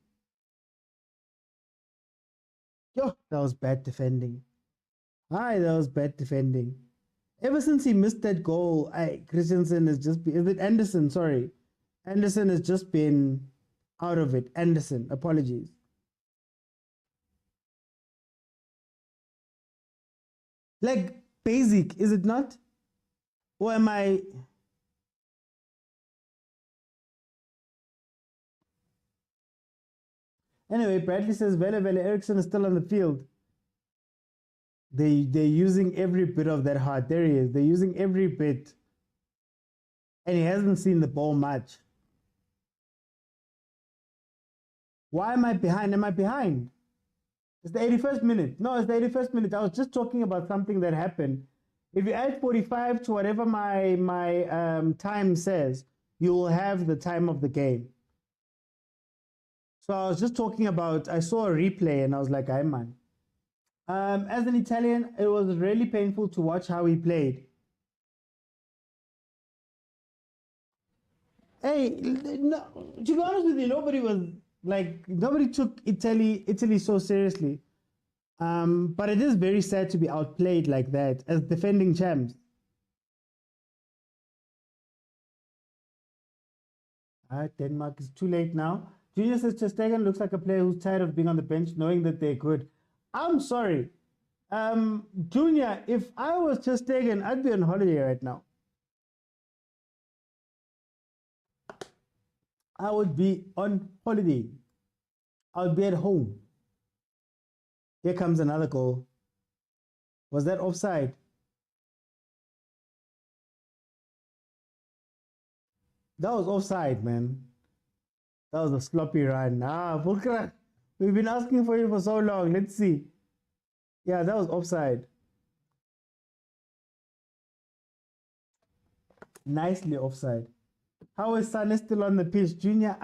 That was bad defending. That was bad defending. Ever since he missed that goal, Christensen has just been, is it Anderson? Sorry. Anderson has just been out of it. Anderson, apologies. Like basic, is it not? Or am I? Anyway, Bradley says Vele Eriksson is still on the field. They're using every bit of that heart. There he is. They're using every bit. And he hasn't seen the ball much. Why am I behind? Am I behind? It's the 81st minute. No, it's the 81st minute. I was just talking about something that happened. If you add 45 to whatever my time says, you will have the time of the game. So I was just talking about, I saw a replay and I was like, "Hey, man." As an Italian, it was really painful to watch how he played. Hey, no, to be honest with you, nobody took Italy so seriously. But it is very sad to be outplayed like that as defending champs. Denmark is too late now. Junior says Ter Stegen looks like a player who's tired of being on the bench, knowing that they're good. I'm sorry. Junior, if I was Ter Stegen, I'd be on holiday right now. I would be on holiday. I would be at home. Here comes another goal. Was that offside? That was offside, man. That was a sloppy run. Volker, we've been asking for you for so long. Let's see. Yeah, that was offside. Nicely offside. How is Sane still on the pitch? Junior,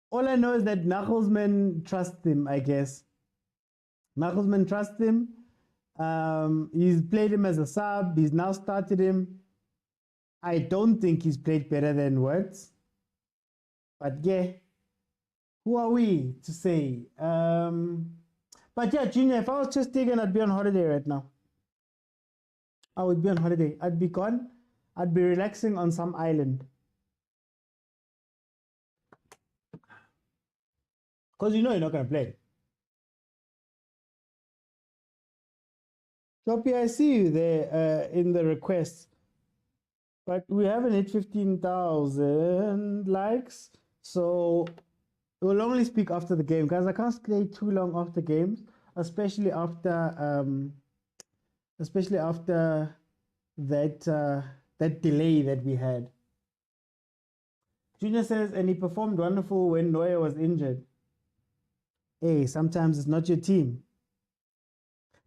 all I know is that Nagelsmann trusts him, I guess. Nagelsmann trusts him. He's played him as a sub. He's now started him. I don't think he's played better than Wirtz. But yeah, who are we to say? But yeah, Junior, if I was just taken, I'd be on holiday right now. I would be on holiday. I'd be gone. I'd be relaxing on some island. Because you know you're not going to play. Choppy, I see you there in the requests. But we haven't hit 15,000 likes. So we'll only speak after the game. Guys, I can't stay too long after games. Especially after that delay that we had. Junior says, and he performed wonderful when Neuer was injured. Hey, sometimes it's not your team.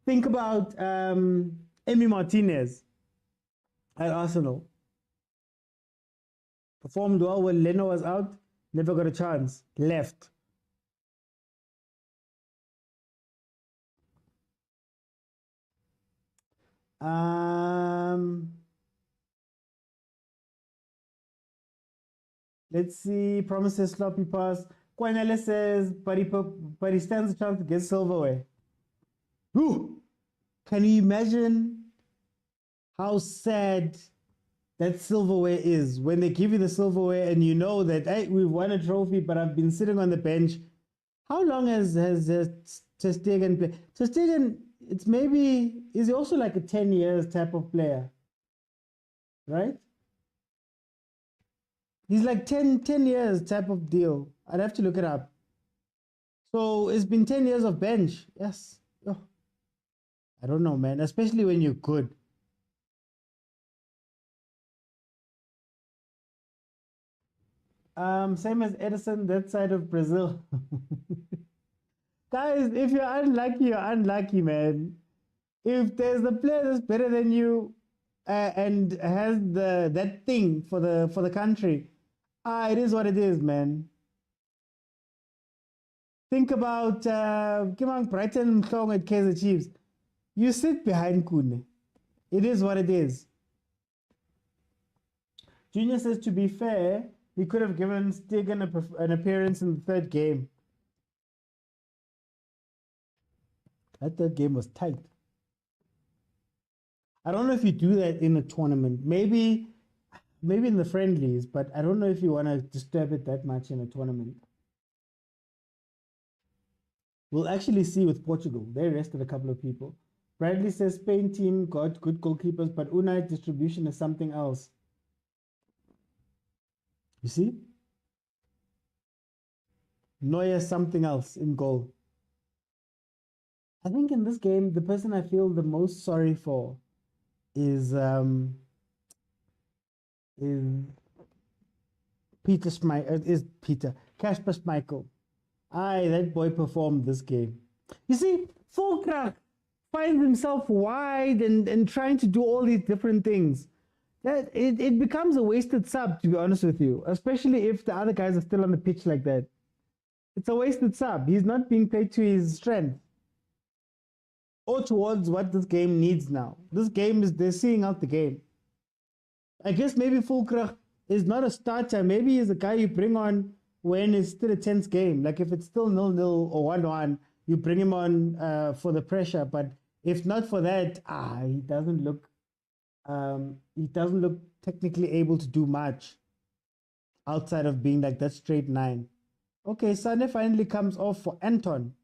Think about Emi Martinez at Arsenal. Performed well when Leno was out, never got a chance, left. Let's see, promises sloppy pass. Kwanele says, but he stands a chance to get silverware. Whew. Can you imagine how sad that silverware is when they give you the silverware and you know that, hey, we've won a trophy, but I've been sitting on the bench. How long has Ter Stegen played? Ter Stegen, is he also like a 10 years type of player? Right? He's like 10 years type of deal. I'd have to look it up. So it's been 10 years of bench. Yes. Oh. I don't know, man. Especially when you're good. Same as Edison, that side of Brazil. Guys, if you're unlucky, you're unlucky, man. If there's a player that's better than you and has that thing for the country, it is what it is, man. Think about Brighton Mhlong at Kaizer Chiefs. You sit behind Kune. It is what it is. Junior says, to be fair, he could have given Stegen an appearance in the third game. That third game was tight. I don't know if you do that in a tournament. Maybe in the friendlies, but I don't know if you want to disturb it that much in a tournament. We'll actually see with Portugal. They arrested a couple of people. Bradley says Spain team got good goalkeepers, but Unai distribution is something else. You see? Neuer something else in goal. I think in this game, the person I feel the most sorry for is Kasper Schmeichel. That boy performed this game. You see, Volkrak finds himself wide and trying to do all these different things. That it becomes a wasted sub, to be honest with you, especially if the other guys are still on the pitch like that. It's a wasted sub. He's not being played to his strength or towards what this game needs now. This game they're seeing out the game. I guess maybe Volkrak is not a starter. Maybe he's a guy you bring on when it's still a tense game. Like if it's still 0-0 or 1-1, you bring him on for the pressure. But if not for that, he doesn't look technically able to do much outside of being like that straight 9. Okay, Sane finally comes off for Anton.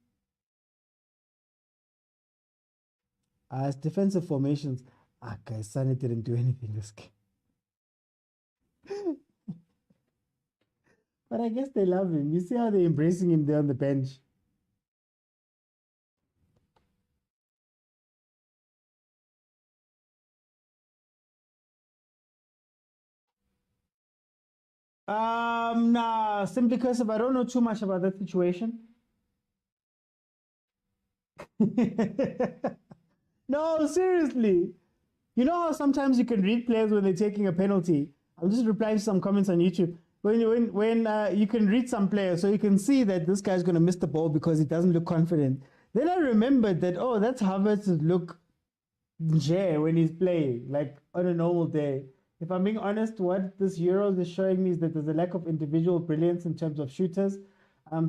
As defensive formations, guys, Sane didn't do anything this game. But I guess they love him. You see how they're embracing him there on the bench. Nah, simply because I don't know too much about that situation. No, seriously. You know how sometimes you can read players when they're taking a penalty? I'm just replying to some comments on YouTube. When you can read some players, so you can see that this guy's going to miss the ball because he doesn't look confident. Then I remembered that, that's Havertz's look when he's playing, like on a normal day. If I'm being honest, what this Euros is showing me is that there's a lack of individual brilliance in terms of shooters.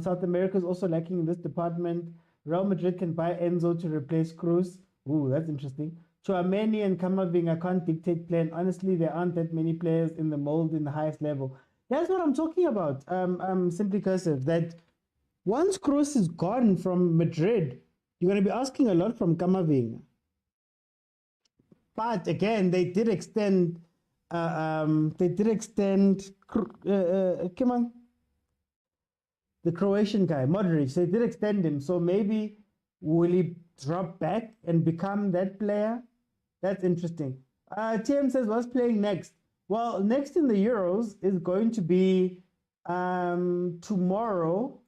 South America is also lacking in this department. Real Madrid can buy Enzo to replace Cruz. Ooh, that's interesting. Tshwane and Kamavinga can't dictate play, and honestly, there aren't that many players in the mold in the highest level. That's what I'm talking about. Simply cursive. That once Cruz is gone from Madrid, you're going to be asking a lot from Kamavinga. But again, they did extend. Come on, the Croatian guy, Modric. They did extend him, so maybe will he drop back and become that player? That's interesting. TM says, what's playing next? Well, next in the Euros is going to be tomorrow,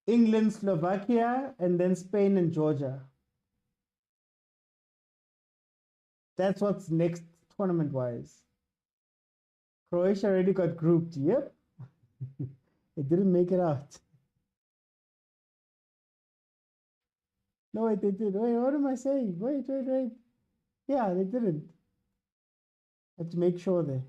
England, Slovakia, and then Spain and Georgia. That's what's next tournament-wise. Croatia already got grouped. Yep. It didn't make it out. No, wait, they did. Wait, what am I saying? Wait. Yeah, they didn't. I have to make sure there.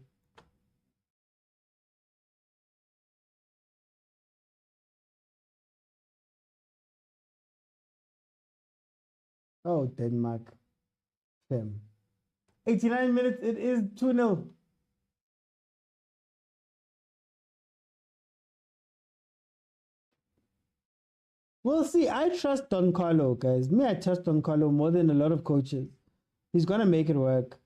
Oh, Denmark. 89 minutes, it is 2-0. We'll see. I trust Don Carlo, guys. I trust Don Carlo more than a lot of coaches. He's going to make it work.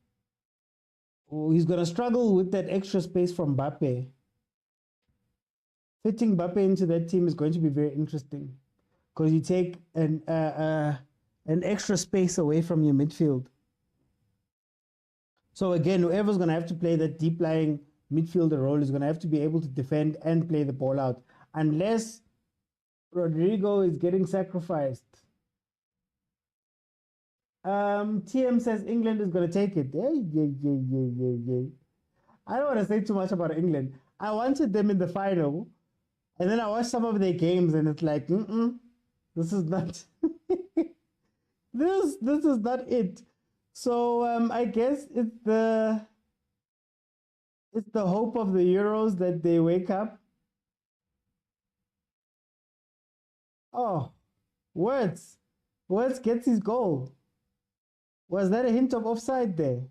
He's going to struggle with that extra space from Mbappe. Fitting Mbappe into that team is going to be very interesting because you take an extra space away from your midfield. So again, whoever's going to have to play that deep-lying midfielder role is going to have to be able to defend and play the ball out. Unless Rodrigo is getting sacrificed. TM says England is going to take it. Yeah. I don't want to say too much about England. I wanted them in the final. And then I watched some of their games and it's like, this is not... this is not it. So I guess it's the hope of the Euros that they wake up. Oh, Words gets his goal. Was that a hint of offside there?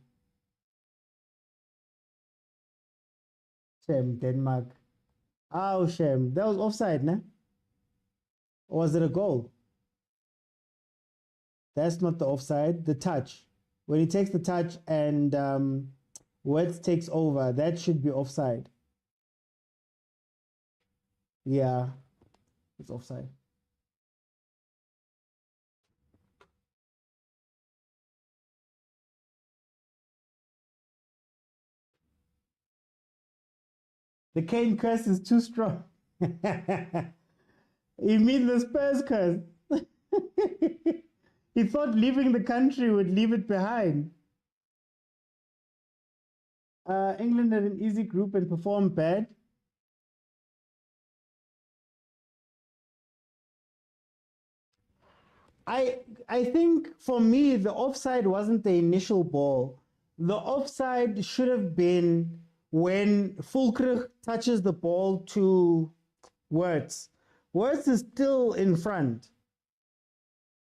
Shame, Denmark. Oh, shame. That was offside, nah? Or was it a goal? That's not the offside. The touch. When he takes the touch and Words takes over, that should be offside. Yeah, it's offside. The Kane curse is too strong. You mean the Spurs curse? He thought leaving the country would leave it behind. England had an easy group and performed bad. I think for me, the offside wasn't the initial ball. The offside should have been when Fulkrug touches the ball to Wirtz. Wirtz is still in front.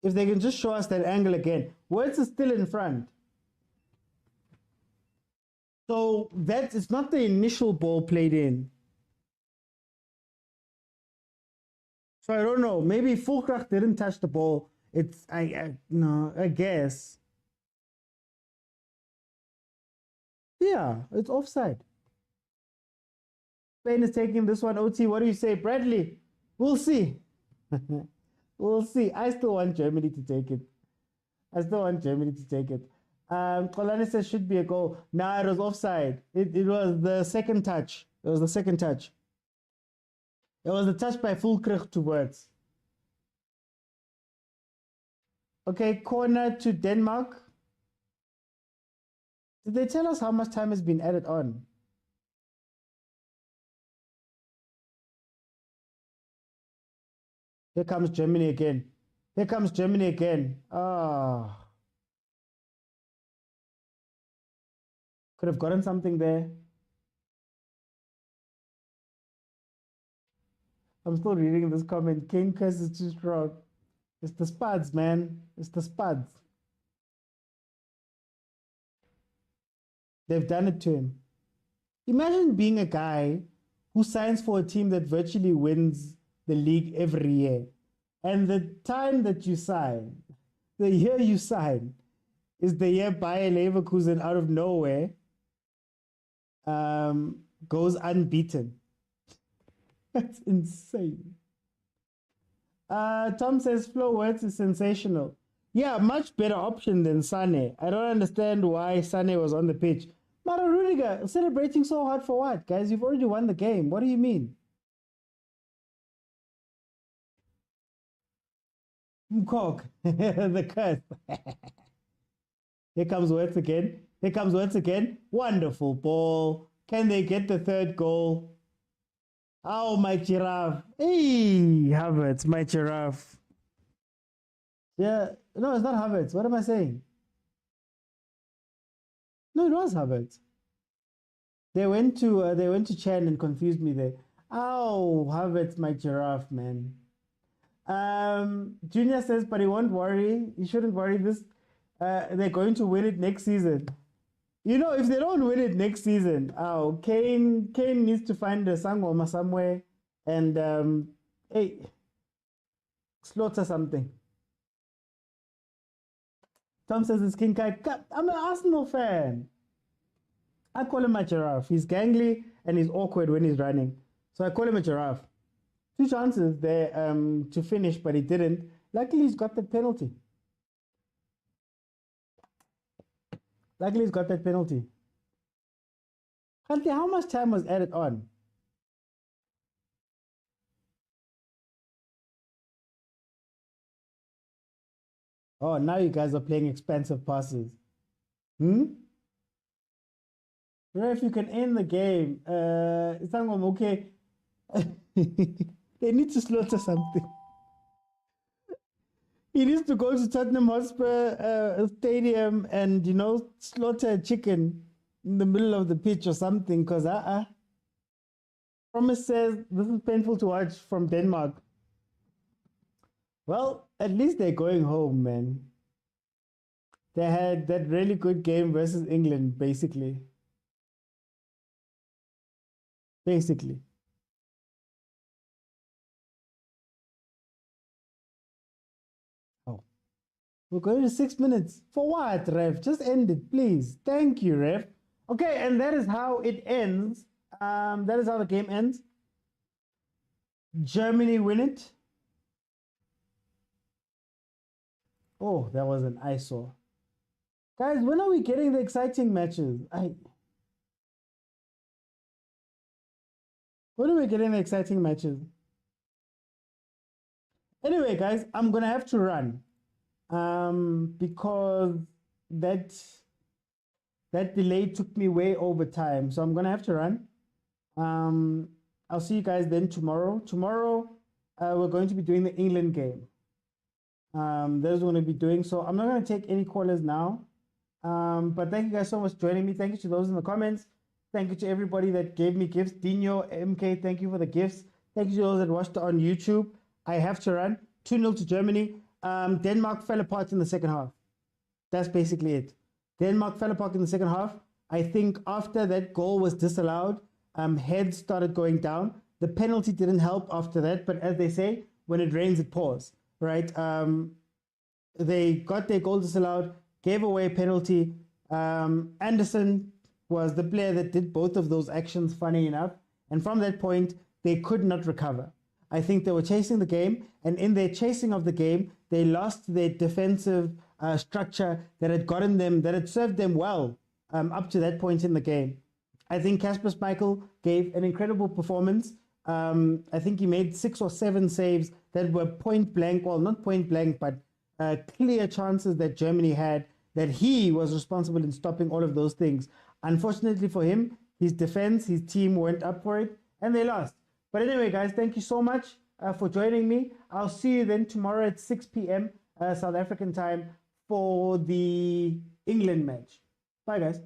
If they can just show us that angle again. Wirtz is still in front. So that is not the initial ball played in. So I don't know. Maybe Fulkrug didn't touch the ball. It's I guess. Yeah, it's offside. Spain is taking this one. OT, what do you say, Bradley? We'll see. We'll see. I still want Germany to take it. Kolani says should be a goal. Nah, it was offside. It was the second touch. It was the touch by Fulkrug to Wirtz. Okay, corner to Denmark. Did they tell us how much time has been added on? Here comes Germany again. Ah. Could have gotten something there. I'm still reading this comment. King curse is too strong. It's the spuds, man. It's the spuds. They've done it to him. Imagine being a guy who signs for a team that virtually wins the league every year. And the time that you sign, the year you sign, is the year Bayer Leverkusen out of nowhere goes unbeaten. That's insane. Tom says Flo Wirtz is sensational. Yeah, much better option than Sane. I don't understand why Sane was on the pitch. Mara Rudiger, celebrating so hard for what? Guys, you've already won the game. What do you mean? Mkok, the curse. Here comes Wirtz again. Wonderful ball. Can they get the third goal? Oh, my giraffe. Hey, Havertz, my giraffe. Yeah, no, it's not Havertz. What am I saying? No, it was Havertz. They went to Chan and confused me there. Oh, Havertz, my giraffe, man. Junior says, but he won't worry. He shouldn't worry. They're going to win it next season. You know, if they don't win it next season, Kane needs to find a sangoma somewhere and slaughter something. Tom says it's King Kai. I'm an Arsenal fan. I call him a giraffe. He's gangly and he's awkward when he's running. So I call him a giraffe. 2 chances there to finish, but he didn't. Luckily, he's got that penalty. Huntley, how much time was added on? Oh, now you guys are playing expensive passes. Ref, you can end the game. It's okay. They need to slaughter something. He needs to go to Tottenham Hotspur Stadium and, slaughter a chicken in the middle of the pitch or something, because Promise says this is painful to watch from Denmark. Well, at least they're going home, man. They had that really good game versus England, basically. Oh. We're going to 6 minutes. For what, Ref? Just end it, please. Thank you, Ref. Okay, and that is how it ends. That is how the game ends. Germany win it. Oh, that was an eyesore. Guys, when are we getting the exciting matches? When are we getting the exciting matches? Anyway, guys, I'm gonna have to run because that delay took me way over time. So I'm gonna have to run. I'll see you guys then tomorrow. Tomorrow, we're going to be doing the England game. That's what we're going to be doing. So I'm not going to take any callers now. But thank you guys so much for joining me. Thank you to those in the comments. Thank you to everybody that gave me gifts. Dino, MK, thank you for the gifts. Thank you to those that watched on YouTube. I have to run. 2-0 to Germany. Denmark fell apart in the second half. That's basically it. Denmark fell apart in the second half. I think after that goal was disallowed, heads started going down. The penalty didn't help after that, but as they say, when it rains, it pours, right? They got their goal disallowed, gave away a penalty. Anderson was the player that did both of those actions, funny enough. And from that point, they could not recover. I think they were chasing the game, and in their chasing of the game, they lost their defensive structure that had gotten them, that had served them well up to that point in the game. I think Casper Schmeichel gave an incredible performance. I think he made 6 or 7 saves that were point blank, well, not point blank, but clear chances that Germany had, that he was responsible in stopping all of those things. Unfortunately for him, his defense, his team went up for it, and they lost. But anyway, guys, thank you so much for joining me. I'll see you then tomorrow at 6 p.m. South African time for the England match. Bye, guys.